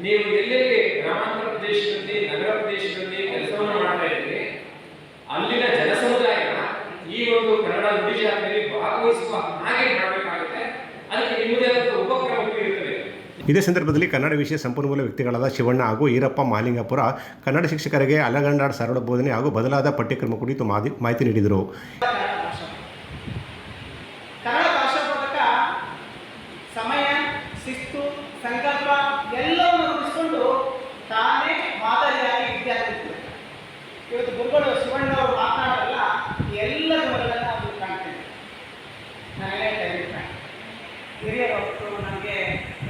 ನೀವು ಎಲ್ಲೆಲ್ಲಿ ಗ್ರಾಮಾಂತರ ಪ್ರದೇಶದಲ್ಲಿ, ನಗರ ಪ್ರದೇಶದಲ್ಲಿ ಕೆಲಸವನ್ನು ಮಾಡ್ತಾ ಇದ್ದೀರಿ, ಅಲ್ಲಿನ ಜನಸಮುದಾಯ ಈ ಒಂದು ಕನ್ನಡ ನುಡಿ ಜಾತ್ರೆಯಲ್ಲಿ ಭಾಗವಹಿಸುವ ಹಾಗೆ ಮಾಡಬೇಕಾಗುತ್ತೆ. ಅದಕ್ಕೆ ನಿಮ್ಮದೇ ಆದ ಉಪಕ್ರಮಗಳು ಇರುತ್ತವೆ. ಇದೇ ಸಂದರ್ಭದಲ್ಲಿ ಕನ್ನಡ ವಿಷಯ ಸಂಪನ್ಮೂಲ ವ್ಯಕ್ತಿಗಳಾದ ಶಿವಣ್ಣ ಹಾಗೂ ಈರಪ್ಪ ಮಾಲಿಂಗಪುರ ಕನ್ನಡ ಶಿಕ್ಷಕರಿಗೆ ಹಳಗನ್ನಡ ಸರಳ ಬೋಧನೆ ಹಾಗೂ ಬದಲಾದ ಪಠ್ಯಕ್ರಮ ಕುರಿತು ಮಾಹಿತಿ ನೀಡಿದರು. ಕನ್ನಡ ಭಾಷಾ ಪದಕ ಸಮಯ, ಶಿಸ್ತು, ಸಂಕಲ್ಪ ಎಲ್ಲವನ್ನು ರೂಪಿಸಿಕೊಂಡು ತಾನೇ ಮಾದರಿಯಾಗಿ ವಿದ್ಯಾರ್ಥಿ. ಇವತ್ತು ಗುರುಗಳು ಶಿವಣ್ಣ ಅವರು ಮಾತನಾಡಲ್ಲ, ಎಲ್ಲ ಗುಣಗಳನ್ನು ನಾವು ಕಾಣ್ತೇವೆ. ನಾನು ಹೇಳ್ತಾ ಇದ್ದೀನಿ, ಹಿರಿಯರು ನಮಗೆ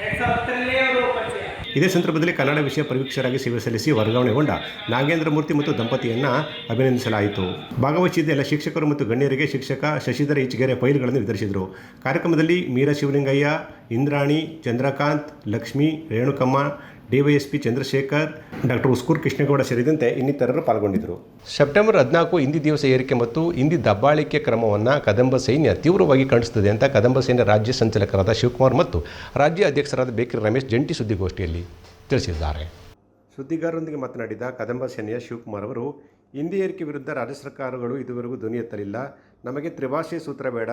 2010ರಲ್ಲೇ ಅವರು ಪರಿಚಯ. ಇದೇ ಸಂದರ್ಭದಲ್ಲಿ ಕನ್ನಡ ವಿಷಯ ಪರಿವೀಕ್ಷಕರಾಗಿ ಸೇವೆ ಸಲ್ಲಿಸಿ ವರ್ಗಾವಣೆಗೊಂಡ ನಾಗೇಂದ್ರ ಮೂರ್ತಿ ಮತ್ತು ದಂಪತಿಯನ್ನು ಅಭಿನಂದಿಸಲಾಯಿತು. ಭಾಗವಹಿಸಿದ್ದ ಎಲ್ಲ ಶಿಕ್ಷಕರು ಮತ್ತು ಗಣ್ಯರಿಗೆ ಶಿಕ್ಷಕ ಶಶಿಧರ ಈಚಗೆರೆ ಫೈಲ್ಗಳನ್ನು ವಿತರಿಸಿದರು. ಕಾರ್ಯಕ್ರಮದಲ್ಲಿ ಮೀರಾ ಶಿವಲಿಂಗಯ್ಯ, ಇಂದ್ರಾಣಿ, ಚಂದ್ರಕಾಂತ್, ಲಕ್ಷ್ಮಿ, ರೇಣುಕಮ್ಮ, ಡಿವೈಎಸ್ಪಿ ಚಂದ್ರಶೇಖರ್, ಡಾಕ್ಟರ್ ಉಸ್ಕೂರ್ ಕೃಷ್ಣೇಗೌಡ ಸೇರಿದಂತೆ ಇನ್ನಿತರರು ಪಾಲ್ಗೊಂಡಿದ್ದರು. ಸೆಪ್ಟೆಂಬರ್ 14 ಹಿಂದಿ ದಿವಸ ಏರಿಕೆ ಮತ್ತು ಹಿಂದಿ ದಬ್ಬಾಳಿಕೆ ಕ್ರಮವನ್ನು ಕದಂಬ ಸೈನ್ಯ ತೀವ್ರವಾಗಿ ಖಂಡಿಸುತ್ತದೆ ಅಂತ ಕದಂಬ ಸೈನ್ಯ ರಾಜ್ಯ ಸಂಚಾಲಕರಾದ ಶಿವಕುಮಾರ್ ಮತ್ತು ರಾಜ್ಯ ಅಧ್ಯಕ್ಷರಾದ ಬೇಕರಿ ರಮೇಶ್ ಜಂಟಿ ಸುದ್ದಿಗೋಷ್ಠಿಯಲ್ಲಿ ತಿಳಿಸಿದ್ದಾರೆ. ಸುದ್ದಿಗಾರರೊಂದಿಗೆ ಮಾತನಾಡಿದ ಕದಂಬ ಸೇನೆಯ ಶಿವಕುಮಾರ್ ಅವರು, ಹಿಂದಿ ಏರಿಕೆ ವಿರುದ್ಧ ರಾಜ್ಯ ಸರ್ಕಾರಗಳು ಇದುವರೆಗೂ ಧ್ವನಿ ಎತ್ತಲಿಲ್ಲ. ನಮಗೆ ತ್ರಿಭಾಷೆ ಸೂತ್ರ ಬೇಡ,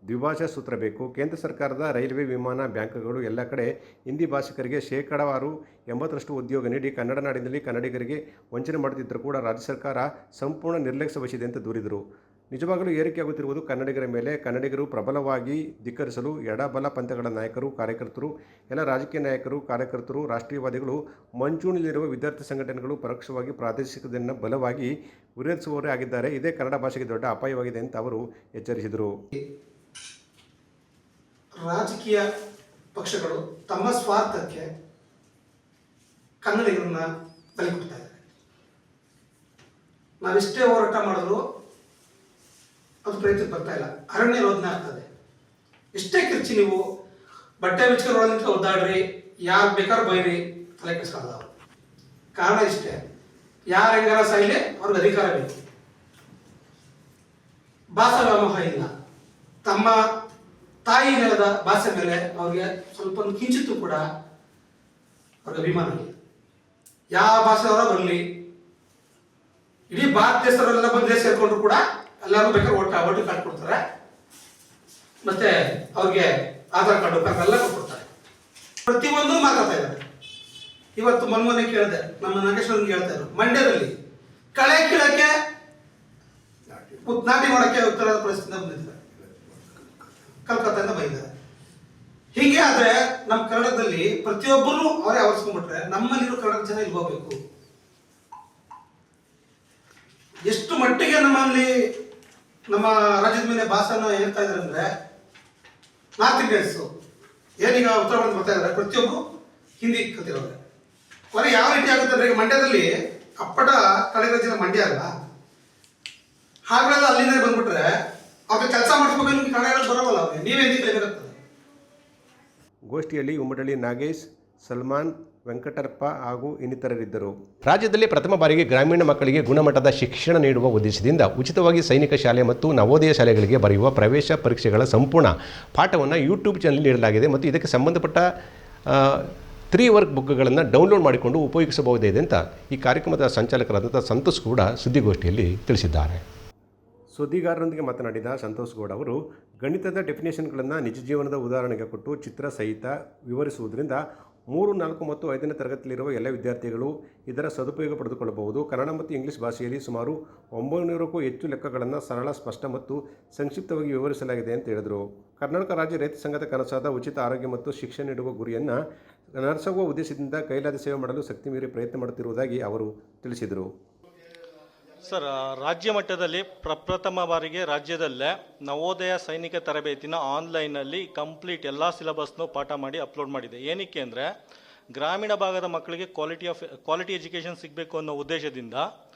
ದ್ವಿಭಾಷಾ ಸೂತ್ರ ಬೇಕು. ಕೇಂದ್ರ ಸರ್ಕಾರದ ರೈಲ್ವೆ, ವಿಮಾನ, ಬ್ಯಾಂಕ್ಗಳು ಎಲ್ಲ ಕಡೆ ಹಿಂದಿ ಭಾಷಿಕರಿಗೆ ಶೇಕಡಾವಾರು 80% ಉದ್ಯೋಗ ನೀಡಿ ಕನ್ನಡ ನಾಡಿನಲ್ಲಿ ಕನ್ನಡಿಗರಿಗೆ ವಂಚನೆ ಮಾಡುತ್ತಿದ್ದರೂ ಕೂಡ ರಾಜ್ಯ ಸರ್ಕಾರ ಸಂಪೂರ್ಣ ನಿರ್ಲಕ್ಷ್ಯ ವಹಿಸಿದೆ ಅಂತ ದೂರಿದರು. ನಿಜವಾಗಲೂ ಏರಿಕೆಯಾಗುತ್ತಿರುವುದು ಕನ್ನಡಿಗರ ಮೇಲೆ. ಕನ್ನಡಿಗರು ಪ್ರಬಲವಾಗಿ ಧಿಕ್ಕರಿಸಲು ಎಡಬಲ ಪಂಥಗಳ ನಾಯಕರು, ಕಾರ್ಯಕರ್ತರು, ಎಲ್ಲ ರಾಜಕೀಯ ನಾಯಕರು, ಕಾರ್ಯಕರ್ತರು, ರಾಷ್ಟ್ರೀಯವಾದಿಗಳು, ಮಂಚೂಣಿಯಲ್ಲಿರುವ ವಿದ್ಯಾರ್ಥಿ ಸಂಘಟನೆಗಳು ಪರೋಕ್ಷವಾಗಿ ಪ್ರಾದೇಶಿಕತೆಯನ್ನು ಬಲವಾಗಿ ವಿರೋಧಿಸುವವರೇ ಆಗಿದ್ದಾರೆ. ಇದೇ ಕನ್ನಡ ಭಾಷೆಗೆ ದೊಡ್ಡ ಅಪಾಯವಾಗಿದೆ ಅಂತ ಅವರು ಎಚ್ಚರಿಸಿದರು. ರಾಜಕೀಯ ಪಕ್ಷಗಳು ತಮ್ಮ ಸ್ವಾರ್ಥಕ್ಕೆ ಕನ್ನಡಿಗರನ್ನ ಬಲಿ ಕೊಡ್ತಾ ಇದ್ದಾರೆ. ನಾವೆಷ್ಟೇ ಹೋರಾಟ ಮಾಡಿದ್ರು ಅದು ಪ್ರಯತ್ನ ಬರ್ತಾ ಇಲ್ಲ. ಅರಣ್ಯ ರೋಧನೆ ಆಗ್ತದೆ. ಎಷ್ಟೇ ಕಿರ್ಚಿ ನೀವು ಬಟ್ಟೆ ಬಿಚ್ಕೊಂಡ್ರೊಳಗಿಂತ ಒದ್ದಾಡ್ರಿ, ಯಾರು ಬೇಕಾದ್ರೂ ಬೈರಿ, ತಲೆ ಕೆಡಿಸ್ಕೊಳ್ಳೋದು ಅವರು. ಕಾರಣ ಇಷ್ಟೇ, ಯಾರು ಹೆಂಗಾರ ಸಾಯಿಲೆ ಅವ್ರಿಗೆ ಅಧಿಕಾರ ಬೇಕು. ಭಾಷಾ ವ್ಯಾಮೋಹ ಇಲ್ಲ. ತಮ್ಮ ತಾಯಿ ನೆಲದ ಭಾಷೆ ಮೇಲೆ ಅವ್ರಿಗೆ ಸ್ವಲ್ಪ ಒಂದು ಕಿಂಚಿತ್ತು ಕೂಡ ಅವ್ರಿಗೆ ಅಭಿಮಾನ ಇಲ್ಲ. ಯಾವ ಭಾಷೆಯವರ ಬರಲಿ, ಇಡೀ ಭಾರತ ದೇಶದವರೆಲ್ಲ ಬಂದು ದೇಶ ಸೇರ್ಕೊಂಡ್ರು ಕೂಡ ಎಲ್ಲರೂ ಬೇಕಾದ್ರೆ ಒಟ್ಟು ಕಾರ್ಡ್ ಕೊಡ್ತಾರೆ, ಮತ್ತೆ ಅವ್ರಿಗೆ ಆಧಾರ್ ಕಾರ್ಡು ಎಲ್ಲ ಕೊಡ್ತಾರೆ. ಪ್ರತಿಯೊಂದು ಮಾತಾಡ್ತಾ ಇದ್ದಾರೆ. ಇವತ್ತು ಮೊನ್ನೆ ಕೇಳಿದೆ, ನಮ್ಮ ನಾಗೇಶ್ವರನ್ಗೆ ಹೇಳ್ತಾ ಇದ್ರು, ಮಂಡ್ಯದಲ್ಲಿ ಕಳೆ ಕೀಳಕ್ಕೆ ನಾಟಿ ಮಾಡೋಕ್ಕೆ ಉತ್ತರದ ಪರಿಸ್ಥಿತಿಯಿಂದ ಬಂದಿದ್ದಾರೆ, ಕಲ್ಕತ್ತಾದಿಂದ ಬಂದಿದ್ದಾರೆ. ಹೀಗೆ ಆದ್ರೆ ನಮ್ಮ ಕನ್ನಡದಲ್ಲಿ ಪ್ರತಿಯೊಬ್ಬರು ಅವರೇ ಆವರಿಸ್ಕೊಂಡ್ಬಿಟ್ರೆ ನಮ್ಮಲ್ಲಿರೋ ಕನ್ನಡ ಜನ ಇಲ್ಲಿ ಹೋಗ್ಬೇಕು. ಎಷ್ಟು ಮಟ್ಟಿಗೆ ನಮ್ಮಲ್ಲಿ ನಮ್ಮ ರಾಜ್ಯದ ಮೇಲೆ ಭಾಷೆನ ಹೇಳ್ತಾ ಇದ್ದಾರೆ ಅಂದ್ರೆ, ನಾರ್ತ್ ಇಂಡಿಯನ್ಸ್ ಏನೀಗ ಉತ್ತರ ಭಾರತ ಬರ್ತಾ ಇದ್ದಾರೆ, ಪ್ರತಿಯೊಬ್ಬರು ಹಿಂದಿ ಕಲ್ತಿರೋರೆ. ಹೊರ ಯಾವ ರೀತಿ ಆಗುತ್ತೆ ಅಂದ್ರೆ, ಈಗ ಮಂಡ್ಯದಲ್ಲಿ ಅಪ್ಪಟ ಕಳೆದ ಜಿಲ್ಲೆ ಮಂಡ್ಯ ಅಲ್ಲ, ಹಾಗೆಲ್ಲ ಅಲ್ಲಿಂದ ಬಂದ್ಬಿಟ್ರೆ ಅವ್ರಿಗೆ ಕೆಲಸ ಮಾಡಿಸ್ಬೇಕು, ನಿಮ್ಗೆ ಕನ್ನಡ ಹೇಳೋದು ಬರೋಲ್ಲ, ಅವ್ರಿಗೆ ನೀವೇ ಹಿಂದಿ ಕಲಿಬೇಕಾಗ್ತದೆ. ಗೋಷ್ಠಿಯಲ್ಲಿ ಉಮ್ಮಡಳ್ಳಿ ನಾಗೇಶ್, ಸಲ್ಮಾನ್, ವೆಂಕಟರಪ್ಪ ಹಾಗೂ ಇನ್ನಿತರರಿದ್ದರು. ರಾಜ್ಯದಲ್ಲಿ ಪ್ರಥಮ ಬಾರಿಗೆ ಗ್ರಾಮೀಣ ಮಕ್ಕಳಿಗೆ ಗುಣಮಟ್ಟದ ಶಿಕ್ಷಣ ನೀಡುವ ಉದ್ದೇಶದಿಂದ ಉಚಿತವಾಗಿ ಸೈನಿಕ ಶಾಲೆ ಮತ್ತು ನವೋದಯ ಶಾಲೆಗಳಿಗೆ ಬರೆಯುವ ಪ್ರವೇಶ ಪರೀಕ್ಷೆಗಳ ಸಂಪೂರ್ಣ ಪಾಠವನ್ನು ಯೂಟ್ಯೂಬ್ ಚಾನಲ್ ನೀಡಲಾಗಿದೆ ಮತ್ತು ಇದಕ್ಕೆ ಸಂಬಂಧಪಟ್ಟ 3 ವರ್ಕ್ ಬುಕ್ಗಳನ್ನು ಡೌನ್ಲೋಡ್ ಮಾಡಿಕೊಂಡು ಉಪಯೋಗಿಸಬಹುದಿದೆ ಅಂತ ಈ ಕಾರ್ಯಕ್ರಮದ ಸಂಚಾಲಕರಾದಂಥ ಸಂತೋಷ್ ಗೌಡ ಸುದ್ದಿಗೋಷ್ಠಿಯಲ್ಲಿ ತಿಳಿಸಿದ್ದಾರೆ. ಸುದ್ದಿಗಾರರೊಂದಿಗೆ ಮಾತನಾಡಿದ ಸಂತೋಷ್ ಗೌಡ ಅವರು, ಗಣಿತದ ಡೆಫಿನೇಷನ್ಗಳನ್ನು ನಿಜ ಜೀವನದ ಉದಾಹರಣೆಗೆ ಕೊಟ್ಟು ಚಿತ್ರ ಸಹಿತ ವಿವರಿಸುವುದರಿಂದ 3, 4 ಮತ್ತು 5ನೇ ತರಗತಿಯಲ್ಲಿರುವ ಎಲ್ಲ ವಿದ್ಯಾರ್ಥಿಗಳು ಇದರ ಸದುಪಯೋಗ ಪಡೆದುಕೊಳ್ಳಬಹುದು. ಕನ್ನಡ ಮತ್ತು ಇಂಗ್ಲಿಷ್ ಭಾಷೆಯಲ್ಲಿ ಸುಮಾರು 900ಕ್ಕೂ ಹೆಚ್ಚು ಲೆಕ್ಕಗಳನ್ನು ಸರಳ, ಸ್ಪಷ್ಟ ಮತ್ತು ಸಂಕ್ಷಿಪ್ತವಾಗಿ ವಿವರಿಸಲಾಗಿದೆ ಅಂತ ಹೇಳಿದರು. ಕರ್ನಾಟಕ ರಾಜ್ಯ ರೈತ ಸಂಘದ ಕನಸಾದ ಉಚಿತ ಆರೋಗ್ಯ ಮತ್ತು ಶಿಕ್ಷಣ ನೀಡುವ ಗುರಿಯನ್ನು ನಡೆಸುವ ಉದ್ದೇಶದಿಂದ ಕೈಲಾದ ಸೇವೆ ಮಾಡಲು ಶಕ್ತಿ ಮೀರಿ ಪ್ರಯತ್ನ ಮಾಡುತ್ತಿರುವುದಾಗಿ ಅವರು ತಿಳಿಸಿದರು. ಸರ್, ರಾಜ್ಯ ಮಟ್ಟದಲ್ಲಿ ಪ್ರಪ್ರಥಮ ಬಾರಿಗೆ ರಾಜ್ಯದಲ್ಲೇ ನವೋದಯ ಸೈನಿಕ ತರಬೇತಿನ ಆನ್ಲೈನಲ್ಲಿ ಕಂಪ್ಲೀಟ್ ಎಲ್ಲ ಸಿಲೆಬಸ್ನು ಪಾಠ ಮಾಡಿ ಅಪ್ಲೋಡ್ ಮಾಡಿದೆ. ಏನಕ್ಕೆ ಅಂದರೆ, ಗ್ರಾಮೀಣ ಭಾಗದ ಮಕ್ಕಳಿಗೆ ಕ್ವಾಲಿಟಿ ಎಜುಕೇಷನ್ ಸಿಗಬೇಕು ಅನ್ನೋ ಉದ್ದೇಶದಿಂದ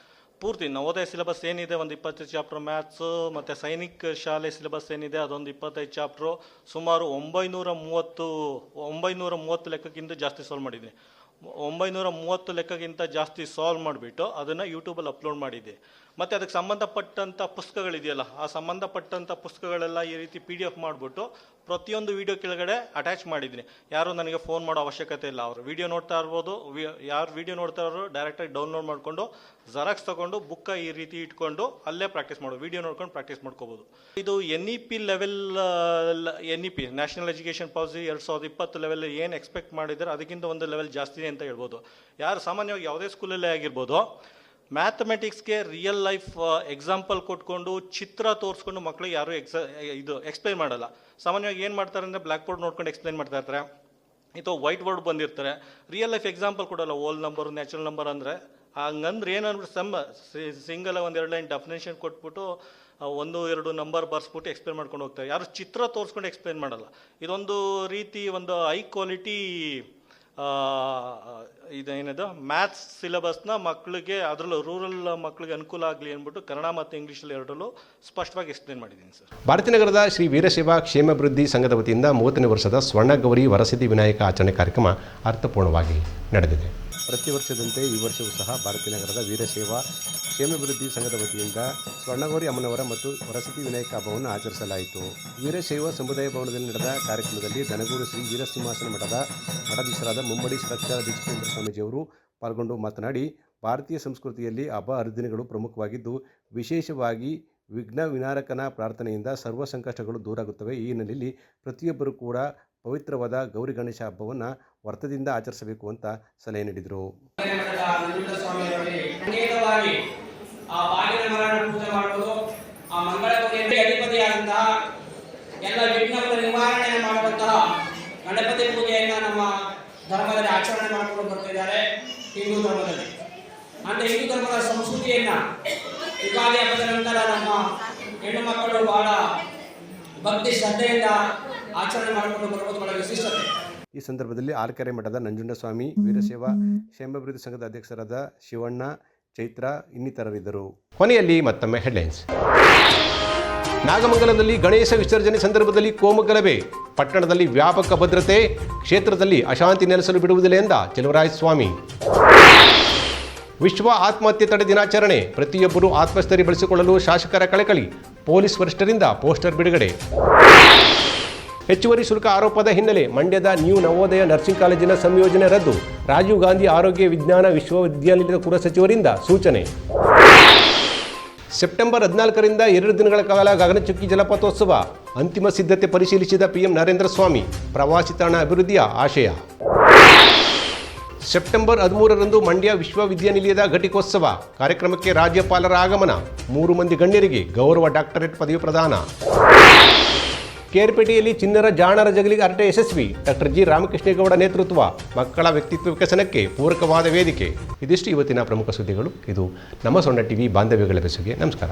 ಪೂರ್ತಿ ನವೋದಯ ಸಿಲೆಬಸ್ ಏನಿದೆ, ಒಂದು 25 ಚಾಪ್ಟರ್ ಮ್ಯಾಥ್ಸು, ಮತ್ತು ಸೈನಿಕ ಶಾಲೆ ಸಿಲೆಬಸ್ ಏನಿದೆ ಅದೊಂದು 25 ಚಾಪ್ಟ್ರು, ಸುಮಾರು 930 ಲೆಕ್ಕಕ್ಕಿಂತ ಜಾಸ್ತಿ ಸಾಲ್ವ್ ಮಾಡಿದ್ದೀನಿ. 930 ಲೆಕ್ಕಕ್ಕಿಂತ ಜಾಸ್ತಿ ಸಾಲ್ವ್ ಮಾಡಿಬಿಟ್ಟು ಅದನ್ನು ಯೂಟ್ಯೂಬಲ್ಲಿ ಅಪ್ಲೋಡ್ ಮಾಡಿದ್ದೆ. ಮತ್ತು ಅದಕ್ಕೆ ಸಂಬಂಧಪಟ್ಟಂಥ ಪುಸ್ತಕಗಳಿದೆಯಲ್ಲ, ಆ ಸಂಬಂಧಪಟ್ಟಂಥ ಪುಸ್ತಕಗಳೆಲ್ಲ ಈ ರೀತಿ PDF ಮಾಡಿಬಿಟ್ಟು ಪ್ರತಿಯೊಂದು ವೀಡಿಯೋ ಕೆಳಗಡೆ ಅಟ್ಯಾಚ್ ಮಾಡಿದ್ದೀನಿ. ಯಾರು ನನಗೆ ಫೋನ್ ಮಾಡೋ ಅವಶ್ಯಕತೆ ಇಲ್ಲ. ಅವರು ವೀಡಿಯೋ ನೋಡ್ತಾ ಇರ್ಬೋದು, ಯಾರು ವೀಡಿಯೋ ನೋಡ್ತಾ ಇರೋರು ಡೈರೆಕ್ಟಾಗಿ ಡೌನ್ಲೋಡ್ ಮಾಡಿಕೊಂಡು ಜೆರಾಕ್ಸ್ ತೊಗೊಂಡು ಬುಕ್ಕ ಈ ರೀತಿ ಇಟ್ಕೊಂಡು ಅಲ್ಲೇ ಪ್ರಾಕ್ಟೀಸ್ ಮಾಡೋದು, ವೀಡಿಯೋ ನೋಡ್ಕೊಂಡು ಪ್ರಾಕ್ಟೀಸ್ ಮಾಡ್ಕೋಬೋದು. ಇದು NEP level, NEP national education policy 2020 level ಏನು ಎಕ್ಸ್ಪೆಕ್ಟ್ ಮಾಡಿದ್ದಾರೆ ಅದಕ್ಕಿಂತ ಒಂದು ಲೆವೆಲ್ ಜಾಸ್ತಿ ಅಂತ ಹೇಳ್ಬೋದು. ಯಾರು ಸಾಮಾನ್ಯವಾಗಿ ಯಾವುದೇ ಸ್ಕೂಲಲ್ಲೇ ಆಗಿರ್ಬೋದು, ಮ್ಯಾಥಮೆಟಿಕ್ಸ್ಗೆ ರಿಯಲ್ ಲೈಫ್ ಎಕ್ಸಾಂಪಲ್ ಕೊಟ್ಕೊಂಡು ಚಿತ್ರ ತೋರಿಸ್ಕೊಂಡು ಮಕ್ಕಳಿಗೆ ಯಾರು ಎಕ್ಸ್ಪ್ಲೈನ್ ಮಾಡಲ್ಲ. ಸಾಮಾನ್ಯವಾಗಿ ಏನು ಮಾಡ್ತಾರೆ ಅಂದರೆ, ಬ್ಲ್ಯಾಕ್ ಬೋರ್ಡ್ ನೋಡ್ಕೊಂಡು ಎಕ್ಸ್ಪ್ಲೈನ್ ಮಾಡ್ತಾ ಇರ್ತಾರೆ, ಇದು ವೈಟ್ ಬೋರ್ಡ್ ಬಂದಿರ್ತಾರೆ, ರಿಯಲ್ ಲೈಫ್ ಎಕ್ಸಾಂಪಲ್ ಕೊಡಲ್ಲ. ಓಲ್ ನಂಬರು, ನ್ಯಾಚುರಲ್ ನಂಬರ್ ಅಂದರೆ ಹಂಗಂದ್ರೆ ಏನಂದ್ಬಿಟ್ಟು ಸಿಂಗಲ್ 1-2 ಲೈನ್ ಡೆಫಿನೇಷನ್ ಕೊಟ್ಬಿಟ್ಟು 1-2 ನಂಬರ್ ಬರ್ಸ್ಬಿಟ್ಟು ಎಕ್ಸ್ಪ್ಲೇನ್ ಮಾಡ್ಕೊಂಡು ಹೋಗ್ತಾರೆ. ಯಾರು ಚಿತ್ರ ತೋರಿಸ್ಕೊಂಡು ಎಕ್ಸ್ಪ್ಲೇನ್ ಮಾಡಲ್ಲ. ಇದೊಂದು ರೀತಿ ಒಂದು ಹೈ ಕ್ವಾಲಿಟಿ ಇದೇನಿದೆ ಮ್ಯಾಥ್ಸ್ ಸಿಲೆಬಸ್ನ ಮಕ್ಕಳಿಗೆ, ಅದರಲ್ಲೂ ರೂರಲ್ ಮಕ್ಕಳಿಗೆ ಅನುಕೂಲ ಆಗಲಿ ಅಂದ್ಬಿಟ್ಟು ಕನ್ನಡ ಮತ್ತು ಇಂಗ್ಲೀಷಲ್ಲಿ ಎರಡರಲ್ಲೂ ಸ್ಪಷ್ಟವಾಗಿ ಎಕ್ಸ್ಪ್ಲೇನ್ ಮಾಡಿದ್ದೀನಿ ಸರ್. ಭಾರತೀನಗರದ ಶ್ರೀ ವೀರಶೈವ ಕ್ಷೇಮಾಭಿವೃದ್ಧಿ ಸಂಘದ ವತಿಯಿಂದ 30ನೇ ವರ್ಷದ ಸ್ವರ್ಣಗೌರಿ ವರಸಿದ್ಧಿ ವಿನಾಯಕ ಆಚರಣೆ ಕಾರ್ಯಕ್ರಮ ಅರ್ಥಪೂರ್ಣವಾಗಿ ನಡೆದಿದೆ. ಪ್ರತಿ ವರ್ಷದಂತೆ ಈ ವರ್ಷವೂ ಸಹ ಭಾರತೀನಗರದ ವೀರಶೈವ ಕ್ಷೇಮಾಭಿವೃದ್ಧಿ ಸಂಘದ ವತಿಯಿಂದ ಸ್ವರ್ಣಗೌರಿ ಅಮ್ಮನವರ ಮತ್ತು ವರಸಿದ್ಧಿ ವಿನಾಯಕ ಹಬ್ಬವನ್ನು ಆಚರಿಸಲಾಯಿತು. ವೀರಶೈವ ಸಮುದಾಯ ಭವನದಲ್ಲಿ ನಡೆದ ಕಾರ್ಯಕ್ರಮದಲ್ಲಿ ದನಗೂರು ಶ್ರೀ ವೀರಸಿಂಹಾಸನ ಮಠದ ಮಠಾಧೀಶರಾದ ಮುಮ್ಮಡಿ ಷಡಕ್ಷರಾಧೀಶೇಂದ್ರ ಸ್ವಾಮೀಜಿಯವರು ಪಾಲ್ಗೊಂಡು ಮಾತನಾಡಿ, ಭಾರತೀಯ ಸಂಸ್ಕೃತಿಯಲ್ಲಿ ಹಬ್ಬ ಹರಿದಿನಗಳು ಪ್ರಮುಖವಾಗಿದ್ದು, ವಿಶೇಷವಾಗಿ ವಿಘ್ನ ವಿನಾರಕನ ಪ್ರಾರ್ಥನೆಯಿಂದ ಸರ್ವ ಸಂಕಷ್ಟಗಳು ದೂರಾಗುತ್ತವೆ. ಈ ಹಿನ್ನೆಲೆಯಲ್ಲಿ ಪ್ರತಿಯೊಬ್ಬರೂ ಕೂಡ ಪವಿತ್ರವಾದ ಗೌರಿ ಗಣೇಶ ಹಬ್ಬವನ್ನು ವರ್ತದಿಂದ ಆಚರಿಸಬೇಕು ಅಂತ ಸಲಹೆ ನೀಡಿದರು. ಆ ಬಾಗಿನ ಮರವನ್ನು ಪೂಜೆ ಮಾಡುವುದು, ಆ ಮಂಗಳ ಆಚರಣೆ ಮಾಡಿಕೊಂಡು ಬರ್ತಿದ್ದಾರೆ ಹಿಂದೂ ಧರ್ಮದಲ್ಲಿ. ಅಂದರೆ ಹಿಂದೂ ಧರ್ಮದ ಸಂಸ್ಕೃತಿಯನ್ನು ಯುಗಾದಿ ಹಬ್ಬದ ನಂತರ ನಮ್ಮ ಹೆಣ್ಣು ಮಕ್ಕಳು ಬಹಳ ಭಕ್ತಿ ಶ್ರದ್ಧೆಯಿಂದ ಆಚರಣೆ ಮಾಡಿಕೊಂಡು ಬರುವುದು ಬಹಳ ವಿಶಿಷ್ಟತೆ. ಈ ಸಂದರ್ಭದಲ್ಲಿ ಆಲ್ಕೆರೆ ಮಠದ ನಂಜುಂಡಸ್ವಾಮಿ, ವೀರಶೈವ ಕ್ಷೇಮಾಭಿವೃದ್ಧಿ ಸಂಘದ ಅಧ್ಯಕ್ಷರಾದ ಶಿವಣ್ಣ, ಚೈತ್ರ ಇನ್ನಿತರರಿದ್ದರು. ಕೊನೆಯಲ್ಲಿ ಮತ್ತೊಮ್ಮೆ ಹೆಡ್ಲೈನ್ಸ್. ನಾಗಮಂಗಲದಲ್ಲಿ ಗಣೇಶ ವಿಸರ್ಜನೆ ಸಂದರ್ಭದಲ್ಲಿ ಕೋಮುಗಲಭೆ, ಪಟ್ಟಣದಲ್ಲಿ ವ್ಯಾಪಕ ಭದ್ರತೆ, ಕ್ಷೇತ್ರದಲ್ಲಿ ಅಶಾಂತಿ ನೆಲೆಸಲು ಬಿಡುವುದಿಲ್ಲ ಎಂದ ಚೆಲುವರಾಯಸ್ವಾಮಿ. ವಿಶ್ವ ಆತ್ಮಹತ್ಯೆ ತಡೆ ದಿನಾಚರಣೆ, ಪ್ರತಿಯೊಬ್ಬರೂ ಆತ್ಮಸ್ಥೈರ್ಯ ಬೆಳೆಸಿಕೊಳ್ಳಲು ಶಾಸಕರ ಕಳಕಳಿ, ಪೊಲೀಸ್ ವರಿಷ್ಠರಿಂದ ಪೋಸ್ಟರ್ ಬಿಡುಗಡೆ. ಹೆಚ್ಚುವರಿ ಶುಲ್ಕ ಆರೋಪದ ಹಿನ್ನೆಲೆ ಮಂಡ್ಯದ ನ್ಯೂ ನವೋದಯ ನರ್ಸಿಂಗ್ ಕಾಲೇಜಿನ ಸಂಯೋಜನೆ ರದ್ದು, ರಾಜೀವ್ ಗಾಂಧಿ ಆರೋಗ್ಯ ವಿಜ್ಞಾನ ವಿಶ್ವವಿದ್ಯಾಲಯದ ಕುಲಸಚಿವರಿಂದ ಸೂಚನೆ. ಸೆಪ್ಟೆಂಬರ್ 14ರಿಂದ 2 ದಿನಗಳ ಕಾಲ ಗಗನಚುಕ್ಕಿ ಜಲಪಾತೋತ್ಸವ, ಅಂತಿಮ ಸಿದ್ಧತೆ ಪರಿಶೀಲಿಸಿದ PM ನರೇಂದ್ರ ಸ್ವಾಮಿ, ಪ್ರವಾಸಿ ತಾಣ ಅಭಿವೃದ್ಧಿಯ ಆಶಯ. ಸೆಪ್ಟೆಂಬರ್ 13ರಂದು ಮಂಡ್ಯ ವಿಶ್ವವಿದ್ಯಾನಿಲಯದ ಘಟಿಕೋತ್ಸವ, ಕಾರ್ಯಕ್ರಮಕ್ಕೆ ರಾಜ್ಯಪಾಲರ ಆಗಮನ, 3 ಮಂದಿ ಗಣ್ಯರಿಗೆ ಗೌರವ ಡಾಕ್ಟರೇಟ್ ಪದವಿ ಪ್ರದಾನ. ಕೇರ್ಪೇಟೆಯಲ್ಲಿ ಚಿನ್ನರ ಜಾಣರ ಜಗಲಿಗೆ ಹರಟೆ ಯಶಸ್ವಿ, ಡಾಕ್ಟರ್ G. ರಾಮಕೃಷ್ಣೇಗೌಡ ನೇತೃತ್ವ, ಮಕ್ಕಳ ವ್ಯಕ್ತಿತ್ವ ವಿಕಸನಕ್ಕೆ ಪೂರಕವಾದ ವೇದಿಕೆ. ಇದಿಷ್ಟು ಇವತ್ತಿನ ಪ್ರಮುಖ ಸುದ್ದಿಗಳು. ಇದು ನಮ್ಮ ಸೊಂಡ ಟಿವಿ ಬಾಂಧವ್ಯಗಳ ಬೆಸುಗೆ. ನಮಸ್ಕಾರ.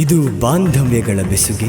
ಇದು ಬಾಂಧವ್ಯಗಳ ಬೆಸುಗೆ.